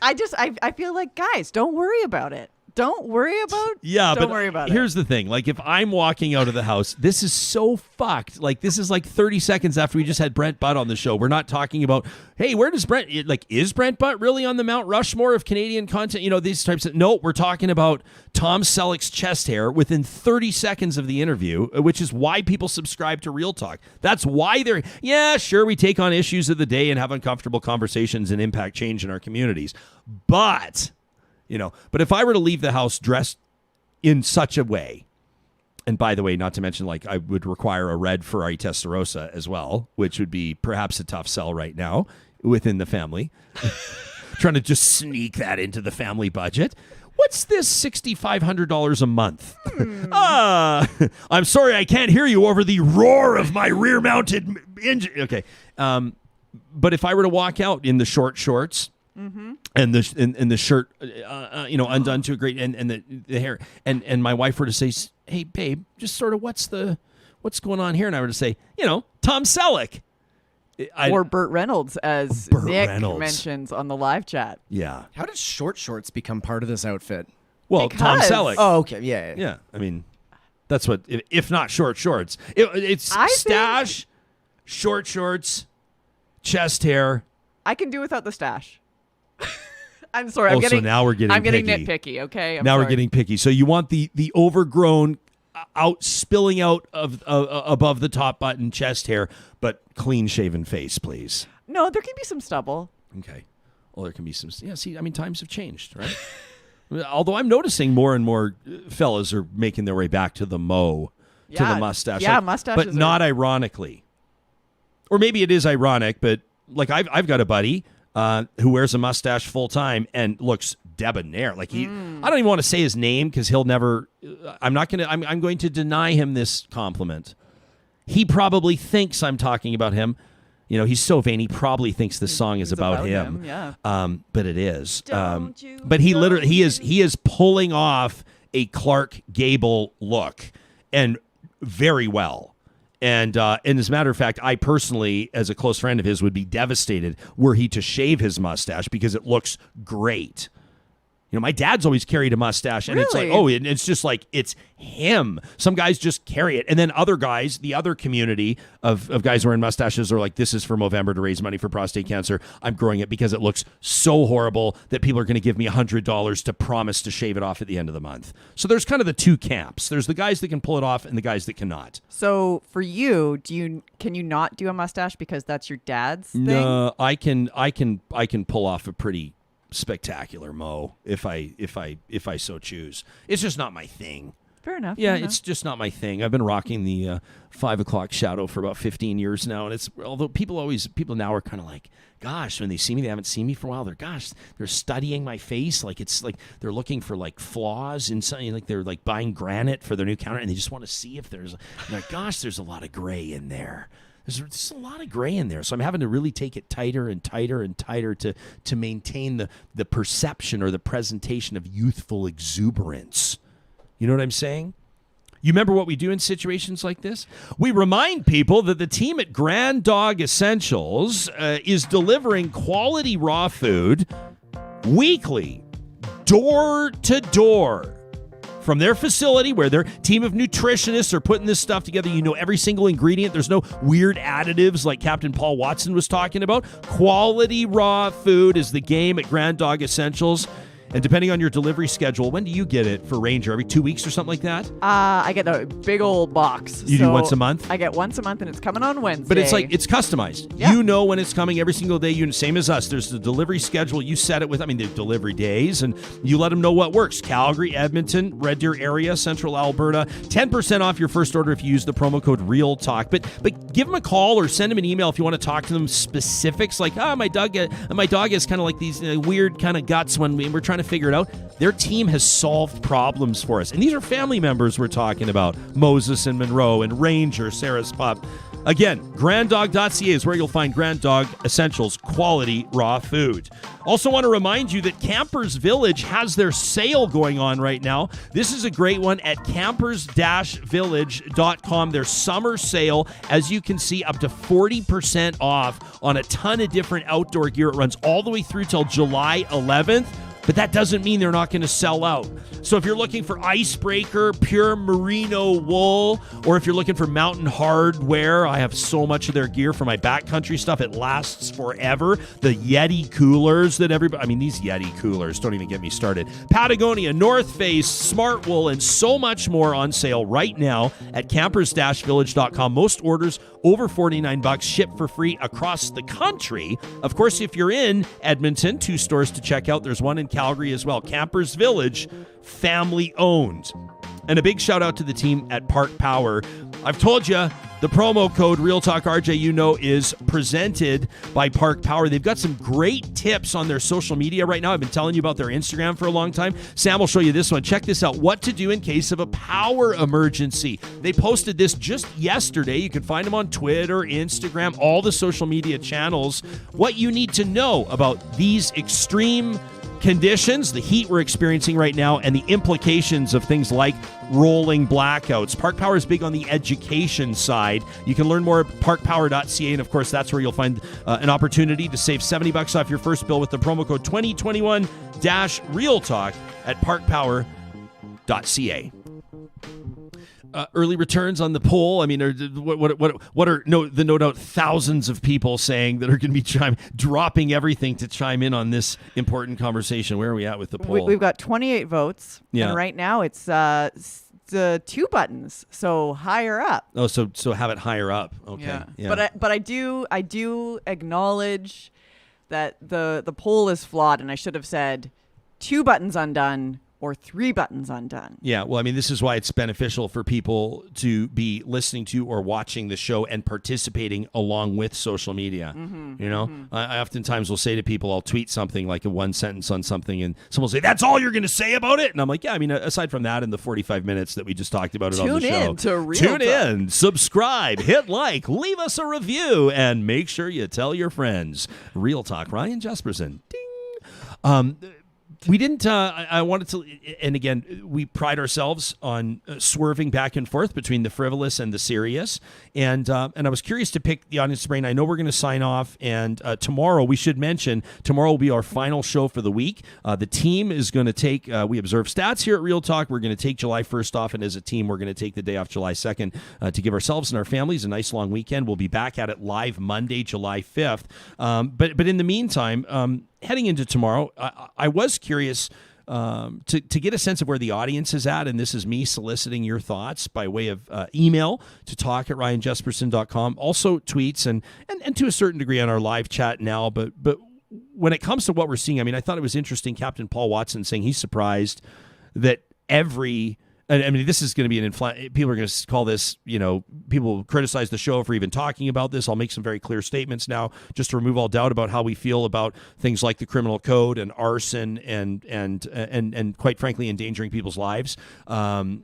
I feel like, guys, don't worry about it. Don't worry about it. Here's the thing. Like, if I'm walking out of the house, this is so fucked. Like, this is like 30 seconds after we just had Brent Butt on the show. We're not talking about, hey, where does is Brent Butt really on the Mount Rushmore of Canadian content? These types of, no, we're talking about Tom Selleck's chest hair within 30 seconds of the interview, which is why people subscribe to Real Talk. That's why sure, we take on issues of the day and have uncomfortable conversations and impact change in our communities. But if I were to leave the house dressed in such a way, and by the way, not to mention, I would require a red Ferrari Testarossa as well, which would be perhaps a tough sell right now within the family. Trying to just sneak that into the family budget. What's this $6,500 a month? I'm sorry, I can't hear you over the roar of my rear-mounted engine. Okay. But if I were to walk out in the short shorts, mm-hmm. and the shirt, undone to a great, and the hair, and my wife were to say, "Hey, babe, just sort of what's going on here?" And I were to say, Tom Selleck, or Burt Reynolds, as Nick mentions on the live chat. Yeah. How did short shorts become part of this outfit? Well, Tom Selleck. Oh, okay, yeah. Yeah. I mean, that's what, if not short shorts, it's stash, short shorts, chest hair. I can do without the stash. I'm sorry. So now we're getting I'm getting picky. nitpicky. Okay. We're getting picky. So you want the overgrown, spilling out of above the top button chest hair, but clean shaven face, please. No, there can be some stubble. Okay. Well, there can be some. Yeah. See, times have changed, right? Although I'm noticing more and more fellas are making their way back to the to the mustache. Yeah, mustaches. But not ironically. Or maybe it is ironic, but like I've got a buddy who wears a mustache full time and looks debonair. Like I don't even want to say his name because he'll never. I'm going to deny him this compliment. He probably thinks I'm talking about him. You know, he's so vain. He probably thinks this song is about him. Yeah. But it is. But he is pulling off a Clark Gable look, and very well. And as a matter of fact, I personally, as a close friend of his, would be devastated were he to shave his mustache because it looks great. You know, my dad's always carried a mustache, and it's like, it's just like, it's him. Some guys just carry it. And then other guys, the other community of guys wearing mustaches are like, this is for Movember to raise money for prostate cancer. I'm growing it because it looks so horrible that people are going to give me $100 to promise to shave it off at the end of the month. So there's kind of the two camps. There's the guys that can pull it off and the guys that cannot. So for you, can you not do a mustache because that's your dad's thing? No, I can pull off a pretty spectacular mo if I so choose. It's just not my thing. Fair enough. Yeah, fair enough. it's just not my thing. I've been rocking the 5 o'clock shadow for about 15 years now, and it's although people now are kind of like, gosh, when they see me, they haven't seen me for a while. They're studying my face, like it's like they're looking for like flaws in something, like they're like buying granite for their new counter, and they just want to see if there's like, gosh, there's a lot of gray in there. There's a lot of gray in there, so I'm having to really take it tighter and tighter and tighter to maintain the perception or the presentation of youthful exuberance. You know what I'm saying? You remember what we do in situations like this? We remind people that the team at Grand Dog Essentials is delivering quality raw food weekly, door to door. From their facility where their team of nutritionists are putting this stuff together. You know every single ingredient. There's no weird additives like Captain Paul Watson was talking about. Quality raw food is the game at Grand Dog Essentials. And depending on your delivery schedule, when do you get it for Ranger? Every 2 weeks or something like that? I get a big old box. You do once a month? I get once a month, and it's coming on Wednesday. But it's like, it's customized. Yeah. You know when it's coming every single day. Same as us. There's the delivery schedule. You set it with, the delivery days, and you let them know what works. Calgary, Edmonton, Red Deer area, Central Alberta. 10% off your first order if you use the promo code REALTALK. But give them a call or send them an email if you want to talk to them specifics. Like, my dog has kind of like these weird kind of guts when we're trying to figure it out. Their team has solved problems for us. And these are family members we're talking about. Moses and Monroe and Ranger, Sarah's pup. Again, granddog.ca is where you'll find Grand Dog Essentials quality raw food. Also want to remind you that Campers Village has their sale going on right now. This is a great one at campers-village.com. Their summer sale, as you can see, up to 40% off on a ton of different outdoor gear. It runs all the way through till July 11th. But that doesn't mean they're not going to sell out. So if you're looking for icebreaker, pure merino wool, or if you're looking for mountain hardware, I have so much of their gear for my backcountry stuff. It lasts forever. The Yeti coolers that everybody, these Yeti coolers, don't even get me started. Patagonia, North Face, Smart Wool, and so much more on sale right now at campers-village.com. Most orders over $49, shipped for free across the country. Of course, if you're in Edmonton, 2 stores to check out. There's one in Calgary as well. Campers Village, family owned. And a big shout out to the team at Park Power. I've told you, the promo code RealTalkRJ, is presented by Park Power. They've got some great tips on their social media right now. I've been telling you about their Instagram for a long time. Sam will show you this one. Check this out. What to do in case of a power emergency. They posted this just yesterday. You can find them on Twitter, Instagram, all the social media channels. What you need to know about these extreme conditions, the heat we're experiencing right now, and the implications of things like rolling blackouts. Park Power is big on the education side. You can learn more at parkpower.ca, and of course, that's where you'll find an opportunity to save $70 off your first bill with the promo code 2021-REALTALK at parkpower.ca. Early returns on the poll. What are the no doubt thousands of people saying that are going to be dropping everything to chime in on this important conversation? Where are we at with the poll? We've got 28 votes. Yeah. And right now it's the 2 buttons, so higher up. Oh, so have it higher up. Okay. Yeah. But I do acknowledge that the poll is flawed, and I should have said 2 buttons undone or 3 buttons undone. Yeah, well, I mean, this is why it's beneficial for people to be listening to or watching the show and participating along with social media. You know, I oftentimes will say to people, I'll tweet something like a one sentence on something, and someone will say, "That's all you're going to say about it?" And I'm like, "Yeah, I mean, aside from that, and the 45 minutes that we just talked about it on the show, Tune in to Real tune Talk. in, subscribe, hit like, leave us a review, and make sure you tell your friends." Real Talk, Ryan Jesperson. Ding. We didn't, I wanted to, and again, we pride ourselves on swerving back and forth between the frivolous and the serious. And I was curious to pick the audience brain. I know we're going to sign off, and tomorrow, we should mention, tomorrow will be our final show for the week. The team is going to take, we observe stats here at Real Talk. We're going to take July 1st off, and as a team, we're going to take the day off July 2nd to give ourselves and our families a nice long weekend. We'll be back at it live Monday, July 5th. But in the meantime, heading into tomorrow, I was curious to get a sense of where the audience is at, and this is me soliciting your thoughts by way of email to talk@ryanjesperson.com, also tweets, and to a certain degree on our live chat now. But when it comes to what we're seeing, I mean, I thought it was interesting, Captain Paul Watson saying he's surprised that I mean, this is going to be people are going to call this, you know, people criticize the show for even talking about this. I'll make some very clear statements now just to remove all doubt about how we feel about things like the criminal code and arson and quite frankly, endangering people's lives. Paul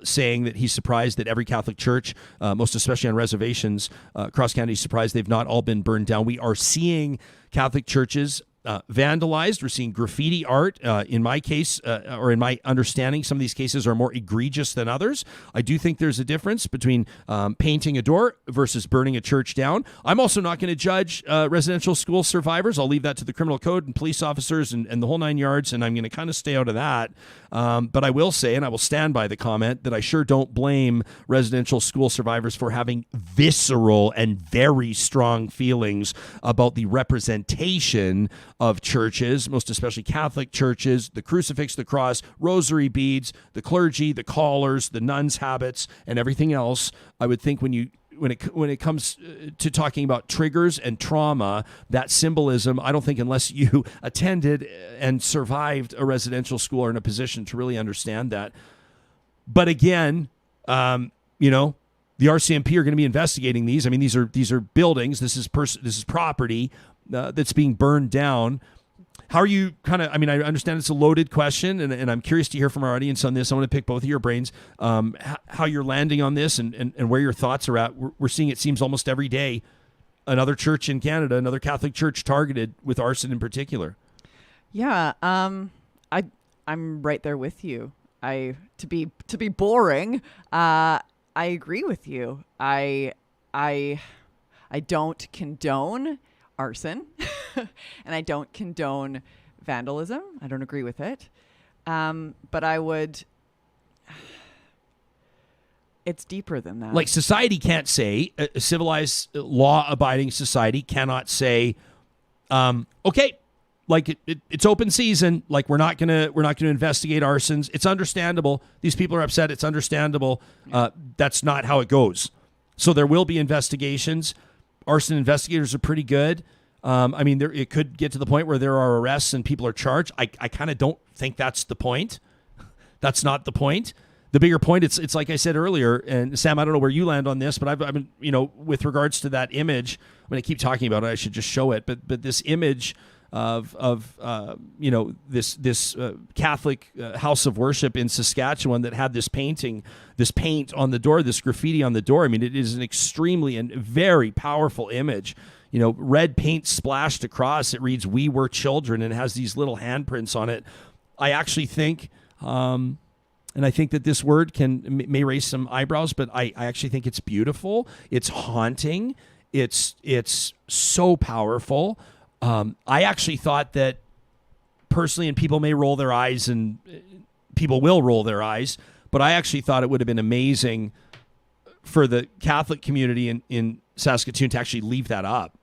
saying that he's surprised that every Catholic church, most especially on reservations across Canada, he's surprised they've not all been burned down. We are seeing Catholic churches vandalized. We're seeing graffiti art. In my case, or in my understanding, some of these cases are more egregious than others. I do think there's a difference between painting a door versus burning a church down. I'm also not going to judge residential school survivors. I'll leave that to the criminal code and police officers and the whole 9 yards, and I'm going to kind of stay out of that. But I will say, and I will stand by the comment, that I sure don't blame residential school survivors for having visceral and very strong feelings about the representation of churches, most especially Catholic churches, the crucifix, the cross, rosary beads, the clergy, the collars, the nuns' habits, and everything else. I would think when it comes to talking about triggers and trauma, that symbolism, I don't think unless you attended and survived a residential school or in a position to really understand that. But again, the RCMP are going to be investigating these. I mean, these are buildings. This is property that's being burned down. How are you I understand it's a loaded question, and I'm curious to hear from our audience on this. I want to pick both of your brains, how you're landing on this and where your thoughts are at. We're seeing, it seems almost every day, another church in Canada, another Catholic church targeted with arson in particular. Yeah, I'm right there with you. To be boring, I agree with you. I don't condone arson and I don't condone vandalism. I don't agree with it. But I would, it's deeper than that. Like, society can't say, a civilized, law-abiding society cannot say, okay, like it's open season. Like, we're not gonna investigate arsons. It's understandable. These people are upset. It's understandable. That's not how it goes. So there will be investigations. Arson investigators are pretty good. It could get to the point where there are arrests and people are charged. I kind of don't think that's the point. That's not the point. The bigger point, it's like I said earlier, and Sam, I don't know where you land on this, but I've been, with regards to that image, I'm going to keep talking about it. I should just show it. But this image of this Catholic house of worship in Saskatchewan that had this paint on the door, this graffiti on the door. I mean, it is an extremely and very powerful image. Red paint splashed across. It reads, "We were children," and it has these little handprints on it. I actually think, and I think that this word may raise some eyebrows, but I actually think it's beautiful. It's haunting. It's so powerful. I actually thought that personally, and people may roll their eyes, and people will roll their eyes, but I actually thought it would have been amazing for the Catholic community in Saskatoon to actually leave that up.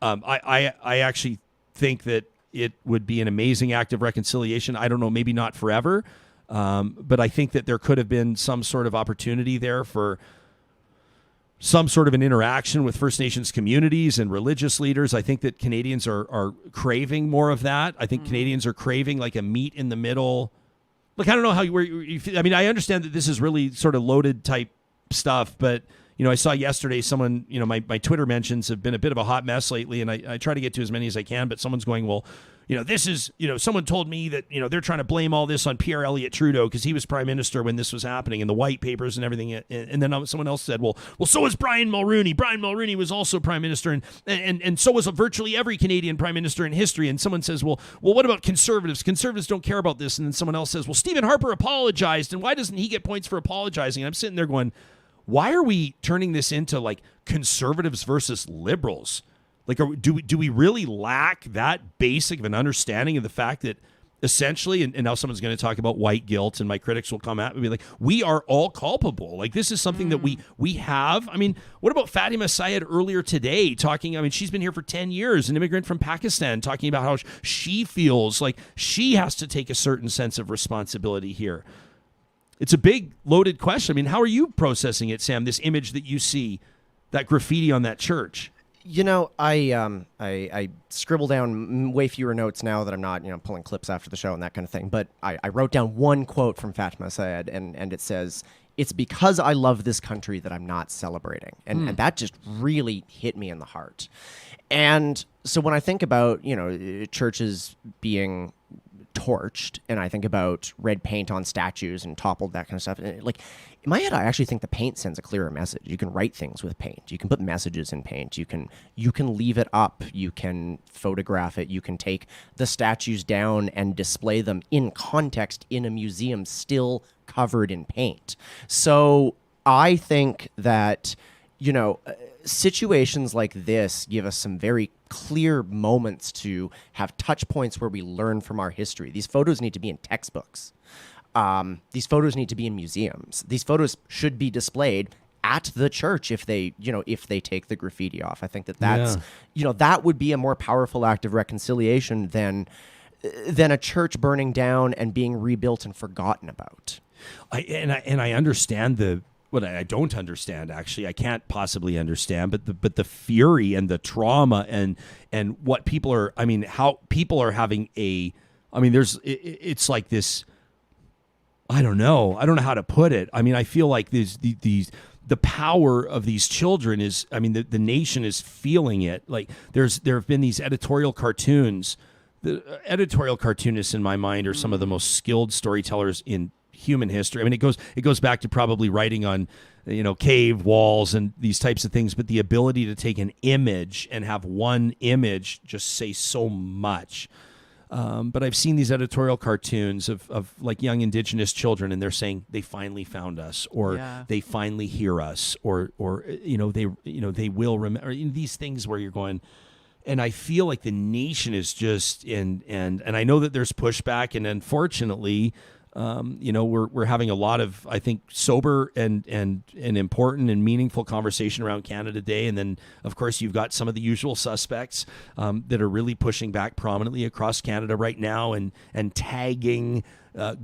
I actually think that it would be an amazing act of reconciliation. I don't know, maybe not forever, but I think that there could have been some sort of opportunity there for some sort of an interaction with First Nations communities and religious leaders. I think that Canadians are craving more of that. I think Canadians are craving like a meet in the middle. Look, I don't know how you feel. I mean, I understand that this is really sort of loaded type stuff, but I saw yesterday someone, my Twitter mentions have been a bit of a hot mess lately, and I try to get to as many as I can, but someone's going, well, this is, someone told me that, they're trying to blame all this on Pierre Elliott Trudeau because he was prime minister when this was happening and the white papers and everything. And then someone else said, well, so was Brian Mulroney. Brian Mulroney was also prime minister, and so was virtually every Canadian prime minister in history. And someone says, well, what about conservatives? Conservatives don't care about this. And then someone else says, well, Stephen Harper apologized, and why doesn't he get points for apologizing? And I'm sitting there going, why are we turning this into like conservatives versus liberals? Like, do we really lack that basic of an understanding of the fact that essentially, and now someone's going to talk about white guilt, and my critics will come at me and be like, we are all culpable. Like, this is something that we have. I mean, what about Fatima Syed earlier today talking? She's been here for 10 years, an immigrant from Pakistan, talking about how she feels like she has to take a certain sense of responsibility here. It's a big, loaded question. I mean, how are you processing it, Sam, this image that you see, that graffiti on that church? I scribble down way fewer notes now that I'm not, pulling clips after the show and that kind of thing. But I wrote down one quote from Fatima Syed, and it says, "It's because I love this country that I'm not celebrating." And that just really hit me in the heart. And so when I think about, churches being torched, and I think about red paint on statues and toppled, that kind of stuff, and like, in my head, I actually think the paint sends a clearer message. You can write things with paint. You can put messages in paint. You can leave it up. You can photograph it. You can take the statues down and display them in context in a museum still covered in paint. So I think that, situations like this give us some very clear moments to have touch points where we learn from our history. These photos need to be in textbooks. These photos need to be in museums. These photos should be displayed at the church if they take the graffiti off. I think that's that would be a more powerful act of reconciliation than a church burning down and being rebuilt and forgotten about. I understand what I don't understand, actually. I can't possibly understand, but the fury and the trauma and what people are, how people are having it's like this, I don't know how to put it. I feel like the power of these children is, the nation is feeling it. Like there have been these editorial cartoons. The editorial cartoonists in my mind are some of the most skilled storytellers in human history. It goes back to probably writing on, cave walls and these types of things, but the ability to take an image and have one image just say so much. But I've seen these editorial cartoons of like young Indigenous children, and they're saying they finally found us, or they finally hear us, or they will remember, these things where you're going. And I feel like the nation is just and I know that there's pushback, and unfortunately, we're having a lot of, I think, sober and important and meaningful conversation around Canada Day. And then, of course, you've got some of the usual suspects that are really pushing back prominently across Canada right now and tagging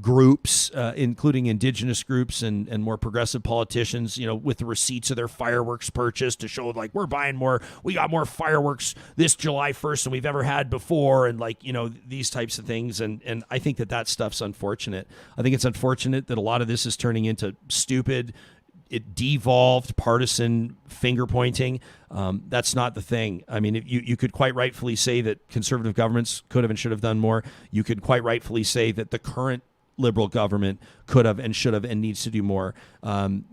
groups, including Indigenous groups and more progressive politicians, with the receipts of their fireworks purchase to show like we're buying more. We got more fireworks this July 1st than we've ever had before. And these types of things. And I think that stuff's unfortunate. I think it's unfortunate that a lot of this is turning into stupid, devolved partisan finger pointing. That's not the thing. You could quite rightfully say that conservative governments could have and should have done more. You could quite rightfully say that the current Liberal government could have and should have and needs to do more.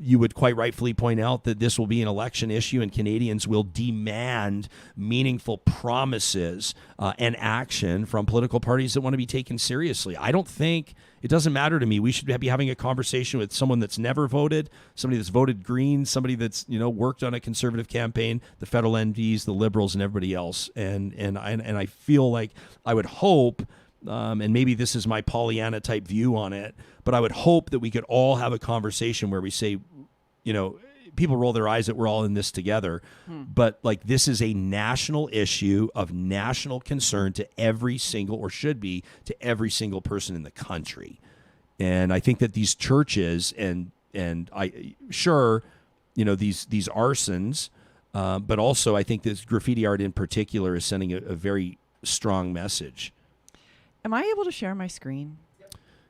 You would quite rightfully point out that this will be an election issue, and Canadians will demand meaningful promises and action from political parties that want to be taken seriously. I don't think it doesn't matter to me. We should be having a conversation with someone that's never voted, somebody that's voted Green, somebody that's worked on a conservative campaign, the federal MPs, the Liberals, and everybody else. And I feel like I would hope. And maybe this is my Pollyanna type view on it, but I would hope that we could all have a conversation where we say, people roll their eyes that we're all in this together, but like this is a national issue of national concern to every single, or should be to every single person in the country. And I think that these churches and these arsons, but also I think this graffiti art in particular is sending a very strong message. Am I able to share my screen?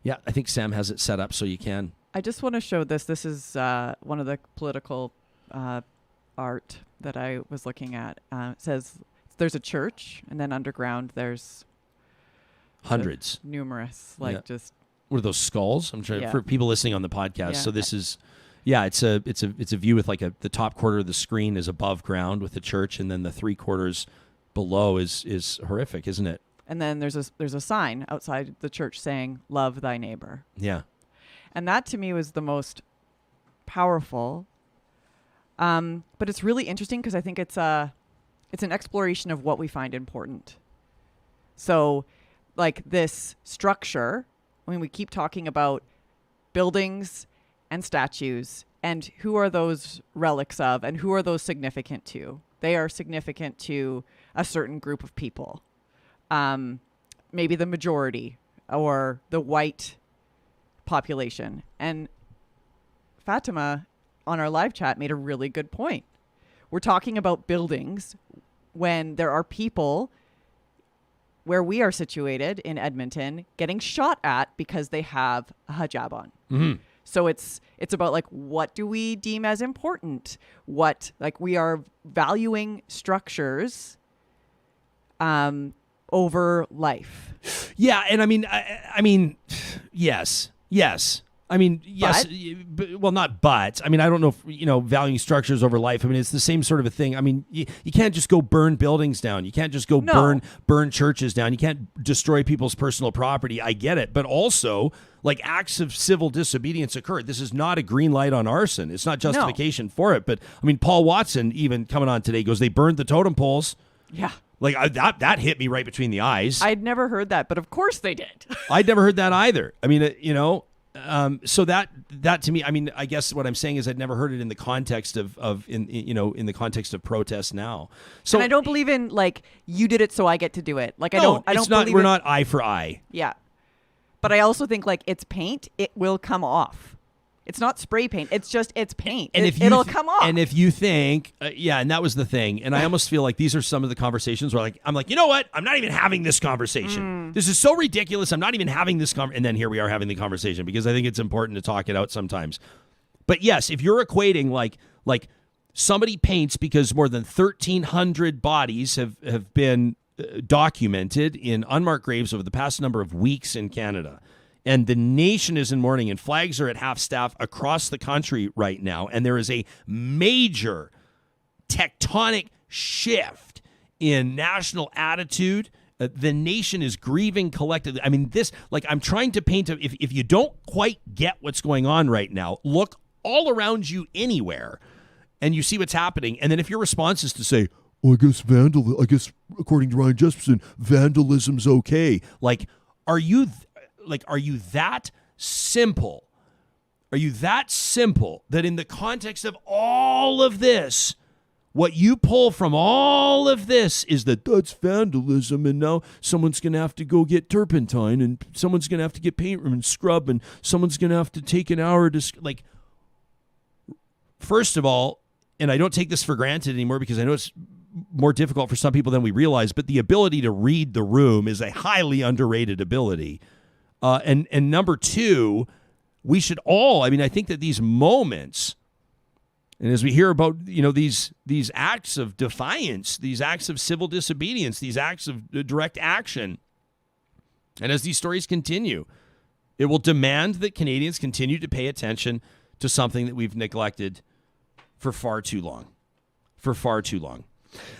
Yeah, I think Sam has it set up so you can. I just want to show this. This is one of the political art that I was looking at. It says there's a church, and then underground there's hundreds, numerous, just. What are those skulls? I'm trying for people listening on the podcast. Yeah. So this is, it's a view with like the top quarter of the screen is above ground with the church, and then the 3/4 below is horrific, isn't it? And then there's a sign outside the church saying "Love thy neighbor." Yeah. And that to me was the most powerful. But it's really interesting because I think it's an exploration of what we find important. So, like this structure. I mean, we keep talking about buildings and statues and who are those relics of and who are those significant to? They are significant to a certain group of people. Maybe the majority or the white population. And Fatima on our live chat made a really good point. We're talking about buildings when there are people where we are situated in Edmonton getting shot at because they have a hijab on. Mm-hmm. So it's about like, what do we deem as important? What, like, we are valuing structures over life. Yeah, and I mean, yes. I mean, yes, well, not but. I mean, I don't know if, valuing structures over life. I mean, it's the same sort of a thing. I mean, you can't just go burn buildings down. You can't just go burn churches down. You can't destroy people's personal property. I get it. But also, like, acts of civil disobedience occurred. This is not a green light on arson. It's not justification for it. But, I mean, Paul Watson, even coming on today, goes, they burned the totem poles. Yeah. Like, that hit me right between the eyes. I'd never heard that, but of course they did. I'd never heard that either. I mean, so that to me, I mean, I guess what I'm saying is I'd never heard it in the context of in the context of protest now. So, and I don't believe in, like, you did it so I get to do it. Like, I don't believe we're not eye for eye. Yeah. But I also think, like, it's paint, it will come off. It's not spray paint. It's paint. And it'll come off. And if you think, and that was the thing. And I almost feel like these are some of the conversations where, like, I'm like, you know what? I'm not even having this conversation. This is so ridiculous. I'm not even having this conversation. And then here we are having the conversation because I think it's important to talk it out sometimes. But yes, if you're equating like somebody paints because more than 1,300 bodies have been documented in unmarked graves over the past number of weeks in Canada. And the nation is in mourning, and flags are at half staff across the country right now. And there is a major tectonic shift in national attitude. The nation is grieving collectively. I mean, I'm trying to paint if you don't quite get what's going on right now, look all around you anywhere, and you see what's happening. And then if your response is to say, well, I guess according to Ryan Jesperson, vandalism's okay. Like, are you that simple? Are you that simple that in the context of all of this, what you pull from all of this is that's vandalism, and now someone's going to have to go get turpentine, and someone's going to have to get paint and scrub, and someone's going to have to take an hour to, like, first of all, and I don't take this for granted anymore because I know it's more difficult for some people than we realize, but the ability to read the room is a highly underrated ability. And number two, we should all, I mean, I think that these moments, and as we hear about, these acts of defiance, these acts of civil disobedience, these acts of direct action, and as these stories continue, it will demand that Canadians continue to pay attention to something that we've neglected for far too long.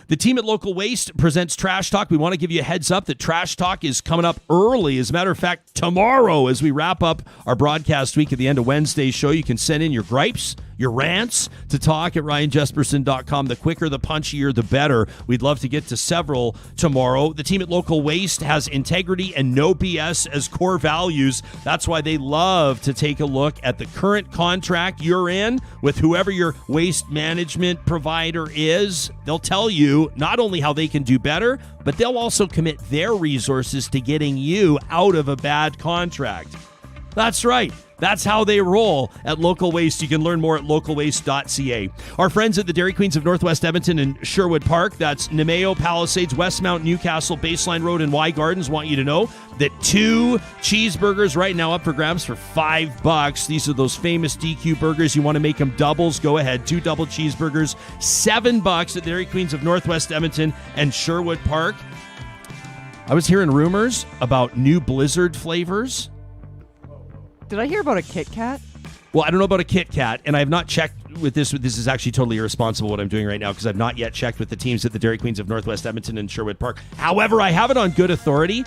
The team at Local Waste presents Trash Talk. We want to give you a heads up that Trash Talk is coming up early. As a matter of fact, tomorrow, as we wrap up our broadcast week at the end of Wednesday's show, you can send in your gripes, your rants to talk@ryanjesperson.com. The quicker, the punchier, the better. We'd love to get to several tomorrow. The team at Local Waste has integrity and no BS as core values. That's why they love to take a look at the current contract you're in with whoever your waste management provider is. They'll tell you not only how they can do better, but they'll also commit their resources to getting you out of a bad contract. That's right. That's how they roll at Local Waste. You can learn more at localwaste.ca. Our friends at the Dairy Queens of Northwest Edmonton and Sherwood Park, that's Nemeo, Palisades, Westmount, Newcastle, Baseline Road, and Y Gardens, want you to know that 2 cheeseburgers right now up for grabs for $5. These are those famous DQ burgers. You want to make them doubles? Go ahead. 2 double cheeseburgers, $7 at Dairy Queens of Northwest Edmonton and Sherwood Park. I was hearing rumors about new Blizzard flavors. Did I hear about a Kit Kat? Well, I don't know about a Kit Kat, and I have not checked with this. This is actually totally irresponsible what I'm doing right now because I've not yet checked with the teams at the Dairy Queens of Northwest Edmonton and Sherwood Park. However, I have it on good authority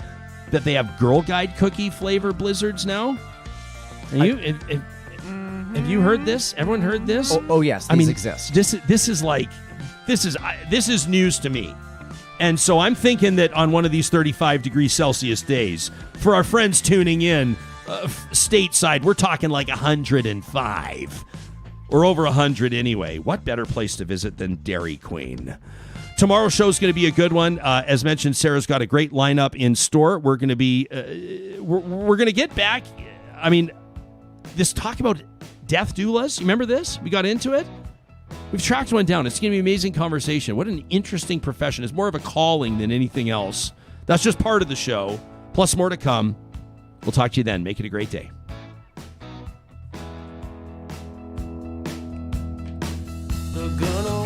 that they have Girl Guide cookie flavor Blizzards now. Have you heard this? Everyone heard this? Oh yes, these exist. This is news to me. And so I'm thinking that on one of these 35 degrees Celsius days, for our friends tuning in, stateside, we're talking like 105 or over 100 anyway. What better place to visit than Dairy Queen? Tomorrow's show is going to be a good one. As mentioned, Sarah's got a great lineup in store. We're going to be, we're going to get back. I mean, this talk about death doulas. You remember this? We got into it. We've tracked one down. It's going to be an amazing conversation. What an interesting profession. It's more of a calling than anything else. That's just part of the show. Plus more to come. We'll talk to you then. Make it a great day. They're gonna